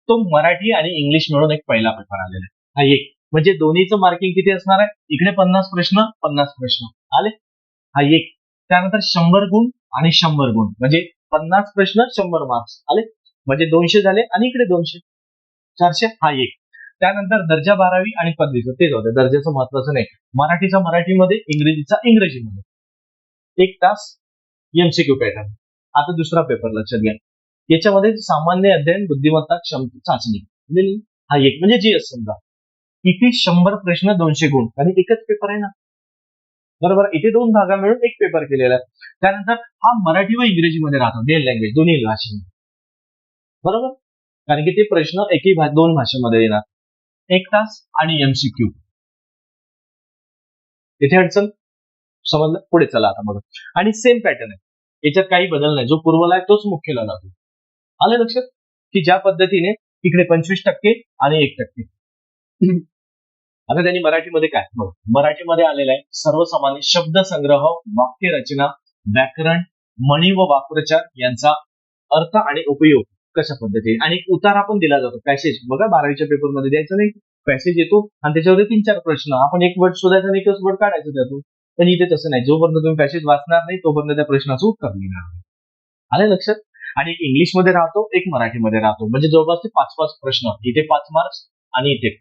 तो मराठी आणि इंग्लिश मिळून एक पहिला पेपर आलेला आहे. हा एक, म्हणजे दोन्हीचं मार्किंग किती असणार आहे? इकडे 50 प्रश्न 50 प्रश्न आले. हा एक. त्यानंतर 100 गुण आणि 100 गुण, म्हणजे 50 प्रश्न 100 मार्क्स आले, म्हणजे 200 झाले आणि इकडे 200, 400. हा एक. त्यानंतर दर्जा 12वी आणि पदवीचं तेच होतं, दर्जाचं महत्वाचं नाही. मराठीचा मराठीमध्ये, इंग्रजीचा इंग्रजीमध्ये. 1 तास एमसीक्यू पॅटर्न. आता दुसरा पेपर लक्षात घ्या, याच्यामध्ये सामान्य अध्ययन बुद्धिमत्ता क्षमता चाचणी. हा एक, म्हणजे जीएस समजा. इथे 100 प्रश्न 200 गुण, आणि एकच पेपर आहे ना. बरोबर. इथे 2 भागा मिळून एक पेपर केलेला आहे. त्यानंतर हा मराठी व इंग्रजीमध्ये राहतो, डेल लँग्वेज दोन्ही भाषेमध्ये. बरोबर. कारण की ते प्रश्न दोन भाषेमध्ये येणार. 1 तास आणि एमसीक्यू. इथे अडचण समजलं? पुढे चला आता बघा. आणि सेम पॅटर्न आहे, याच्यात काही बदल नाही. जो पूर्वला आहे तोच मुख्यला जातो. आलं लक्षात? की ज्या पद्धतीने इकडे 25% आणि 1%. आता त्यांनी मराठीमध्ये काय बघ, मराठीमध्ये आलेलं आहे सर्वसामान्य शब्दसंग्रह, वाक्यरचना, व्याकरण, म्हणी व वाक्प्रचार यांचा अर्थ आणि उपयोग कशा पद्धतीने, आणि एक उतारा पण दिला जातो, पॅसेज. बघा 12वीच्या पेपरमध्ये द्यायचं नाही, पॅसेज येतो आणि त्याच्यावर 3-4 प्रश्न, आपण एक वर्ड शोधायचा आणि एकच वर्ड काढायचं त्यातून. पण इथे तसं नाही, जोपर्यंत तुम्ही पॅसेज वाचणार नाही तोपर्यंत त्या प्रश्नाचं उत्तर लिहिणार नाही. आलं लक्षात? आणि एक इंग्लिशमध्ये राहतो, एक मराठीमध्ये राहतो, म्हणजे जवळपास ते 5-5 प्रश्न, इथे 5 मार्क्स आणि इथे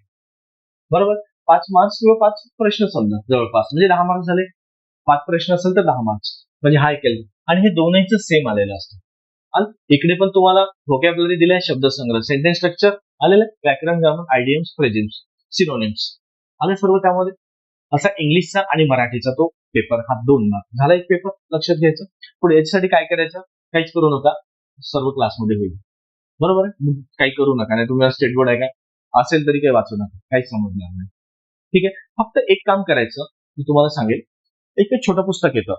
बरोबर 5 मार्क्स किंवा 5 प्रश्न समजा जवळपास, म्हणजे 10 मार्क्स झाले. 5 प्रश्न असेल तर 10 मार्क्स, म्हणजे हाय केलं. आणि हे दोन्हीचं सेम आलेलं असतं. आणि इकडे पण तुम्हाला व्होकॅब्युलरी दिलाय, शब्दसंग्रह, सेंटेन्स स्ट्रक्चर आलेलं, व्याकरण, ग्रामर, आयडियम्स, फ्रेजिम्स, सिनोनिम्स आले सर्व त्यामध्ये. असा इंग्लिशचा आणि मराठीचा तो पेपर, हा 2 मार्क झाला एक पेपर, लक्षात घ्यायचं. पुढे याच्यासाठी काय करायचं, काहीच करू नका, सर्व क्लासमध्ये होईल. बरोबर आहे, काही करू नका, नाही तुम्ही स्टेट बोर्ड आहे का असेल तरी काही वाचू नका, काहीच समजणार नाही. ठीक आहे, फक्त एक काम करायचं, मी तुम्हाला सांगेल, एक छोटं पुस्तक येतं,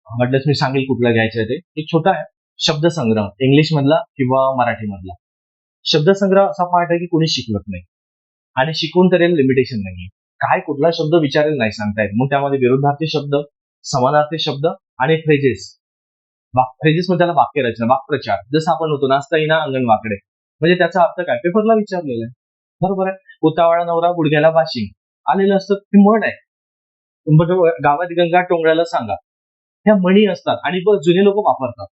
म्हटलंच मी सांगेल कुठलं घ्यायचं आहे ते. एक छोटा आहे शब्दसंग्रह, इंग्लिश मधला किंवा मराठी मधला. शब्दसंग्रह असा पार्ट आहे की कोणी शिकवत नाही, आणि शिकवून तरी लिमिटेशन नाहीये, काय कुठला शब्द विचारेल नाही सांगता येत. मग त्यामध्ये विरुद्धार्थी शब्द, समानार्थी शब्द आणि फ्रेजेस. फ्रेजेस मध्ये त्याला वाक्यरचना, वाक्प्रचार, जसं आपण होतो नाचता येईना अंगण वाकडे, म्हणजे त्याचा अर्थ काय पेपरला विचारलेला आहे. बरोबर आहे. उतावळा नवरा गुडघ्याला बाशिंग आलेलं असतं, ती म्हण आहे. गावात गंगा टोंगळ्याला सांगा, ह्या म्हणी असतात आणि जुने लोक वापरतात.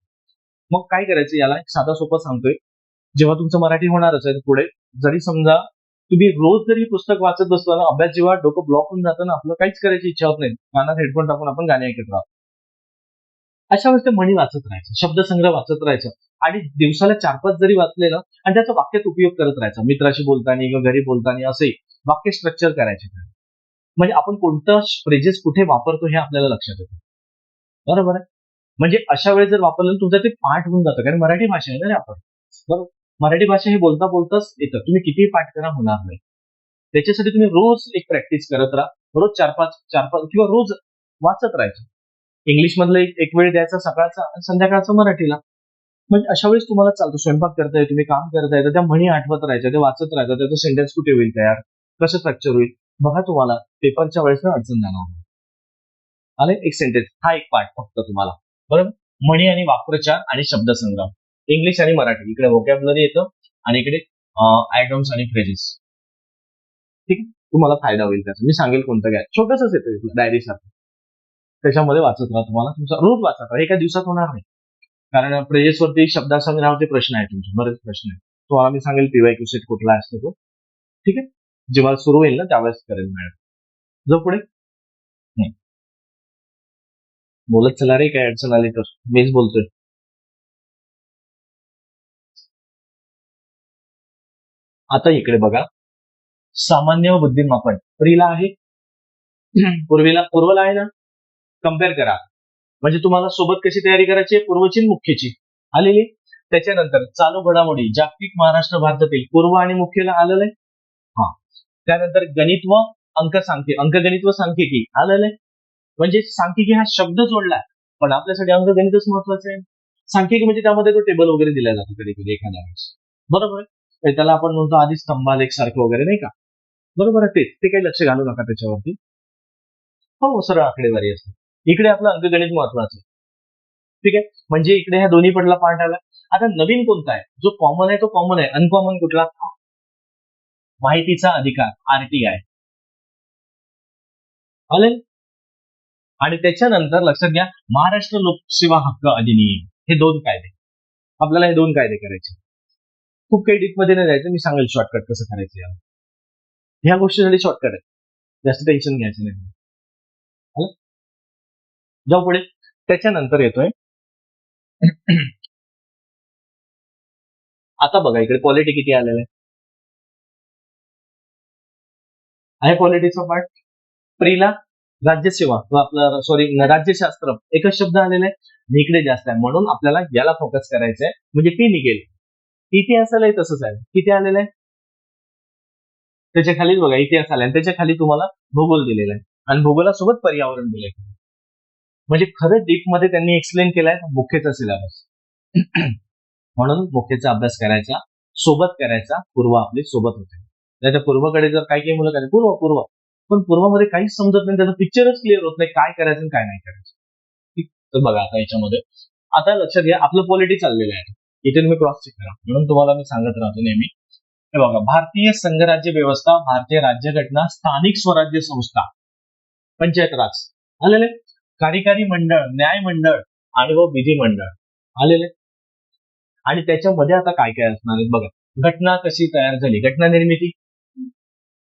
मग काय करायचं, याला एक साधा सोपं सांगतोय. जेव्हा तुमचं मराठी होणारच आहे पुढे, जरी समजा तुम्ही रोज जरी पुस्तक वाचत बसला ना, अभ्यास जेव्हा डोकं ब्लॉक होऊन जातं ना, आपलं काहीच करायची इच्छा होत नाही, कानात हेडफोन टाकून आपण गाणे ऐकत राहतो. अशा वेळेस ते म्हणी वाचत राहायचं, शब्दसंग्रह वाचत राहायचं, आणि दिवसाला 4-5 जरी वाचले ना, आणि त्याचा वाक्यात उपयोग करत राहायचा, मित्राशी बोलताना किंवा घरी बोलताना असंही वाक्य स्ट्रक्चर करायचे. म्हणजे आपण कोणतं फ्रेजेस कुठे वापरतो हे आपल्याला लक्षात येतं. बरोबर आहे. म्हणजे अशा वेळेस जर वापरलं तुमचं ते पाठ होऊन जातं, कारण मराठी भाषा आहे ना आपण. बरोबर, मराठी भाषा हे बोलता बोलताच येतं, तुम्ही कितीही पाठ करा होणार नाही. त्याच्यासाठी तुम्ही रोज एक प्रॅक्टिस करत राहा, रोज 4-5 किंवा रोज वाचत राहायचं. इंग्लिश मधलं एक वेळ द्यायचा सकाळचा आणि संध्याकाळचा मराठीला. म्हणजे अशा वेळेस तुम्हाला चालतो, स्वयंपाक करताय तुम्ही, काम करताय, तर त्या म्हणी आठवत राहायच्या, ते वाचत राहायचं, त्याचं सेंटेन्स कुठे होईल तयार, कसं स्ट्रक्चर होईल, बघा तुम्हाला पेपरच्या वेळेस ना अडचण जाणार नाही. आणि एक सेंटेन्स, हा एक पार्ट फक्त तुम्हाला, बरोबर. म्हणी आणि वाक्प्रचार आणि शब्दसंग्रह, इंग्लिश आणि मराठी, इकडे व्होकॅब्युलरी येतं आणि इकडे आयटम्स आणि फ्रेजेस. ठीक आहे, तुम्हाला फायदा होईल त्याचा. मी सांगेल कोणतं घ्या, छोटंच येतं डायरी सारखं, त्याच्यामध्ये वाचत राहा, तुम्हाला तुमचा रोज वाचत राहा, एका दिवसात होणार नाही. कारण फ्रेजेसवरती, शब्दसंग्रहावरती प्रश्न आहे तुमचे, बरेच प्रश्न आहेत. तुम्हाला मी सांगेल पीवायक्यू सेट कुठला असतो तो. ठीक आहे, जेव्हा सुरू होईल ना त्यावेळेस करेल मॅडम. जो पुढे बोलत चला रे, काय अडचण आली तर मीच बोलतोय. आता इकडे बघा, सामान्य बुद्धिमापन प्रीला आहे, पूर्वला आहे ना, कम्पेअर करा. म्हणजे तुम्हाला सोबत कशी तयारी करायची, पूर्वची मुख्यची आलेली. त्याच्यानंतर चालू घडामोडी, जागतिक, महाराष्ट्र, भारतातील, पूर्व आणि मुख्यला आलेलं आहे. हा, त्यानंतर गणित व अंकगणित व सांख्यिकी आलेलं आहे. म्हणजे सांख्यिकी हा शब्द जोडला, पण आपल्यासाठी अंकगणितच महत्वाचं आहे. सांख्यिकी म्हणजे त्यामध्ये तो टेबल वगैरे दिला जातो कधी कधी एखाद्या वेळेस, बरोबर आहे. त्याला आपण म्हणतो आधी स्तंभालेख सारखं वगैरे, नाही का. बरोबर आहे, ते काही लक्ष घालू नका त्याच्यावरती. हो, सरळ आकडेवारी असते. इकडे आपलं अंकगणित महत्वाचं आहे. ठीक आहे, म्हणजे इकडे ह्या दोन्ही पडला पार्ट आला. आता नवीन कोणता आहे, जो कॉमन आहे तो कॉमन आहे, अनकॉमन कुठला, माहितीचा अधिकार, आरटीआय आले. आणि त्याच्यानंतर लक्षात घ्या, महाराष्ट्र लोकसेवा हक्क अधिनियम, हे 2 कायदे, आपल्याला हे 2 कायदे करायचे. खूप काही डीप मध्ये नाही जायचं, मी सांगेल शॉर्टकट कसं करायचं. ह्या गोष्टीसाठी शॉर्टकट आहे, जास्त टेन्शन घ्यायचं नाही. जाऊ पुढे. त्याच्यानंतर येतोय आता बघा इकडे पॉलिटी किती आलेलं आहे पॉलिटीचा पार्ट. प्रीला राज्यसेवा, आपलं सॉरी राज्यशास्त्र एकच शब्द आलेला आहे, इकडे जास्त आहे, म्हणून आपल्याला याला फोकस करायचं आहे, म्हणजे ती निघेल. इतिहासालाही तसंच आहे, किती आलेलं आहे, त्याच्या खालीच बघा इतिहास आलाय, त्याच्या खाली तुम्हाला भूगोल दिलेला आहे, आणि भूगोलासोबत पर्यावरण दिलंय. म्हणजे खरं डीप मध्ये त्यांनी एक्सप्लेन केलाय मुख्यचा सिलेबस. म्हणून मुख्यचा अभ्यास करायचा, सोबत करायचा, पूर्व आपली सोबत होते. त्याच्या पूर्वकडे जर काही मुलं काय पूर्व पण पूर्वामध्ये काहीच समजत नाही, त्याचा पिक्चरच क्लिअर होत नाही, काय करायचं आणि काय नाही करायचं. ठीक. तर बघा आता याच्यामध्ये आता लक्षात घ्या, आपलं पॉलिटी चाललेलं आहे. इथे तुम्ही क्रॉस चेक करा, म्हणून तुम्हाला मी सांगत राहतो नेहमी. हे बघा, भारतीय संघराज्य व्यवस्था, भारतीय राज्यघटना, स्थानिक स्वराज्य संस्था, पंचायत राज आलेले, कार्यकारी मंडळ, न्याय मंडळ आणि व विधिमंडळ आलेले. आणि त्याच्यामध्ये आता काय काय असणार आहे बघा. घटना कशी तयार झाली, घटना निर्मिती,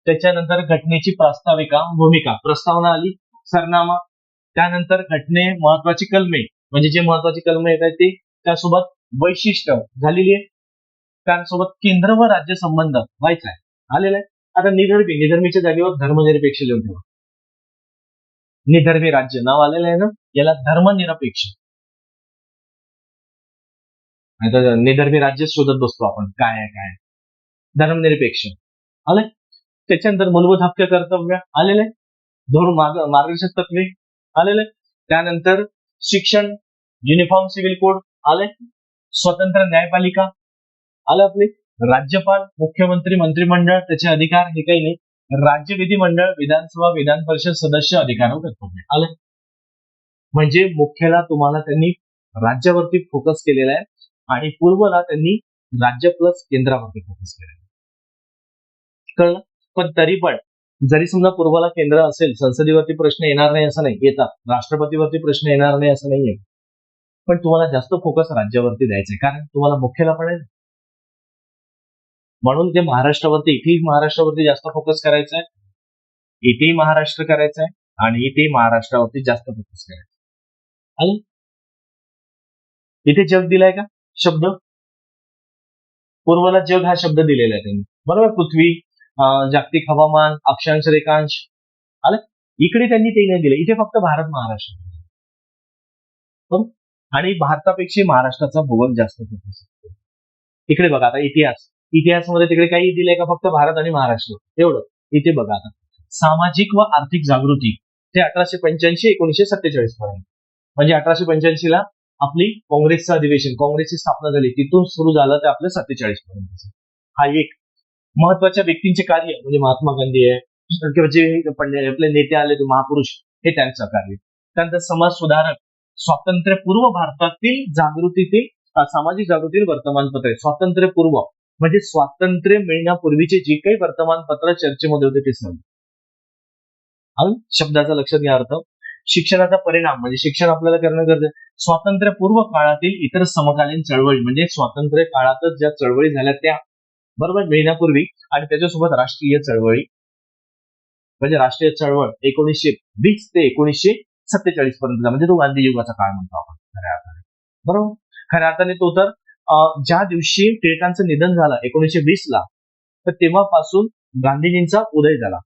त्याच्यानंतर घटनेची प्रास्ताविका, भूमिका, प्रस्तावना आली, सरनामा, त्यानंतर घटने महत्वाची कलमे, म्हणजे जे महत्वाची कलमे येत आहेत ते, त्यासोबत वैशिष्ट्य झालेली आहे, त्यासोबत केंद्र व राज्य संबंध व्हायचा आहे, आलेला आहे. आता निधर्मीच्या जागेवर धर्मनिरपेक्ष लिहून ठेवा. निधर्मी राज्य नाव आलेलं आहे ना, याला धर्मनिरपेक्ष. आता निधर्मी राज्य शोधत बसतो आपण, काय आहे काय, धर्मनिरपेक्ष आले. त्याच्यानंतर मूलभूत हक्क कर्तव्य आलेले, धोरण मार्गदर्शक तत्वे आलेले, त्यानंतर शिक्षण, युनिफॉर्म सिव्हिल कोड आले, स्वतंत्र न्यायपालिका आलं आपले, राज्यपाल, मुख्यमंत्री, मंत्रिमंडळ, त्याचे अधिकार हे काही नाही, राज्य विधिमंडळ, विधानसभा, विधान परिषद सदस्य, अधिकार व कर्तव्य आले. म्हणजे मुख्यला तुम्हाला त्यांनी राज्यावरती फोकस केलेला आहे आणि पूर्वला त्यांनी राज्य प्लस केंद्रावरती फोकस केलेला आहे. कळलं? पण तरी पण जरी समजा पूर्वाला केंद्र असेल, संसदेवरती प्रश्न येणार नाही असं नाही, येतात, राष्ट्रपतीवरती प्रश्न येणार नाही असं नाहीये, पण तुम्हाला जास्त फोकस राज्यावरती द्यायचंय, कारण तुम्हाला मुख्यला पण आहे, म्हणून ते महाराष्ट्रावरती, इथेही महाराष्ट्रावरती जास्त फोकस करायचा आहे, इथेही महाराष्ट्र करायचा आहे आणि इथेही महाराष्ट्रावरती जास्त फोकस करायचा आहे. आणि इथे जग दिलाय का शब्द, पूर्वाला जग हा शब्द दिलेला आहे त्यांनी, बरोबर. पृथ्वी, जागतिक हवामान, अक्षांश, रेखांश आलं. इकडे त्यांनी ते नाही दिलं, इथे फक्त भारत, महाराष्ट्र. आणि भारतापेक्षा महाराष्ट्राचा भूगोल जास्त फोकस. इकडे बघा आता इतिहासामध्ये तिकडे काही दिलंय का, फक्त भारत आणि महाराष्ट्र एवढं. इथे बघा आता सामाजिक व आर्थिक जागृती, ते 1885-1947 पर्यंत, म्हणजे 1885 ला आपली काँग्रेसचं अधिवेशन, काँग्रेसची स्थापना झाली, तिथून सुरू झालं ते आपलं 47 पर्यंत. हा एक महत्वाच्या व्यक्तींचे कार्य, म्हणजे महात्मा गांधी आहे किंवा जे आपले नेते आले ते महापुरुष, हे त्यांचं कार्य. त्यानंतर समाज सुधारक, स्वातंत्र्यपूर्व भारतातील जागृतीतील सामाजिक जागृती वर्तमानपत्र आहे. स्वातंत्र्यपूर्व म्हणजे स्वातंत्र्य मिळण्यापूर्वीचे जे काही वर्तमानपत्र चर्चेमध्ये होते ते सर्व. शब्दाचा लक्षात घ्या अर्थ. शिक्षणाचा परिणाम म्हणजे शिक्षण आपल्याला करणं गरजेचं. स्वातंत्र्यपूर्व काळातील इतर समकालीन चळवळी, म्हणजे स्वातंत्र्य काळातच ज्या चळवळी झाल्या त्या, बरोबर, मिळण्यापूर्वी, आणि त्याच्यासोबत राष्ट्रीय चळवळी, म्हणजे राष्ट्रीय चळवळ 1920 ते 1947 पर्यंत, म्हणजे तो गांधी युगाचा काळ म्हणतो आपण खऱ्या अर्थाने, बरोबर. खऱ्या अर्थाने तो तर ज्या दिवशी टिळकांचं निधन झालं 1920 ला, तर तेव्हापासून गांधीजींचा उदय झाला,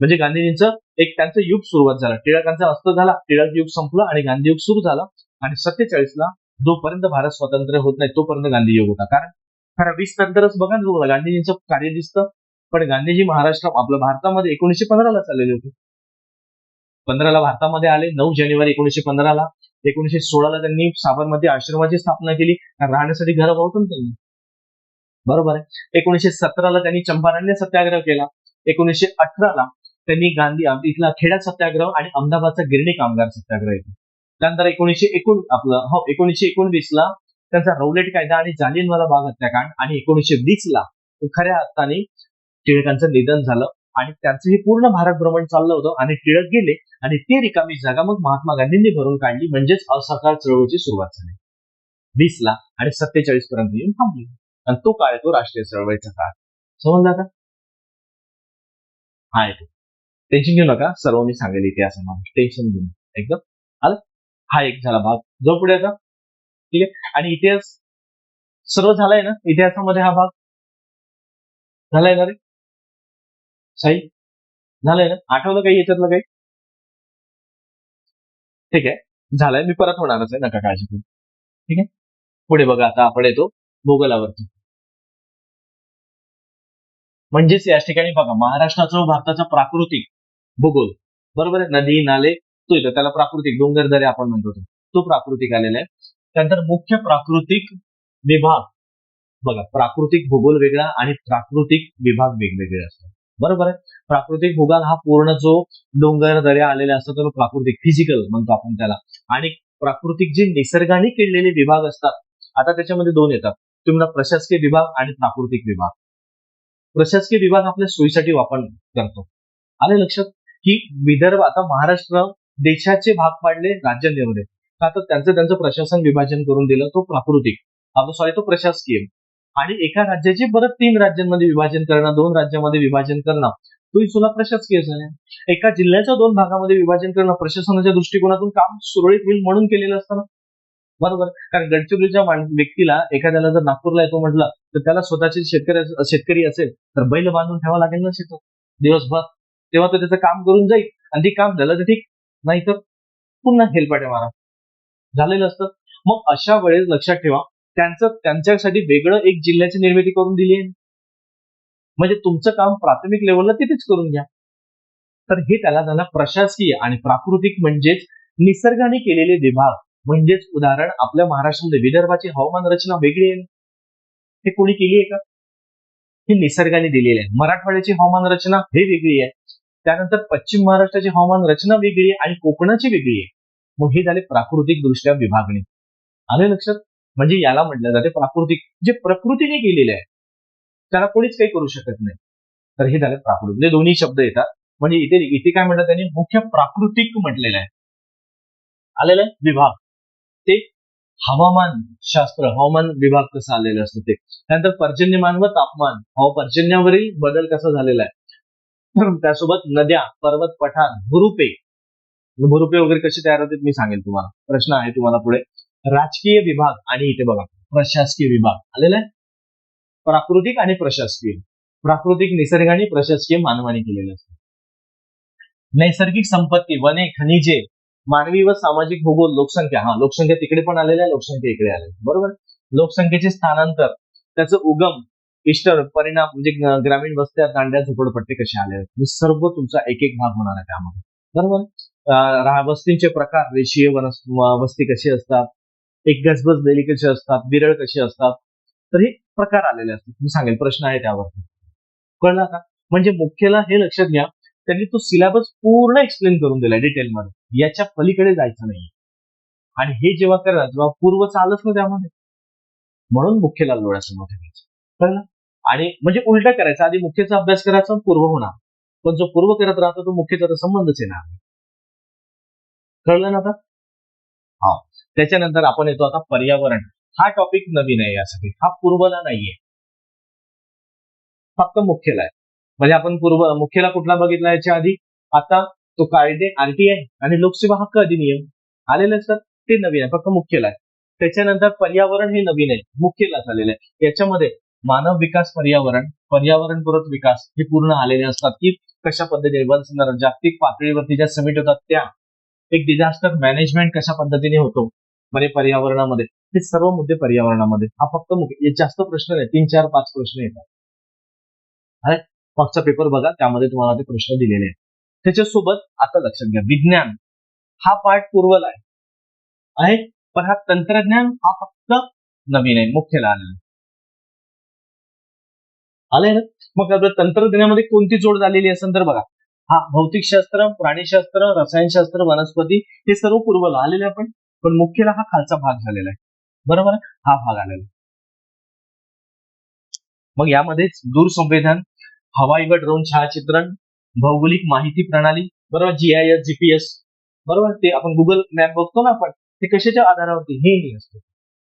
म्हणजे गांधीजींचं एक त्यांचं युग सुरुवात झालं. टिळकांचा अस्त झाला, टिळक युग संपलं आणि गांधी युग सुरू झाला. आणि 47 ला जोपर्यंत भारत स्वतंत्र होत नाही तोपर्यंत गांधी युग होता. कारण खरं 20 नंतरच बघा ना तुम्हाला गांधीजींचं कार्य दिसतं. पण गांधीजी आपल्या भारतामध्ये 1915 ला चाललेले होते. 15 ला भारतामध्ये आले, 9 जानेवारी 1915 ला. 1916 ला त्यांनी साबरमती आश्रमाची स्थापना केली, राहण्यासाठी घर होतं त्यांनी, बरोबर आहे. 1917 ला त्यांनी चंपारण्य सत्याग्रह केला. 1918 ला त्यांनी इथला खेडा सत्याग्रह आणि अहमदाबादचा गिरणी कामगार सत्याग्रह येतो. त्यानंतर 1919 ला त्यांचा रौलेट कायदा आणि जालियनवाला बाग हत्याकांड, आणि 1920 ला खऱ्या अर्थाने टिळकांचं निधन झालं आणि त्यांचं हे पूर्ण भारत भ्रमण चाललं होतं आणि टिळक गेले आणि ते रिकामी जागा मग महात्मा गांधींनी भरून काढली, म्हणजेच असहकार चळवळीची सुरुवात झाली 20 ला आणि 47 पर्यंत येऊन थांबली. आणि तो काळ तो राष्ट्रीय चळवळीचा काळ. समजला का? हा येतो. टेन्शन घेऊ नका, सर्व मी सांगेल इतिहासामध्ये, टेन्शन घेऊ नका एकदम. आलं. हा एक झाला भाग. जो पुढे आता, ठीक आहे. आणि इतिहास सर्व झालाय ना, इतिहासामध्ये हा भाग झालाय ना रे साई, झालंय ना? आठवलं काही याच्यातलं काही? ठीक आहे, झालंय. मी परत होणारच आहे, नका काळजी करू. ठीक आहे. पुढे बघा आता आपण येतो भूगोलावरती. म्हणजेच या ठिकाणी बघा महाराष्ट्राचा व भारताचा प्राकृतिक भूगोल, बरोबर आहे. नदी नाले तो येतो, त्याला प्राकृतिक, डोंगर दरे आपण म्हणतो तो प्राकृतिक आलेला आहे. त्यानंतर मुख्य प्राकृतिक विभाग बघा, प्राकृतिक भूगोल वेगळा आणि प्राकृतिक विभाग वेगवेगळे असतात. बरोबर आहे. प्राकृतिक भूभाग हा पूर्ण जो डोंगर दऱ्या आलेला असतो तो प्राकृतिक फिजिकल म्हणतो आपण त्याला. आणि प्राकृतिक जे निसर्गाने केलेले विभाग असतात, आता त्याच्यामध्ये दोन येतात. तुम्हाला प्रशासकीय विभाग आणि प्राकृतिक विभाग. प्रशासकीय विभाग आपल्या सोयीसाठी वापर करतो. आले लक्षात की विदर्भ, आता महाराष्ट्र देशाचे भाग पाडले राज्यांमध्ये, का तर त्यांचं प्रशासन विभाजन करून दिलं, तो प्राकृतिक, सॉरी तो प्रशासकीय. आणि एका राज्याचे परत 3 राज्यांमध्ये विभाजन करणं, 2 राज्यामध्ये विभाजन करणं, तो तुला प्रशासकीय झाला. एका जिल्ह्याचं 2 भागामध्ये विभाजन करणं प्रशासनाच्या दृष्टिकोनातून काम सुरळीत होईल म्हणून केलेलं असतं ना, बरोबर. कारण गडचिरोलीच्या व्यक्तीला, एखाद्याला जर नागपूरला येतो म्हटलं तर त्याला स्वतःचे शेतकरी असेल तर बैल बांधून ठेवावं लागेल ना शेतात दिवसभर, तेव्हा तो त्याचं काम करून जाईल. आणि ते काम झालं तर ठीक, नाही तर पुन्हा हेलपाट्या मारा, झालेलं असतं. मग अशा वेळेस लक्षात ठेवा, त्यांच्यासाठी वेगळं एक जिल्ह्याची निर्मिती करून दिली आहे. म्हणजे तुमचं काम प्राथमिक लेवलला तिथेच करून घ्या. तर हे त्याला झाला प्रशासकीय. आणि प्राकृतिक म्हणजेच निसर्गाने केलेले विभाग. म्हणजेच उदाहरण, आपल्या महाराष्ट्रामध्ये विदर्भाची हवामान रचना वेगळी आहे, हे कोणी केली आहे का? हे निसर्गाने दिलेली आहे. मराठवाड्याची हवामान रचना हे वेगळी आहे. त्यानंतर पश्चिम महाराष्ट्राची हवामान रचना वेगळी आहे आणि कोकणाची वेगळी आहे. मग हे झाले प्राकृतिक दृष्ट्या विभागणी. आले लक्षात? म्हणजे याला म्हटलं जाते प्राकृतिक, जे प्रकृतीने केलेले आहे त्याला कोणीच काही करू शकत नाही. तर हे झाले प्राकृतिक. म्हणजे दोन्ही शब्द येतात. म्हणजे इथे काय म्हणतात त्यांनी, मुख्य प्राकृतिक म्हटलेलं आहे. आलेलं आहे विभाग, ते हवामान शास्त्र, हवामान विभाग कसं आलेलं असतं ते. त्यानंतर पर्जन्यमान व तापमान, पर्जन्यावरील बदल कसा झालेला आहे. त्यासोबत नद्या, पर्वत, पठार, भूरूपे वगैरे कशी तयार होते मी सांगेल तुम्हाला. प्रश्न आहे तुम्हाला पुढे. राजकीय विभाग आणि इथे बघा प्रशासकीय विभाग आलेला आहे. प्राकृतिक आणि प्रशासकीय. प्राकृतिक निसर्गाने, प्रशासकीय मानवाने केलेलं असतं. नैसर्गिक संपत्ती, वने, खनिजे, मानवी व सामाजिक भूगोल, लोकसंख्या. लोकसंख्या तिकडे पण आलेल्या आहे, लोकसंख्या इकडे आलेली, बरोबर. लोकसंख्येचे स्थानांतर, त्याचं उगम, इष्ट परिणाम, म्हणजे ग्रामीण वस्त्या, तांड्या, झोपडपट्टी कसे आले, हे सर्व तुमचा एक एक भाग होणार आहे त्यामध्ये, बरोबर. वस्तींचे प्रकार, रेषीय वस्ती कशी असतात, एक गजबजलेली कशी असतात, विरळ कशी असतात, तर हे प्रकार आलेले असतात. मी सांगेल, प्रश्न आहे त्यावरती. कळलं का? म्हणजे मुख्यला हे लक्षात घ्या, त्यांनी तो सिलेबस पूर्ण एक्सप्लेन करून दिला डिटेलमध्ये, याच्या पलीकडे जायचं नाही. आणि हे जेव्हा करा तेव्हा पूर्व चालच ना त्यामध्ये, म्हणून मुख्यला डोळ्यासमोर ठेवायचं. कळलं? आणि म्हणजे उलटा करायचा, आधी मुख्यचा अभ्यास करायचा, पूर्व होणार. पण जो पूर्व करत राहतो तो मुख्यचा तर संबंधच येणार नाही. कळलं ना आता? त्याच्यानंतर आपण येतो आता पर्यावरण. हा टॉपिक नवीन आहे यासाठी, हा पूर्वला नाहीये, फक्त मुख्यला आहे. म्हणजे आपण मुख्यला कुठला बघितला याच्या आधी, आता तो कायदे, आरटीआय आणि लोकसेवा हक्क अधिनियम आलेले असतात, ते नवीन आहे, फक्त मुख्यला आहे. त्याच्यानंतर पर्यावरण हे नवीन आहे, मुख्यला झालेलं आहे. याच्यामध्ये मानव विकास, पर्यावरणपूरक विकास हे पूर्ण आलेले असतात, की कशा पद्धतीने जागतिक पातळीवरती ज्या समिट होतात त्या, एक डिझास्टर मॅनेजमेंट कशा पद्धतीने होतो म्हणजे पर्यावरणामध्ये, हे सर्व मुद्दे पर्यावरणामध्ये. हा फक्त जास्त प्रश्न नाही, 3, 4, 5 प्रश्न येतात. मागचा पेपर बघा, त्यामध्ये तुम्हाला ते प्रश्न दिलेले आहेत. त्याच्यासोबत आता लक्षात घ्या, विज्ञान हा पार्ट पूर्वला आहे, पण हा तंत्रज्ञान हा फक्त नवीन आहे, मुख्यला आलेला आलंय ना. मग तंत्रज्ञानामध्ये कोणती जोड झालेली असेल तर बघा, भौतिकशास्त्र, प्राणीशास्त्र, रसायनशास्त्र, वनस्पती, हे सर्व पूर्वला आलेले आपण, पण मुख्यला हा खालचा भाग झालेला आहे, बरोबर. हा भाग आलेला. मग यामध्येच दूरसंवेदन, हवाई व ड्रोन छायाचित्रण, भौगोलिक माहिती प्रणाली, बरोबर, GIS, GPS, बरोबर. ते आपण गुगल मॅप बघतो ना आपण, ते कशाच्या आधारावरती, हे असतं,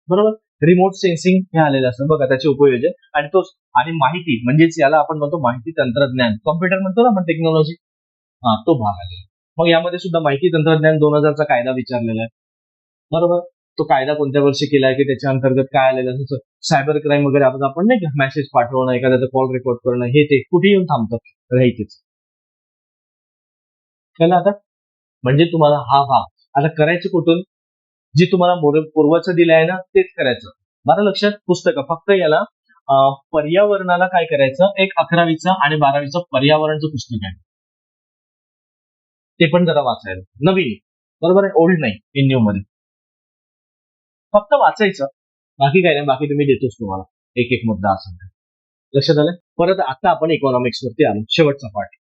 बरोबर. रिमोट सेन्सिंग हे आलेलं असतं बघा, त्याचे उपयोजन. आणि माहिती म्हणजेच याला आपण म्हणतो माहिती तंत्रज्ञान, कॉम्प्युटर म्हणतो ना आपण, टेक्नॉलॉजी, तो भाग आलेला. मग यामध्ये सुद्धा माहिती तंत्रज्ञान 2000चा कायदा विचारलेला आहे, बरोबर. तो कायदा कोणत्या वर्षी केलाय, की त्याच्या अंतर्गत काय आलेलं, जसं सायबर क्राईम वगैरे, आपण नाही का मेसेज पाठवणं, एखाद्याचा कॉल रेकॉर्ड करणं, हे ते कुठे येऊन थांबतं, राहायचेच. कळलं आता? म्हणजे तुम्हाला हा भाग आता करायचं कुठून, जी तुम्हाला पूर्वचं दिलं आहे ना तेच करायचं. बरं लक्षात, पुस्तकं फक्त याला पर्यावरणाला काय करायचं, एक 11वीचं आणि 12वीचं पर्यावरणचं पुस्तक आहे, ते पण जरा वाचायला, नवीन, बरोबर आहे, ओल्ड नाही, इन न्यू मध्ये. फक्त वाचायचं, बाकी काय नाही, बाकी तुम्ही देतोच तुम्हाला एक एक मुद्दा असेल. लक्षात आलं? परत आता आपण इकॉनॉमिक्स वरती आलो, शेवटचा पार्ट.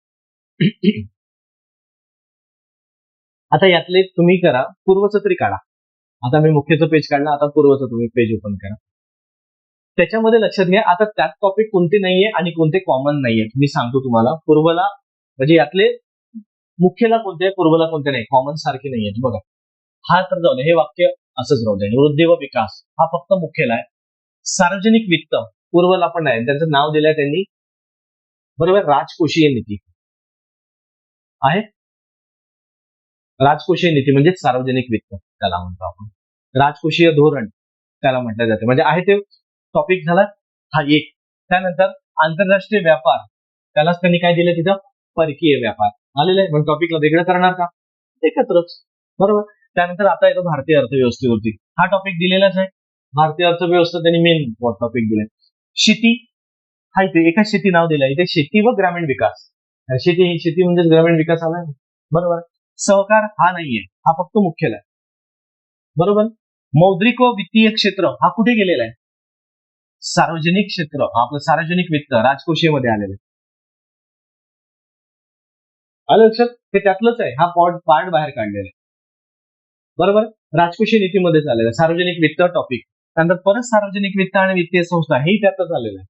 आता यातले तुम्ही करा, पूर्वचं तरी काढा. आता मी मुख्यचं पेज काढलं, आता पूर्वचं तुम्ही पेज ओपन करा. त्याच्यामध्ये लक्षात घ्या, आता त्यात टॉपिक कोणते नाहीये आणि कोणते कॉमन नाहीये. मी सांगतो तुम्हाला, पूर्वला म्हणजे यातले मुख्यला कोणते, पूर्वला कोणते नाही, कॉमन सारखे नाहीयेत. बघा, हा तर जाऊ दे, हे वाक्य असंच राहू दे. वृद्धी व विकास हा फक्त मुख्यला आहे. सार्वजनिक वित्त पूर्वला पण नाही, त्यांचं नाव दिलंय त्यांनी, बरोबर. राजकोषीय नीती आहे. राजकोषीय नीती म्हणजे सार्वजनिक वित्त त्याला म्हणतो आपण. राजकोषीय धोरण त्याला म्हटलं जाते. म्हणजे आहे ते टॉपिक झाला हा एक. त्यानंतर आंतरराष्ट्रीय व्यापार, त्यालाच त्यांनी काय दिलं तिथं, परकीय व्यापार आलेलं आहे. पण टॉपिकला वेगळं करणार का, एकत्रच, बरोबर. त्यानंतर आता येतो भारतीय अर्थव्यवस्थेवरती. हा टॉपिक दिलेलाच आहे. भारतीय अर्थव्यवस्था त्यांनी मेन टॉपिक दिलाय. शेती हा इथे एका शेती नाव दिलंय, इथे शेती व ग्रामीण विकास. शेती म्हणजे ग्रामीण विकास आला, बरोबर. सहकार हा नाहीये, हा फक्त मुख्यला आहे, बरोबर. मौद्रिक व वित्तीय क्षेत्र हा कुठे गेलेला आहे, सार्वजनिक क्षेत्र, आपलं सार्वजनिक वित्त राजकोषीयमध्ये आलेलं आहे. आलं लक्षात, हे त्यातलंच आहे. हा पार्ट बाहेर काढलेला आहे, बरोबर. राजकोषीय नीतीमध्येच आलेलं आहे, सार्वजनिक वित्त टॉपिक. त्यानंतर परत सार्वजनिक वित्त आणि वित्तीय संस्था हेही त्यातच आलेलं आहे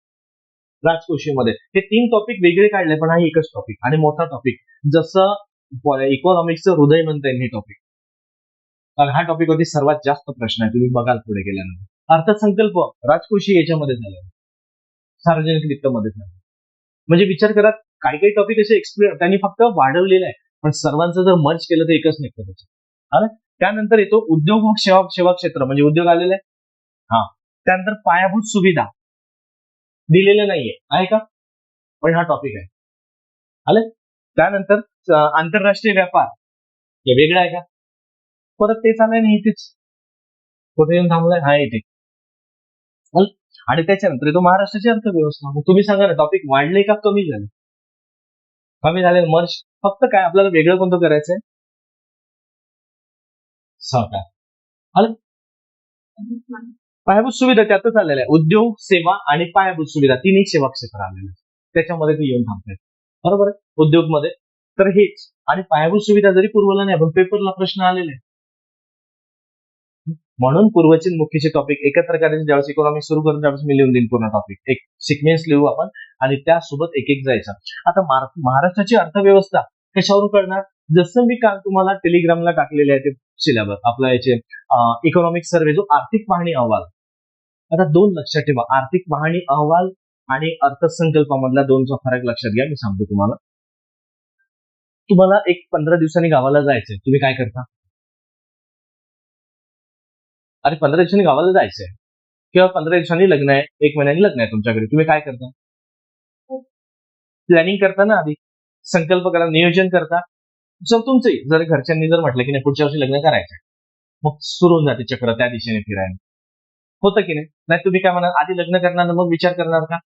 राजकोषीयमध्ये. हे 3 टॉपिक वेगळे काढले, पण हा एकच टॉपिक आणि मोठा टॉपिक, जसं इकॉनॉमिक्सचं हृदय म्हणता येईल हे टॉपिक. कारण हा टॉपिक वरती सर्वात जास्त प्रश्न आहे, तुम्ही बघाल पुढे गेल्यानंतर. अर्थसंकल्प राजकोषीय याच्यामध्ये झाला, सार्वजनिक वित्तमध्ये झाला. म्हणजे विचार करा, काही काही टॉपिक असे त्यांनी फक्त वाढवलेलं आहे, पण सर्वांचं जर मर्ज केलं तर एकच निघतं त्याचं. त्यानंतर येतो उद्योग व सेवा क्षेत्र, म्हणजे उद्योग आलेले आहे. हा. त्यानंतर पायाभूत सुविधा दिलेले नाहीये, आहे का, पण हा टॉपिक आहे. आलं. त्यानंतर आंतरराष्ट्रीय व्यापार हे वेगळं आहे का, परत तेच आलंय नाही, इथेच कुठे येऊन थांबलाय, हा येते. आणि त्याच्यानंतर येतो महाराष्ट्राची अर्थव्यवस्था. मग तुम्ही सांगा ना, टॉपिक वाढले का कमी झाले, कमी झाले. मर्ज फक्त काय आपल्याला वेगळं कोणतं करायचंय, सहकार. आलं. पायाभूत सुविधा त्यातच आलेल्या आहे, उद्योग सेवा आणि पायाभूत सुविधा तिन्ही सेवा क्षेत्र आलेले, त्याच्यामध्ये ते येऊन थांबतात, बरोबर आहे. उद्योग मध्ये तर हेच, आणि पायाभूत सुविधा जरी पूर्वला नाही, पण पेपरला प्रश्न आलेले आहे. म्हणून पूर्वचे मुख्यचे टॉपिक एकत्र करायचे. ज्यावेळेस इकॉनॉमिक्स सुरू करून त्यावेळेस मी लिहून देईन पूर्ण टॉपिक, एक सिक्वेन्स लिहू आपण आणि त्यासोबत एक एक जायचं. आता महाराष्ट्राची अर्थव्यवस्था कशावरून कळणार, जसं मी काल तुम्हाला टेलिग्रामला टाकलेले आहे ते सिलेबस आपला याचे इकॉनॉमिक सर्व्हे, जो आर्थिक पाहणी अहवाल. आता 2 लक्षात ठेवा, आर्थिक पाहणी अहवाल आणि अर्थसंकल्पामधला 2चा फरक लक्षात घ्या. मी सांगतो तुम्हाला. तुम्हाला एक 15 दिवसांनी गावाला जायचंय, तुम्ही काय करता, अरे 15 दिवसांनी गावाला जायचंय किंवा 15 दिवसांनी लग्न आहे, 1 महिन्यानी लग्न आहे तुमच्याकडे, तुम्ही काय करता, प्लॅनिंग करता ना, आधी संकल्प करा, नियोजन करता. जर तुमचंही जर घरच्यांनी जर म्हटलं की नाही पुढच्या वर्षी लग्न करायचंय, मग सुरू होऊन जाते चक्र त्या दिशेने फिरायला, होतं की नाही. तुम्ही काय म्हणाल, आधी लग्न करणार मग विचार करणार का,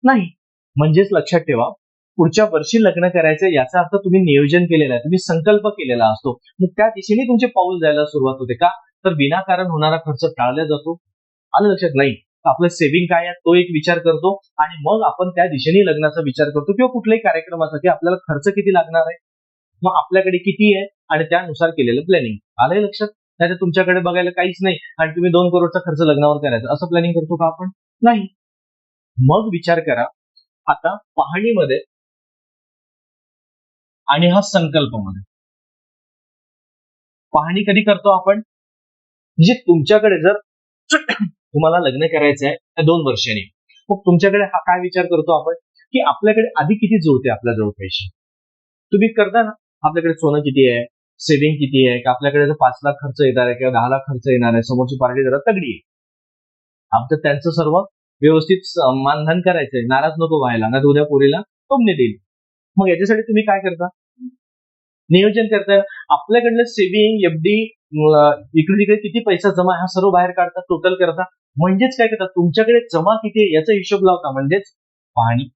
नाही. म्हणजेच लक्षात ठेवा, पुढच्या वर्षी लग्न करायचं याचा अर्थ तुम्ही नियोजन केलेलं आहे, तुम्ही संकल्प केलेला असतो, मग त्या दिशेने तुमचे पाऊल जायला सुरुवात होते. का तर विनाकारण होणारा खर्च टाळला जातो. आलं लक्षात, नाही आपलं सेव्हिंग काय आहे तो एक विचार करतो आणि मग आपण त्या दिशेने लग्नाचा विचार करतो, किंवा कुठल्याही कार्यक्रमासाठी आपल्याला खर्च किती लागणार आहे, मग आपल्याकडे किती आहे आणि त्यानुसार केलेलं प्लॅनिंग. आलंय लक्षात. नाही तुमच्याकडे बघायला काहीच नाही आणि तुम्ही 2 करोडचा खर्च लग्नावर करायचा, असं प्लॅनिंग करतो का आपण, नाही. मग विचार करा आता पाहणीमध्ये आणि हा संकल्पमध्ये. पाहणी कधी करतो आपण, म्हणजे तुमच्याकडे जर तुम्हाला लग्न करायचं आहे त्या 2 वर्षांनी, मग तुमच्याकडे हा काय विचार करतो आपण, की आपल्याकडे आधी किती जुळते आपल्याजवळ पैसे. तुम्ही करता ना, आपल्याकडे सोनं किती आहे, सेव्हिंग किती आहे, का आपल्याकडे जर 5 लाख खर्च येणार आहे किंवा 10 लाख खर्च येणार आहे, समोरची पार्टी जरा तगडी आहे, आमचं त्यांचं सर्व व्यवस्थित मानधन करायचंय, नाराज नको व्हायला, ना उद्या पोरीला टोमणे देईल. मग याच्यासाठी तुम्ही काय करता, नियोजन करताय. आपल्याकडलं सेव्हिंग, एफडी, इकडे तिकडे किती पैसा जमा हा सर्व बाहेर काढता, टोटल करता. म्हणजेच काय करता, तुमच्याकडे जमा किती आहे याचा हिशोब लावता, म्हणजेच पाहणी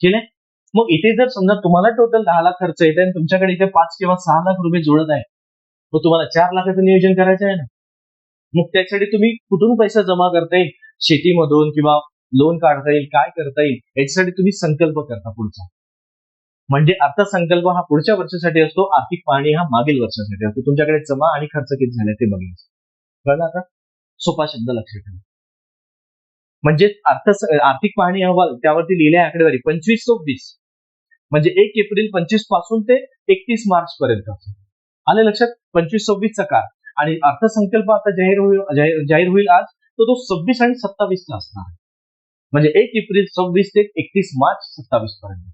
केलंय. मग इथे जर समजा तुम्हाला टोटल 10 लाख खर्च येत आहे आणि तुमच्याकडे इथे 5 किंवा 6 लाख रुपये जुळत आहे, मग तुम्हाला 4 लाखाचं नियोजन करायचं आहे ना. मग त्यासाठी तुम्ही कुठून पैसा जमा करताय, शेतीमधून किंवा लोन काढता येईल, काय करता येईल, याच्यासाठी तुम्ही संकल्प करता पुढचा. म्हणजे अर्थसंकल्प हा पुढच्या वर्षासाठी असतो, आर्थिक पाहणी हा मागील वर्षासाठी असतो. तुमच्याकडे जमा आणि खर्च किती झाले ते बघायचं. कळलं आता? सोपा शब्द लक्षात ठेवा. म्हणजे आर्थिक पाहणी अहवाल त्यावरती लिहिले आकडेवारी 25-26 म्हणजे 1 एप्रिल 25 पासून ते 31 मार्च पर्यंत. आले लक्षात? 25-26 चा काळ. आणि अर्थसंकल्प आता जाहीर होईल आज, तर तो 26 आणि 27 चा असणार. म्हणजे 1 एप्रिल 26 ते 31 मार्च 27 पर्यंत.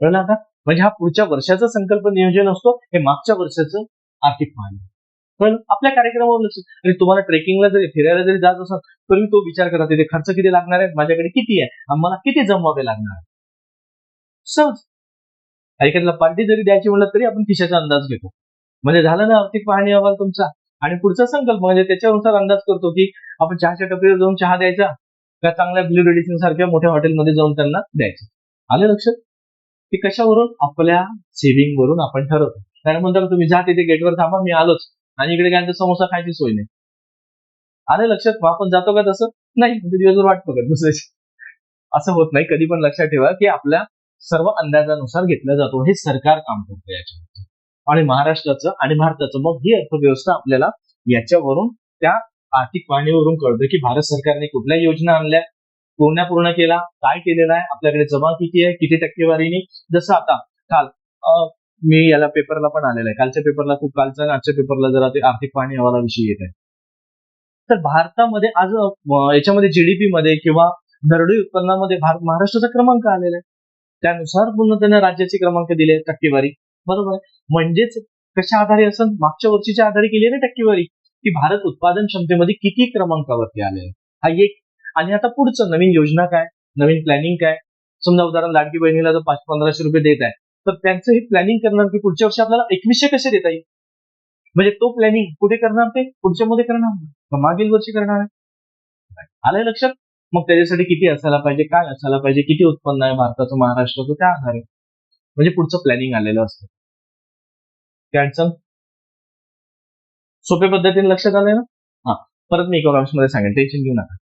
कळलं आता? म्हणजे हा पुढच्या वर्षाचा संकल्प नियोजन असतो, हे मागच्या वर्षाचं आर्थिक पाहणी. पण आपल्या कार्यक्रमावर लक्ष. आणि तुम्हाला ट्रेकिंगला जरी फिरायला जरी जात असाल तरी तो विचार करा, तिथे खर्च किती लागणार आहे, माझ्याकडे किती आहे, आम्हाला किती जमवावे लागणार आहे. सहज एखाद्याला पार्टी जरी द्यायची म्हणलं तरी आपण खिशाचा अंदाज घेतो. म्हणजे झालं ना आर्थिक पाहणी अहवाल तुमचा. आणि पुढचा संकल्प म्हणजे त्याच्यानुसार अंदाज करतो की आपण चहाच्या टपरीवर जाऊन चहा द्यायचा का चांगल्या ब्लू रेडिसन सारख्या मोठ्या हॉटेलमध्ये जाऊन त्यांना द्यायचं. आले लक्षात? ते कशावरून? आपल्या सेव्हिंग वरून आपण ठरवतो. कारण म्हणतात तुम्ही जा तिथे गेटवर थांबा, मी आलोच, आणि इकडे काय समोसा खायची सोय नाही. आले लक्षात? मग आपण जातो का तसं? नाही, म्हणजे दिवसभर वाट बघत दुसऱ्याची. असं होत नाही. कधी पण लक्षात ठेवा की आपल्या सर्व अंदाजानुसार घेतला जातो. हे सरकार काम करतं याच्यावर. आणि महाराष्ट्राचं आणि भारताचं मग ही अर्थव्यवस्था आपल्याला याच्यावरून, त्या आर्थिक पाहणीवरून कळतं की भारत सरकारने कुठल्या योजना आणल्या, पूर्ण केला, काय केलेलं आहे, आपल्याकडे जमा किती आहे, किती टक्केवारीने. जसं आता काल मी याला पेपरला पण आलेलं आहे, कालच्या पेपरला कालच्या आणि आजच्या पेपरला जरा ते आर्थिक पाहणी अहवालाविषयी येत आहे. तर भारतामध्ये आज याच्यामध्ये जीडीपी मध्ये किंवा दरडोई उत्पन्नामध्ये महाराष्ट्राचा क्रमांक आलेला आहे. त्यानुसार पूर्ण त्यांना राज्याचे क्रमांक दिले, टक्केवारी. बरोबर आहे. म्हणजेच कशा आधारे असं मागच्या वर्षीच्या आधारे केली ना टक्केवारी, की भारत उत्पादन क्षमतेमध्ये किती क्रमांकावरती आले. हा एक. आणि आता पुढचं नवीन योजना काय, नवीन प्लॅनिंग काय. समजा उदाहरण लाडकी बहिणीला जर 500-1500 रुपये देत आहे, तर त्यांचं हे प्लॅनिंग करणार की पुढच्या वर्षी आपल्याला 2100 कसे देता येईल. म्हणजे तो प्लॅनिंग कुठे करणार, ते पुढच्या मध्ये करणार, मागील वर्षी करणार आहे. आलंय लक्षात? मग त्याच्यासाठी किती असायला पाहिजे, काय असायला पाहिजे, किती उत्पन्न आहे भारताचं, महाराष्ट्राचं, त्या आधारे म्हणजे पुढचं प्लॅनिंग आलेलं असतं. कॅन्सल सोप्या पद्धतीने लक्षात आलंय ना? हा, परत मी इकॉनॉमिक्स मध्ये सांगेन, टेन्शन घेऊ नका.